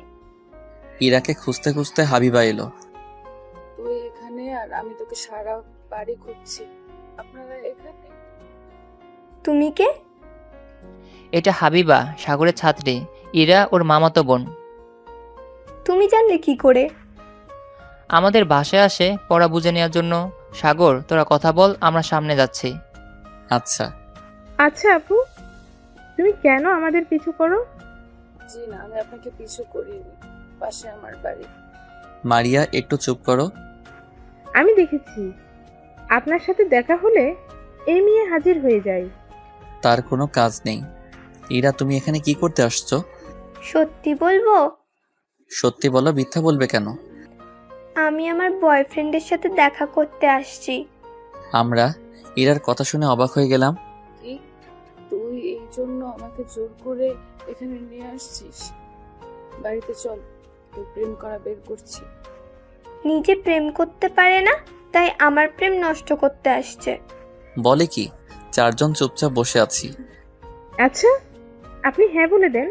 ইরাকে খুঁজতে খুঁজতে হাবিবা এলো। তুই এখানে আর আমি তোকে সারা বাড়ি খুঁজছি। আপনারা এখানে? তুমি কে? এটা হাবিবা, সাগরের ছাত্রী। ইরা ওর মামাতো বোন। তুমি জানলে কি করে? আমাদের বাসায় আসে পড়া বুঝে নেওয়ার জন্য। সাগর, তোরা কথা বল, আমরা সামনে যাচ্ছি। আচ্ছা। আচ্ছা আপু, তুমি কেন আমাদের পিছু করো? জি না, আমি আপনাকে পিছু করিনি। পাশে আমার বাড়ি। মারিয়া, একটু চুপ করো। আমি দেখেছি আপনার সাথে দেখা হলে এই মেয়ে হাজির হয়ে যায়। তার কোনো কাজ নেই। ইরা, তুমি এখানে কি করতে আসছো? সত্যি বলবো? সত্যি বলো, মিথ্যা বলবে কেন? আমি আমার বয়ফ্রেন্ডের সাথে দেখা করতে আসছি। আমরা ইরার কথা শুনে অবাক হয়ে গেলাম। কি? তুই এই জন্য আমাকে জোর করে এখানে নিয়ে আসছিস? বাড়িতে চল, তুই প্রেম করা বের করছি। নিজে প্রেম করতে পারে না, তাই আমার প্রেম নষ্ট করতে আসছে। বলে কি? 4 জন চুপচাপ বসে আছি। আচ্ছা, আপনি হ্যাঁ বলে দেন,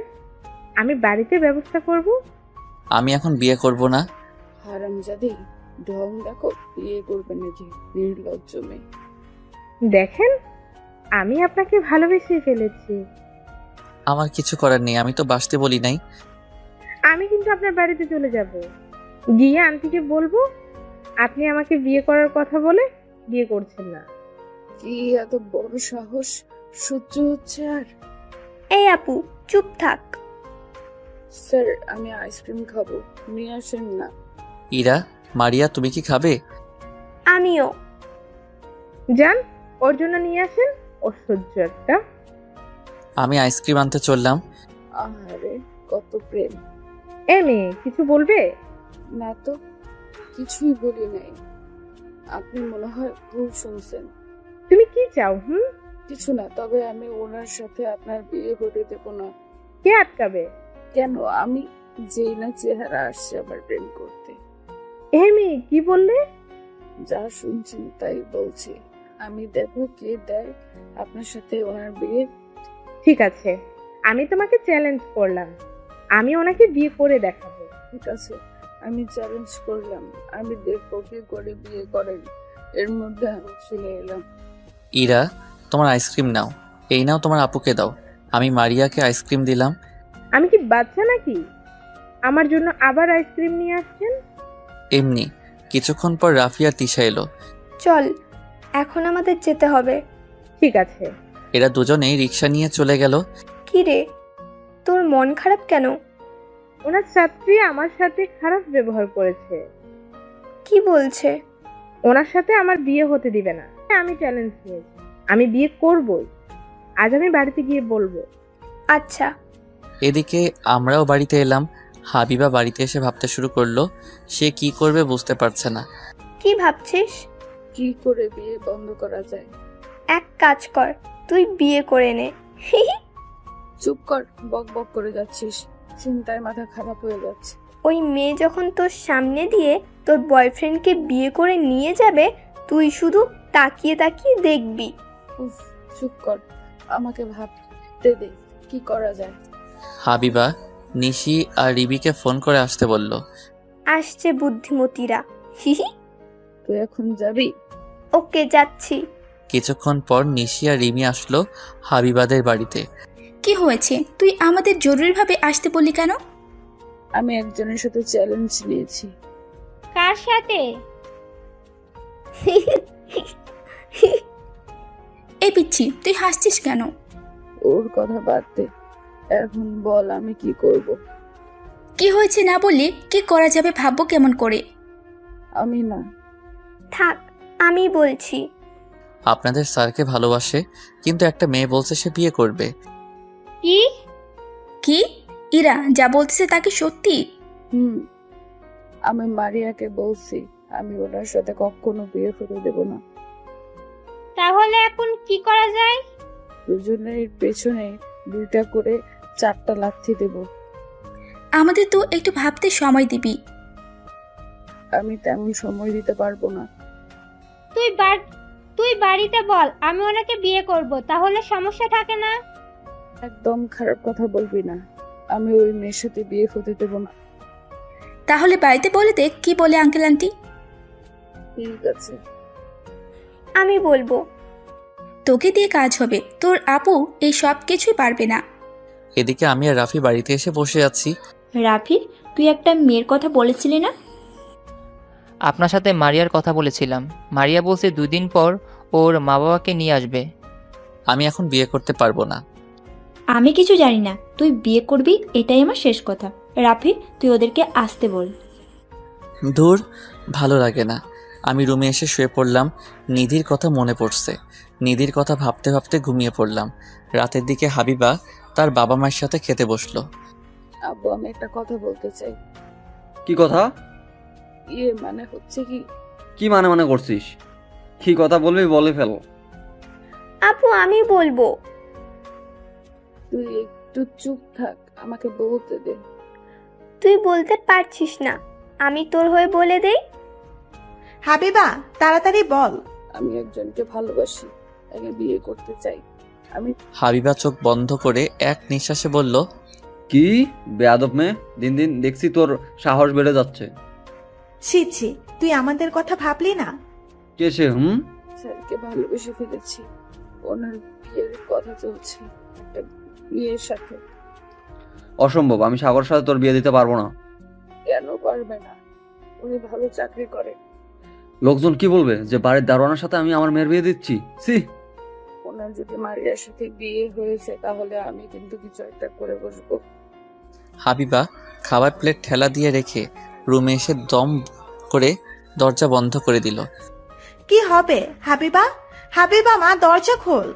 আমি বাড়িতে ব্যবস্থা করব। আমি এখন বিয়ে করব না। হারামজাদি, ঢং দেখো, বিয়ে করবে নাকি? নির্লজ্জ মেয়ে। দেখেন, আমি আপনাকে ভালোবেসে ফেলেছি। আমার কিছু করার নেই, আমি তো বাসতে বলি নাই। আমি কিন্তু আপনার বাড়িতে চলে যাব, গিয়ে আন্টিকে বলবো আপনি আমাকে বিয়ে করার কথা বলে বিয়ে করছেন না। কি এত বড় সাহস! সহ্য হচ্ছে আর। এই আপু, চুপ থাক। স্যার, আমি আইসক্রিম খাবো, নিয়ে আসেন না। ইরা, মারিয়া, তুমি কি খাবে? আমিও। যান, ওর জন্য নিয়ে আসেন। অসহ্য একটা। আমি আইসক্রিম আনতে চললাম। আরে কত প্রেম! এ মেয়ে, কিছু বলবে? না তো, কিছুই বলি নাই। আপনি মনে হয় ভুল শুনছেন। তুমি কি চাও? কিছু না, তবে আমি ওনার সাথে আপনার বিয়ে হতে দেব না। কে আটকাবে? কেন? আমি যেই না চেহারা আসছে আমার প্রেম করতে। এ মেয়ে, কি বললে? যা শুনছি তাই বলছি। আমি দেখো কে দেয় আপনার সাথে ওনার বিয়ে। ঠিক আছে, আমি তোমাকে চ্যালেঞ্জ করলাম, আমি ওনাকে বিয়ে করে দেখাবো। ঠিক আছে, আমি চ্যালেঞ্জ করলাম, আমি দেখবো কে করে বিয়ে করেন। এর মধ্যে আমি চলে এলাম। ইরা, তোমার আইসক্রিম নাও। এই নাও, তোমার আপুকে দাও। আমি মারিয়াকে আইসক্রিম দিলাম। আমি কি বাচ্চা নাকি আমার জন্য আবার আইসক্রিম নিয়ে আসছেন? এমনি। কিছুক্ষণ পর রাফি আর তিশা এলো। চল, এখন আমাদের যেতে হবে। ঠিক আছে। এরা দুজনেই রিক্সা নিয়ে চলে গেল। কি রে, তোর মন খারাপ কেন? ওনার ছাত্রী আমার সাথে খারাপ ব্যবহার করেছে। কি বলছে? ওনার সাথে আমার বিয়ে হতে দিবে না। আমি চ্যালেঞ্জ নিয়েছি, আমি বিয়ে করবই। আজ আমি বাড়িতে গিয়ে বলবো। আচ্ছা। এদিকে আমরাও বাড়িতে এলাম। হাবিবা বাড়িতে এসে ভাবতে শুরু করলো, সে কি করবে বুঝতে পারছে না। কি ভাবছিস? কি করে বিয়ে বন্ধ করা যায়? এক কাজ কর, তুই বিয়ে করে নে। চুপ কর, বক বক করে যাচ্ছিস। চিন্তায় মাথা খারাপ হয়ে যাচ্ছে। ওই মেয়ে যখন তোর সামনে দিয়ে তোর বয়ফ্রেন্ডকে বিয়ে করে নিয়ে যাবে, তুই শুধু তাকিয়ে তাকিয়ে দেখবি। উফ, চুপ কর, আমাকে ভাবতে দে কি করা যায়। হাবিবা নিশি আর রিবিকে ফোন করে আসতে বলল। আসছে বুদ্ধিমতীরা, হিহি। তুই এখন যাবি? ওকে, যাচ্ছি। কিছুক্ষণ পর নিশি আর রিমি আসলো হাবিবাদের বাড়িতে। কি হয়েছে? তুই আমাদের জরুরিভাবে আসতে বললি কেন? আমি একজনের সাথে চ্যালেঞ্জ নিয়েছি। কার সাথে? এই পিচ্ছি, তুই হাসছিস কেন? ওর কথা বাদ দে, এখন বল আমি কি করব। কি হয়েছে না বললে কি করা যাবে ভাববো কেমন করে। আমি না। থাক, আমি বলছি। আপনাদের স্যারকে ভালোবাসে, কিন্তু একটা মেয়ে বলছে সে বিয়ে করবে। কি কি? ইরা যা বলতেছে তা কি সত্যি? আমি মারিয়াকে বলছি আমি ওনার সাথে কখনো বিয়ে করে দেব না। তাহলে এখন কি করা যায়? দুজনের পেছনে 2টা করে 4টা লাথি দেব। আমাদের তো একটু ভাবতে সময় দিবি। আমি তেমন সময় দিতে পারবো না। তুই বাড়িতে বল আমি ওনাকে বিয়ে করব, তাহলে সমস্যা থাকে না। একদম খারাপ কথা বলবি না, আমি ওই মেয়ের সাথে বিয়ে হতে দেব না। তাহলে বাড়িতে বলে দেখ কি বলে আঙ্কেল আন্টি। ঠিক আছে, আমি বলবো। তোকে দিয়ে কাজ হবে, তোর আপু এই সব কিছুই পারবে না। এদিকে আমি আর রাফি বাড়িতে এসে বসে আছি। রাফি, তুই একটা মেয়ের কথা বলেছিলি না? আপনার সাথে মারিয়ার কথা বলেছিলাম। মারিয়া বলছে 2 দিন পর ওর মা বাবাকে নিয়ে আসবে। আমি এখন বিয়ে করতে পারবো না। আমি কিছু জানি না, তুই বিয়ে করবি এটাই আমার শেষ কথা। রাফি, তুই ওদেরকে আসতে বল। দূর, ভালো লাগে না। আমি রুমে এসে শুয়ে পড়লাম। নিধির কথা মনে পড়ছে। নিধির কথা ভাবতে ভাবতে ঘুমিয়ে পড়লাম। রাতের দিকে হাবিবা তার বাবা মায়ের সাথে খেতে বসলো। আব্বু, আমি একটা কথা বলতে চাই। কি কথা? মানে হচ্ছে কি মানে করছিস? কি কথা বলবি বলে ফেল। আপু, আমি বলবো। তুই একটু চুপ থাক, আমাকে বলতে দে। তুই বলতে পারছিস না, আমি তোর হয়ে বলে দেই। হাবিবা, তাড়াতাড়ি বল। আমি একজনকে ভালোবাসি, তাকে বিয়ে করতে চাই। আমি হাবিবা চোখ বন্ধ করে এক নিঃশ্বাসে বলল, কি বেয়াদব মেয়ে, দিন দিন দেখছি তোর সাহস বেড়ে যাচ্ছে। ছি ছি, তুই আমাদের কথা ভাবলি না? কে সে? স্যারকে ভালোবেসে ফেলেছি। ওনার বিয়ের কথা চলছে একটা মেয়ের সাথে। অসম্ভব, আমি সাগরের সাথে তোর বিয়ে দিতে পারবো না। কেন পারবে না? উনি ভালো চাকরি করে। লোকজন কি বলবে যে বাড়ির দারোয়ানের সাথে আমি আমার মেয়ের বিয়ে দিচ্ছি? সি, ওনার যদি মারিয়ার সাথে বিয়ে হয়েছে তাহলে আমি কিন্তু কিছু একটা করে বসবো। হাবিবা খাবার প্লেট ঠেলা দিয়ে রেখে রুমে এসে দম করে দরজা বন্ধ করে দিল। কি হবে হাবিবা? হাবিবা মা, দরজা খোল।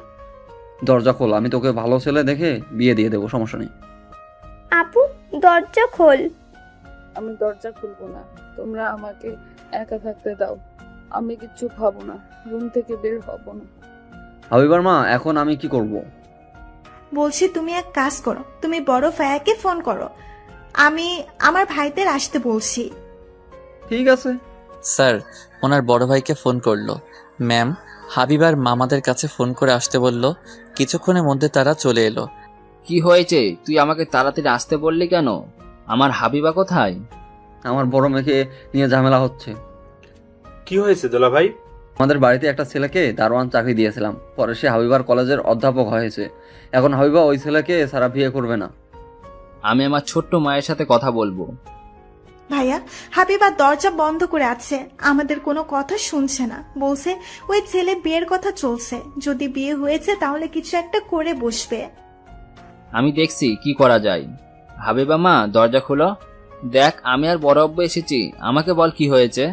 দরজা খোল, আমি তোকে ভালো ছেলে দেখে বিয়ে দিয়ে দেবো, সমস্যা নেই। আপু, দরজা খোল। আমি দরজা খুলবো না, তোমরা আমাকে একা থাকতে দাও। আমি কিচ্ছু খাবো না, রুম থেকে বের হব না। হাবিবার মা, এখন আমি কি করব? বলছি তুমি এক কাজ করো, তুমি বড় ভাইয়াকে ফোন করো। আমি আমার ভাইদের আসতে বলছি। ঠিক আছে স্যার ওনার বড় ভাইকে ফোন করলো। ম্যাম হাবিবার মামাদের কাছে ফোন করে আসতে বলল। কিছুক্ষণের মধ্যে তারা চলে এলো। কি হয়েছে? তুই আমাকে তাড়াতাড়ি আসতে বললি কেন? আমার হাবিবা কোথায়? আমার বড় মেয়েকে নিয়ে ঝামেলা হচ্ছে। কি হয়েছে দোলা ভাই? আমাদের বাড়িতে একটা ছেলেকে দারোয়ান চাকরি দিয়েছিলাম, পরে সে হাবিবার কলেজের অধ্যাপক হয়েছে। এখন হাবিবা ওই ছেলেকে সারা বিয়ে করবে না। আমি আমার ছোট্ট মায়ের সাথে কথা বলবো। ভাইয়া, হাবিবা দরজা বন্ধ করে আছে, আমাদের কোনো কথা শুনছে না। বলছে ওই ছেলে বিয়ের কথা চলছে, যদি বিয়ে হয়েছে তাহলে কিছু একটা করে বসবে। আমি দেখছি কি করা যায়। হাবিবা মা, দরজা খুলো। দেখ, আমি আর বড় আব্বু এসেছি, আমাকে বল কি হয়েছে।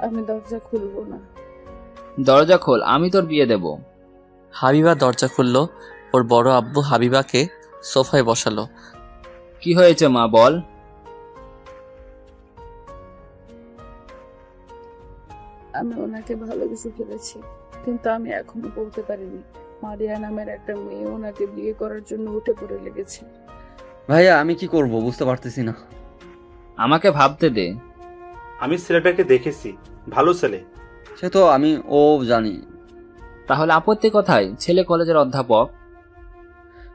আমি দরজা খুলবো না। দরজা খোল, আমি তোর বিয়ে দেব। হাবিবা দরজা খুললো। ওর বড় আব্বু হাবিবাকে সোফায় বসালো। কি হয়েছে মা, বল। আমি ওনাকে ভালোবেসে ফেলেছি, কিন্তু আমি এখনো বলতে পারিনি। মারিয়া নামের একটা মেয়ে ওনাকে বিয়ে করার জন্য উঠে পড়ে লেগেছে। ভাইয়া, আমি কি করব বুঝতে পারতেছি না। আমাকে ভাবতে দে। আমি ছেলেটাকে দেখেছি, ভালো ছেলে। সে তো আমি জানি। তাহলে আপত্তি কোথায়? ছেলে কলেজের অধ্যাপক।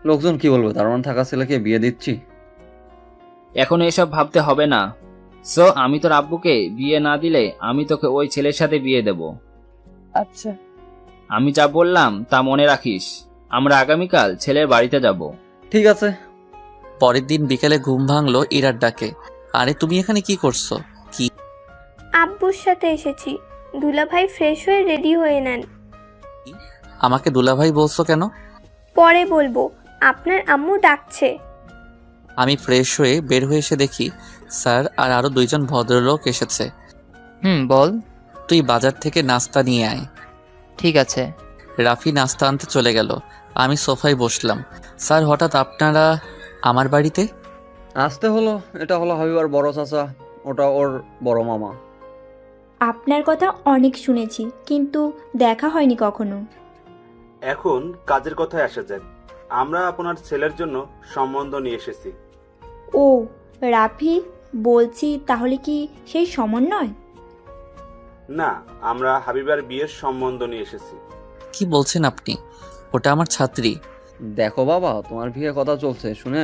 লোকজন কি বলবে, দারোয়ান থাকা ছেলেকে বিয়ে দিচ্ছি। এখন এসব ভাবতে হবে না। সো আমি তোর আব্বুকে বিয়ে না দিলে আমি তোকে ওই ছেলের সাথে বিয়ে দেব। আচ্ছা। আমি যা বললাম তা মনে রাখিস। আমরা আগামীকাল ছেলের বাড়িতে যাব। ঠিক আছে। পরের দিন বিকেলে ঘুম ভাঙলো ইরার ডাকে। আরে তুমি এখানে কি করছো? কি? আব্বুর সাথে এসেছি। দুলাভাই ফ্রেশ হয়ে রেডি হয়ে নেন। আমাকে দুলাভাই বলছো কেন? পরে বলবো, আপনার আম্মু ডাকছে। আমি ফ্রেশ হয়ে বের হয়ে এসে দেখি স্যার আর আরো 2জন ভদ্রলোক এসেছে। বল। তুই বাজার থেকে নাস্তা নিয়ে আয়। ঠিক আছে। রাফি নাস্তা আনতে চলে গেল। আমি সোফায় বসলাম। স্যার, হঠাৎ আপনারা আমার বাড়িতে? আসতে হলো, এটা হলো হাবিবার বড় চাচা, ওটা ওর বড় মামা। আপনার কথা অনেক শুনেছি, কিন্তু দেখা হয়নি কখনো। এখন কাজের কথায় আসা যাক। আমরা আপনার ছেলের জন্য সম্বন্ধ নিয়ে এসেছি। ও রাফি, বলছি তাহলে কি সেই সমন্বয়? না, আমরা হাবিবার বিয়ের সম্বন্ধ নিয়ে এসেছি। কি বলছেন আপনি? ওটা আমার ছাত্রী। দেখো বাবা, তোমার বিয়ে কথা চলছে শুনে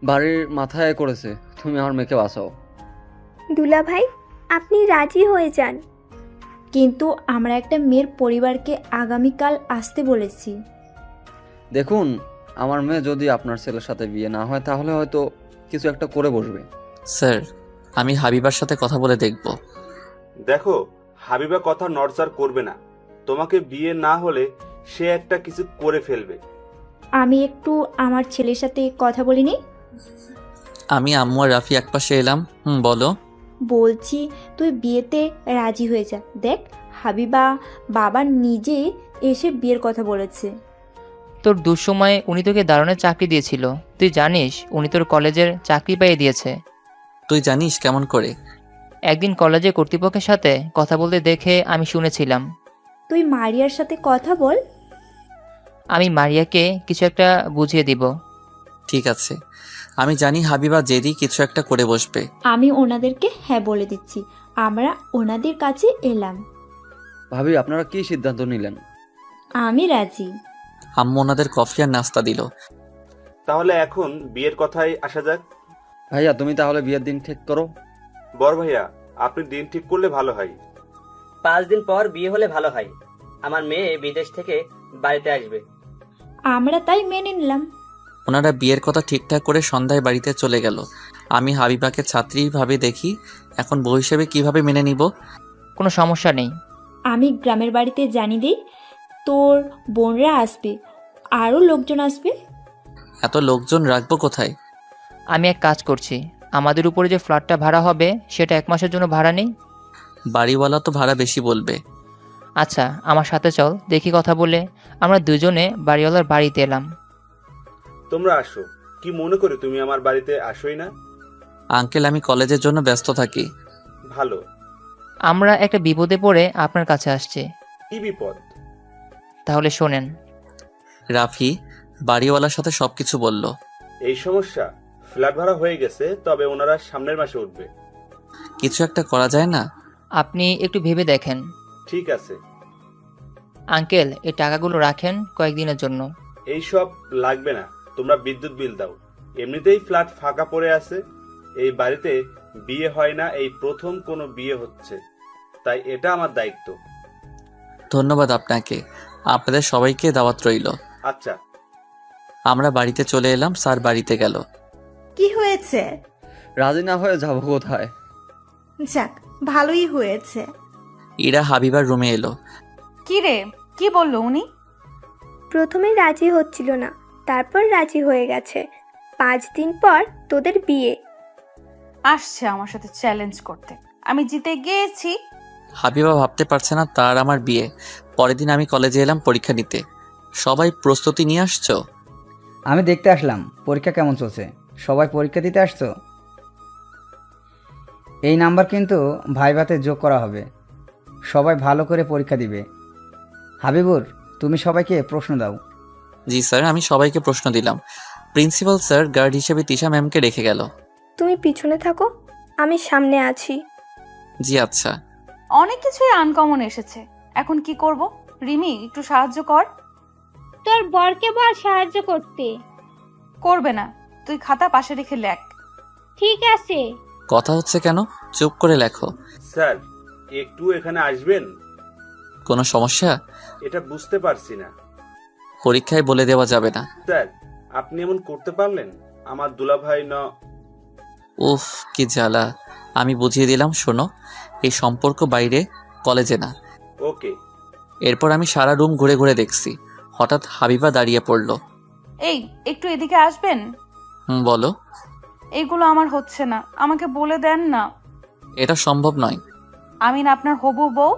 বাড়ির মাথায় করেছে, তুমি আমার মেয়েকে বাঁচাও। দুলাভাই, আপনি রাজি হয়ে যান। কিন্তু আমরা একটা মেয়ের পরিবারকে আগামীকাল আসতে বলেছি। দেখুন, আমার মেয়ে যদি আপনার ছেলের সাথে বিয়ে না হয় তাহলে হয়তো কিছু একটা করে বসবে। স্যার, আমি হাবিবার সাথে কথা বলে দেখব। দেখো, হাবিবা কথা নড়চড় করবে না। তোমাকে বিয়ে না হলে সে একটা কিছু করে ফেলবে। আমি একটু আমার ছেলের সাথে কথা বলিনি। আমি আম্মু আর রাফি একপাশে এলাম। বলো। বলছি তুই বিয়েতে রাজি হয়ে যা। দেখ, হাবিবা বাবা নিজে এসে বিয়ের কথা বলেছে। তোর দুঃসময়ে উনি তোকে দারুণের চাকরি দিয়েছিল। তুই জানিস উনি তোর কলেজের চাকরি পেয়ে দিয়েছে। তুই জানিস কেমন করে? একদিন কলেজের কর্তৃপক্ষের সাথে কথা বলতে দেখে আমি শুনেছিলাম। তুই মারিয়ার সাথে কথা বল। আমি মারিয়াকে কিছু একটা বুঝিয়ে দিব। ঠিক আছে, আমি জানি হাবিবা জেদি কিছু একটা করে বসবে। আমি ওনাদেরকে হ্যাঁ বলে দিচ্ছি। আমরা ওনাদের কাছে এলাম। ভাবি, আপনারা কি সিদ্ধান্ত নিলেন? আমি রাজি। আম্মু ওনাদের কফি আর নাস্তা দিল। তাহলে এখন বিয়ের কথায় আসা যাক। ভাইয়া, তুমি তাহলে বিয়ের দিন ঠিক করো। বড় ভাইয়া, আপনি দিন ঠিক করলে ভালো হয়। 5 দিন পর বিয়ে হলে ভালো হয়। আমার মেয়ে বিদেশ থেকে বাড়িতে আসবে। আমরা তাই মেনে নিলাম। ওনারা বিয়ের কথা ঠিকঠাক করে সন্ধ্যায় বাড়িতে চলে গেল। আমি হাবিবাকে ছাত্রী ভাবে দেখি, এখন বউ হিসেবে কিভাবে মেনে নিব? কোনো সমস্যা নেই। আমি গ্রামের বাড়িতে জানিয়ে দিই, তোর বোনরা আসবে, আরও লোকজন আসবে। এত লোকজন রাখবো কোথায়? আমি এক কাজ করছি, আমাদের উপরে যে ফ্ল্যাটটা ভাড়া হবে সেটা 1 মাসের জন্য ভাড়া নেই। বাড়িওয়ালা তো ভাড়া বেশি বলবে। আচ্ছা, আমার সাথে চল, দেখি কথা বলে আমরা দুজনে বাড়িওয়ালার বাড়িতে এলাম। তোমরা আসো। কি মনে করে তুমি আমার বাড়িতে আসোই না? আঙ্কেল, আমি কলেজের জন্য ব্যস্ত থাকি। ভালো। আমরা একটা বিপদে পড়ে আপনার কাছে আসছি। কি বিপদ? তাহলে শোনেন। রাফি বাড়িওয়ালার সাথে সবকিছু বলল। এই সমস্যা? ফ্ল্যাট ভাড়া হয়ে গেছে, তবে ওনারা সামনের মাসে উঠবে। কিছু একটা করা যায় না? আপনি একটু ভেবে দেখেন। ঠিক আছে আঙ্কেল, এই টাকাগুলো রাখেন কয়েকদিনের জন্য। এই সব লাগবে না, তোমরা বিদ্যুৎ বিল দাও। এমনিতেই ফ্ল্যাট ফাঁকা পড়ে আছে। এই বাড়িতে বিয়ে হয় না, এই প্রথম কোনো বিয়ে হচ্ছে, তাই এটা আমার দায়িত্ব। ধন্যবাদ আপনাকে। আপনাদের সবাইকে দাওয়াত রইল। আচ্ছা। আমরা বাড়িতে চলে এলাম। স্যার বাড়িতে গেল। কি হয়েছে? রাজি না হয়ে যাবো কোথায়? যাক, ভালোই হয়েছে। ইরা হাবিবার রুমে এলো। কি রে, কি বললো উনি? প্রথমে রাজি হচ্ছিল না, তারপর রাজি হয়ে গেছে। 5 দিন পর তোদের বিয়ে। আসছে আমার সাথে চ্যালেঞ্জ করতে। আমি জিতে গিয়েছি। হাবিবা ভাবতে পারছে না তার আমার বিয়ে। পরের দিন আমি কলেজে এলাম পরীক্ষা নিতে। সবাই প্রস্তুতি নিয়ে আসছো? আমি দেখতে আসলাম পরীক্ষা কেমন চলছে। সবাই পরীক্ষা দিতে আসছো? এই নাম্বার কিন্তু ভাইভাতে যোগ করা হবে। সবাই ভালো করে পরীক্ষা দিবে। হাবিবুর, তুমি সবাইকে প্রশ্ন দাও। জি স্যার, আমি সবাইকে প্রশ্ন দিলাম। প্রিন্সিপাল স্যার গার্ড হিসেবে তিশা ম্যামকে রেখে গেল। তুমি পিছনে থাকো, আমি সামনে আছি। জি আচ্ছা। অনেক কিছুই আনকমন এসেছে, এখন কি করব? রিমি একটু সাহায্য কর। তোর বরকে বল সাহায্য করতে। করবে না, তুই খাতা পাশে রেখে লেখ। ঠিক আছে। কথা হচ্ছে কেন? চুপ করে লেখো। স্যার, একটু এখানে আসবেন? কোনো সমস্যা? এটা বুঝতে পারছি না। পরীক্ষায় বলে দেওয়া যাবে না। স্যার, আপনি এমন করতে পারলেন? আমার দুলাভাই উফ, কি জ্বালা। আমি বুঝিয়ে দিলাম, শোনো, এই সম্পর্ক বাইরে, কলেজে না। ওকে। এরপর আমি সারা রুম ঘুরে ঘুরে দেখছি। হঠাৎ হাবিবা দাঁড়িয়ে পড়ল। এই একটু এদিকে আসবেন? বলো। এইগুলো আমার হচ্ছে না, আমাকে বলে দেন না। এটা সম্ভব নয়। আমি না আপনার হবু বউ,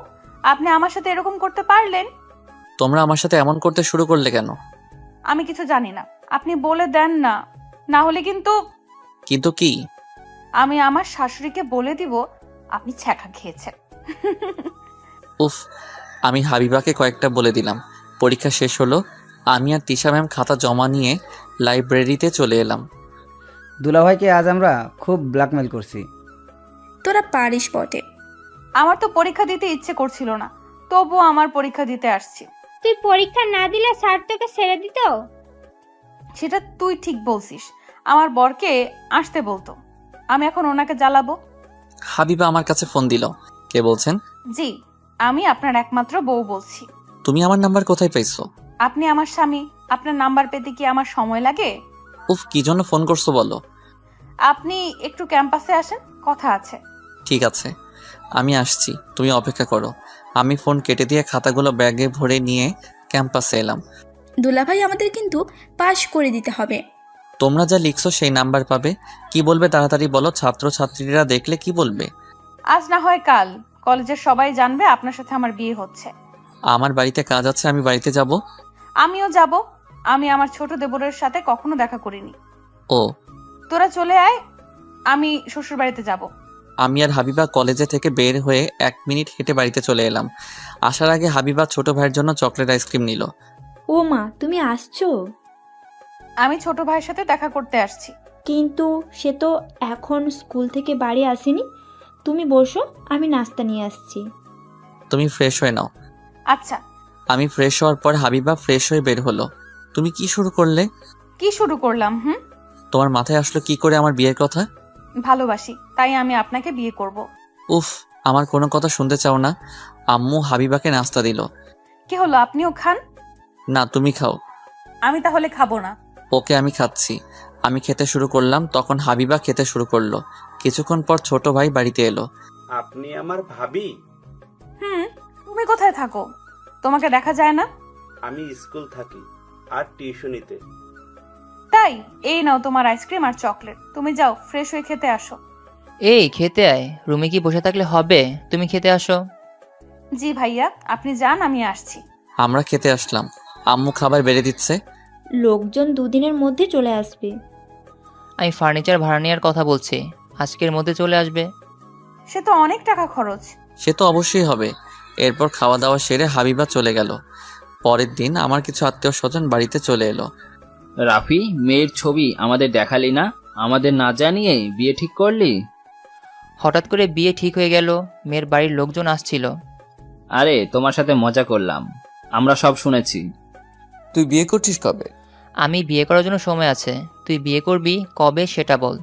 আপনি আমার সাথে এরকম করতে পারলেন? তোমরা আমার সাথে এমন করতে শুরু করলে কেন? আমি কিছু জানি না, আপনি বলে দেন না, না হলে কিন্তু। কিন্তু কি? আমি আমার শাশুড়িকে বলে দিব আপনি ছ্যাঁকা খেয়েছেন। উফ, আমি হাবিবাকে কয়েকটা বলে দিলাম। পরীক্ষা শেষ হলো, আমি আর তিশা ম্যাম খাতা জমা নিয়ে লাইব্রেরিতে চলে এলাম। দুলাভাইকে আজ আমরা খুব ব্ল্যাকমেল করছি। তোরা পারিস বটে। আমার তো পরীক্ষা দিতে ইচ্ছে করছিল না, তবুও আমার পরীক্ষা দিতে আসছি। তুই পরীক্ষা না দিলে স্যার তোকে ছেড়ে দিত? সেটা তুই ঠিক বলছিস, আমার বরকে আসতে বলতো, আমি এখন ওনাকে জ্বালাবো? হাবিবা আমার কাছে ফোন দিল। কে বলছেন? জি, আমি আপনার একমাত্র বউ বলছি। তুমি আমার নাম্বার কোথায় পাইছো? আপনি আমার স্বামী, আপনার নাম্বার পেতে কি আমার সময় লাগে? উফ, কি জন্য ফোন করছো বলো। আপনি একটু ক্যাম্পাসে আসেন, কথা আছে। ঠিক আছে, আমি আসছি, তুমি অপেক্ষা করো। আমি ফোন কেটে দিয়ে খাতাগুলো ব্যাগে ভরে নিয়ে ক্যাম্পাসে এলাম। দুলাভাই আমাদের কিন্তু পাশ করে দিতে হবে। তোমরা যা লিখছো সেই নাম্বার পাবে। কি বলবে তাড়াতাড়ি বলো, ছাত্রছাত্রীরা দেখলে কি বলবে? আজ না হয় কাল কলেজের সবাই জানবে আপনার সাথে আমার বিয়ে হচ্ছে। আমার বাড়িতে কাজ আছে, আমি বাড়িতে যাব। আমিও যাব, আমি আমার ছোট দেবরের সাথে কখনো দেখা করিনি। ও, তোরা চলে আয়, আমি শ্বশুর বাড়িতে যাব। আমি আর হাবিবা কলেজে থেকে বের হয়ে 1 মিনিট হেঁটে বাড়িতে চলে এলাম। আসার আগে হাবিবা ছোট ভাইয়ের জন্য চকলেট আইসক্রিম নিল। ও মা, তুমি আসছো? আমি ছোট ভাইয়ের সাথে দেখা করতে আসছি। কিন্তু সে তো এখন স্কুল থেকে বাড়ি আসেনি। তুমি বসো, আমি নাস্তা নিয়ে আসছি। তুমি ফ্রেশ হয়ে নাও। আচ্ছা। আমি ফ্রেশ হওয়ার পর হাবিবা ফ্রেশ হয়ে বের হলো। তুমি কি শুরু করলে? কি শুরু করলাম? তোমার মাথায় আসলো কি করে আমার বিয়ের কথা? ভালোবাসি, তাই আমি আপনাকে বিয়ে করব। উফ, আমার কোনো কথা শুনতে চাও না? আম্মু হাবিবাকে নাস্তা দিল। কি হলো, আপনিও খান? না, তুমি খাও। আমি তাহলে খাবো না। ওকে, আমি খাচ্ছি। আমি খেতে শুরু করলাম, তখন হাবিবা খেতে শুরু করলো। কিছুক্ষণ পর ছোট ভাই বাড়িতে এলো। আপনি আমার ভাবি? তুমি কোথায় থাকো? তোমাকে দেখা যায় না। আমি স্কুল থাকি আর টিউশনিতে। তাই? এই নাও তোমার আইসক্রিম আর চকলেট, তুমি যাও ফ্রেশ হয়ে খেতে আসো। এই খেতে আয়, রুমে কি বসে থাকলে হবে? তুমি খেতে আসো। জি ভাইয়া, আপনি যান, আমি আসছি। আমরা খেতে আসলাম, আম্মু খাবার বেড়ে দিচ্ছে। লোকজন দুদিনের মধ্যে চলে আসবে। আমি ফার্নিচার ভাড়া নেওয়ার কথা বলছি, আজকের মধ্যে চলে আসবে। সে তো অনেক টাকা খরচ। সে তো অবশ্যই হবে। এরপর খাওয়া দাওয়া সেরে হাবিবা চলে গেল। পরের দিন আমার কিছু আত্মীয় স্বজন বাড়িতে চলে এলো। রাফি, মেয়ের ছবি আমাদের দেখালি না, আমাদের না জানিয়ে বিয়ে ঠিক করলি? হঠাৎ করে বিয়ে ঠিক হয়ে গেল, মেয়ের বাড়ির লোকজন আসছিল। আরে তোমার সাথে মজা করলাম, আমরা সব শুনেছি। তুই বিয়ে করছিস কবে? আমি বিয়ে করার জন্য সময় আছে, তুই বিয়ে করবি কবে সেটা বল।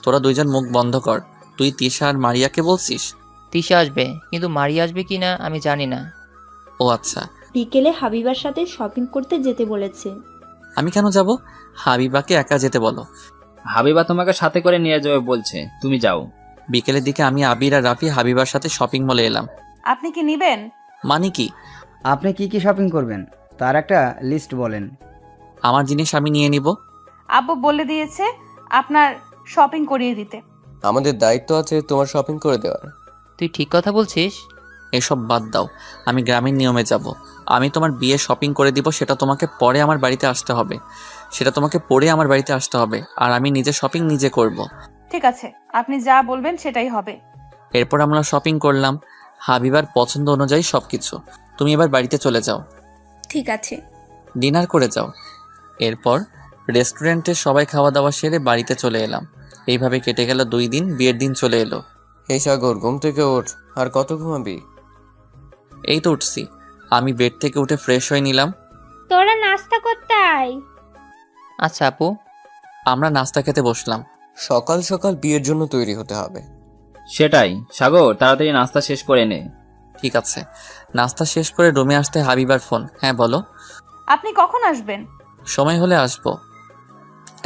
তোরা দুইজন মুখ বন্ধ কর। তুই তিশা আর মারিয়াকে বলছিস? তিশা আসবে, কিন্তু মারিয়া আসবে কিনা আমি জানি না। ও আচ্ছা। বিকেলে হাবিবার সাথে শপিং করতে যেতে বলেছে। আমি কেন যাব? হাবিবাকে একা যেতে বলো। হাবিবা তোমাকে সাথে করে নিয়ে যাবে বলছে, তুমি যাও। বিকেলের দিকে আমি আবির আর রাফি হাবিবার সাথে শপিং মলে এলাম। আপনি কি নিবেন? মানে কি? আপনি কি কি শপিং করবেন তার একটা লিস্ট বলেন। আমার জিনিস আমি নিয়ে নিব। আব্বু বলে দিয়েছে আপনার শপিং করিয়ে দিতে। আমাদের দায়িত্ব আছে তোমার শপিং করে দেওয়ার। তুই ঠিক কথা বলছিস। এসব বাদ দাও, আমি গ্রামের নিয়মে যাব। আমি তোমার বিয়ে শপিং করে দিব, সেটা তোমাকে পরে আমার বাড়িতে আসতে হবে। সেটা তোমাকে পরে আমার বাড়িতে আসতে হবে, আর আমি নিজে শপিং নিজে করব। ঠিক আছে, আপনি যা বলবেন সেটাই হবে। এরপর আমরা শপিং করলাম, হাবিবার পছন্দ অনুযায়ী সবকিছু। তুমি এবার বাড়িতে চলে যাও। ঠিক আছে। ডিনার করে যাও। এরপর রেস্টুরেন্টে সবাই খাওয়া দাওয়া সেরে বাড়িতে চলে এলাম। এইভাবে কেটে গেল 2 দিন। বিয়ের দিন চলে এলো। এই সাগর, ঘুম থেকে ওঠ। আর কত ঘুমাবি? এই তো উঠছি। আমি বেড থেকে উঠে ফ্রেশ হয়ে নিলাম। তোরা নাস্তা করতে আয়। আচ্ছা আপু। আমরা নাস্তা খেতে বসলাম। সকাল সকাল বিয়ের জন্য তৈরি হতে হবে। সেটাই, সাগর তাড়াতাড়ি নাস্তা শেষ করে নে। ঠিক আছে। নাস্তা শেষ করে রুমে আসতে হাবিবার ফোন। হ্যাঁ বলো। আপনি কখন আসবেন? সময় হলে আসবো,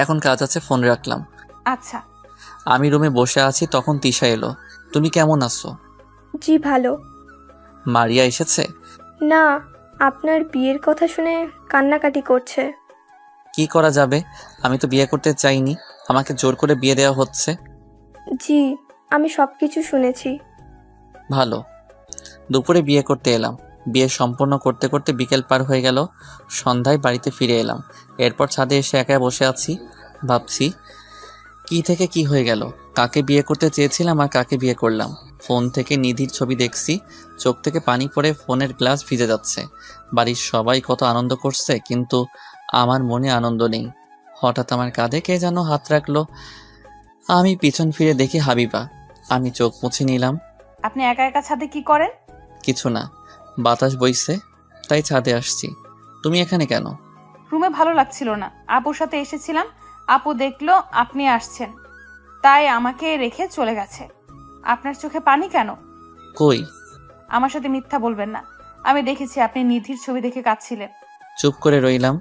এখন কাজ আছে, ফোন রাখলাম। আচ্ছা। আমি রুমে বসে আছি, তখন তিশা এলো। তুমি কেমন আছো? জি ভালো। মারিয়া এসেছে? না, আপনার বিয়ের কথা শুনে কান্নাকাটি করছে। কি করা যাবে, আমি তো বিয়ে করতে চাইনি, আমাকে জোর করে বিয়ে দেওয়া হচ্ছে। জি, আমি সব কিছু শুনেছি। ভালো। দুপুরে বিয়ে করতে এলাম। বিয়ে সম্পন্ন করতে করতে বিকেল পার হয়ে গেল। সন্ধ্যায় বাড়িতে ফিরে এলাম। এরপর ছাদে এসে একা বসে আছি, ভাবছি কি থেকে কি হয়ে গেল। কাকে বিয়ে করতে চেয়েছিলাম আর কাকে বিয়ে করলাম। ফোন থেকে নিধির ছবি দেখছি, চোখ থেকে পানি পড়ে ফোনের গ্লাস ভিজে যাচ্ছে। বাড়ির সবাই কত আনন্দ করছে, কিন্তু আমার মনে আনন্দ নেই। হঠাৎ আমার কাঁধে কে যেন হাত রাখলো। আমি পিছন ফিরে দেখি হাবিবা। আমি চোখ মুছে নিলাম। আপনি একা একা ছাদে কি করেন? কিছু না, বাতাস বইছে তাই ছাদে আসছি। তুমি এখানে কেন? রুমে ভালো লাগছিল না, আপুর সাথে এসেছিলাম। আপু দেখলো আপনি আসছেন, তাই আমাকে রেখে চলে গেছে। আপনার চোখে পানি কেন? কই? আমার সাথে মিথ্যা বলবেন না, আমি দেখেছি আপনি নিধির ছবি দেখে কাঁদছিলেন। চুপ করে রইলাম।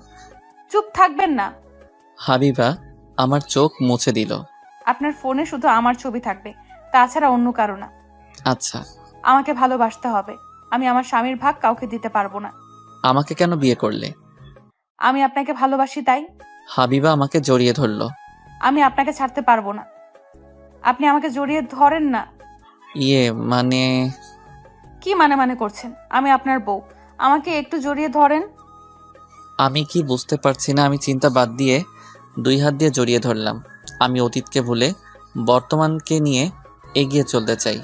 চুপ থাকবেন না। হাবিবা আমার চোখ মুছে দিল। আপনার ফোনে শুধু আমার ছবি থাকবে, তাছাড়া অন্য কারো না। আচ্ছা। আমাকে ভালোবাসতে হবে, আমি আমার স্বামীর ভাগ কাউকে দিতে পারবো না। আমাকে কেন বিয়ে করলে? আমি আপনাকে ভালোবাসি তাই। হাবিবা আমাকে জড়িয়ে ধরলো। আমি আপনাকে ছাড়তে পারবো না। আপনি আমাকে জড়িয়ে ধরেন না। মানে কি মানে করছেন? আমি আপনার বউ, আমাকে একটু জড়িয়ে ধরেন। আমি কি বুঝতে পারছি না। আমি চিন্তা বাদ দিয়ে 2 হাত দিয়ে জড়িয়ে ধরলাম। আমি অতীতকে ভুলে বর্তমানকে নিয়ে এগিয়ে চলতে চাই।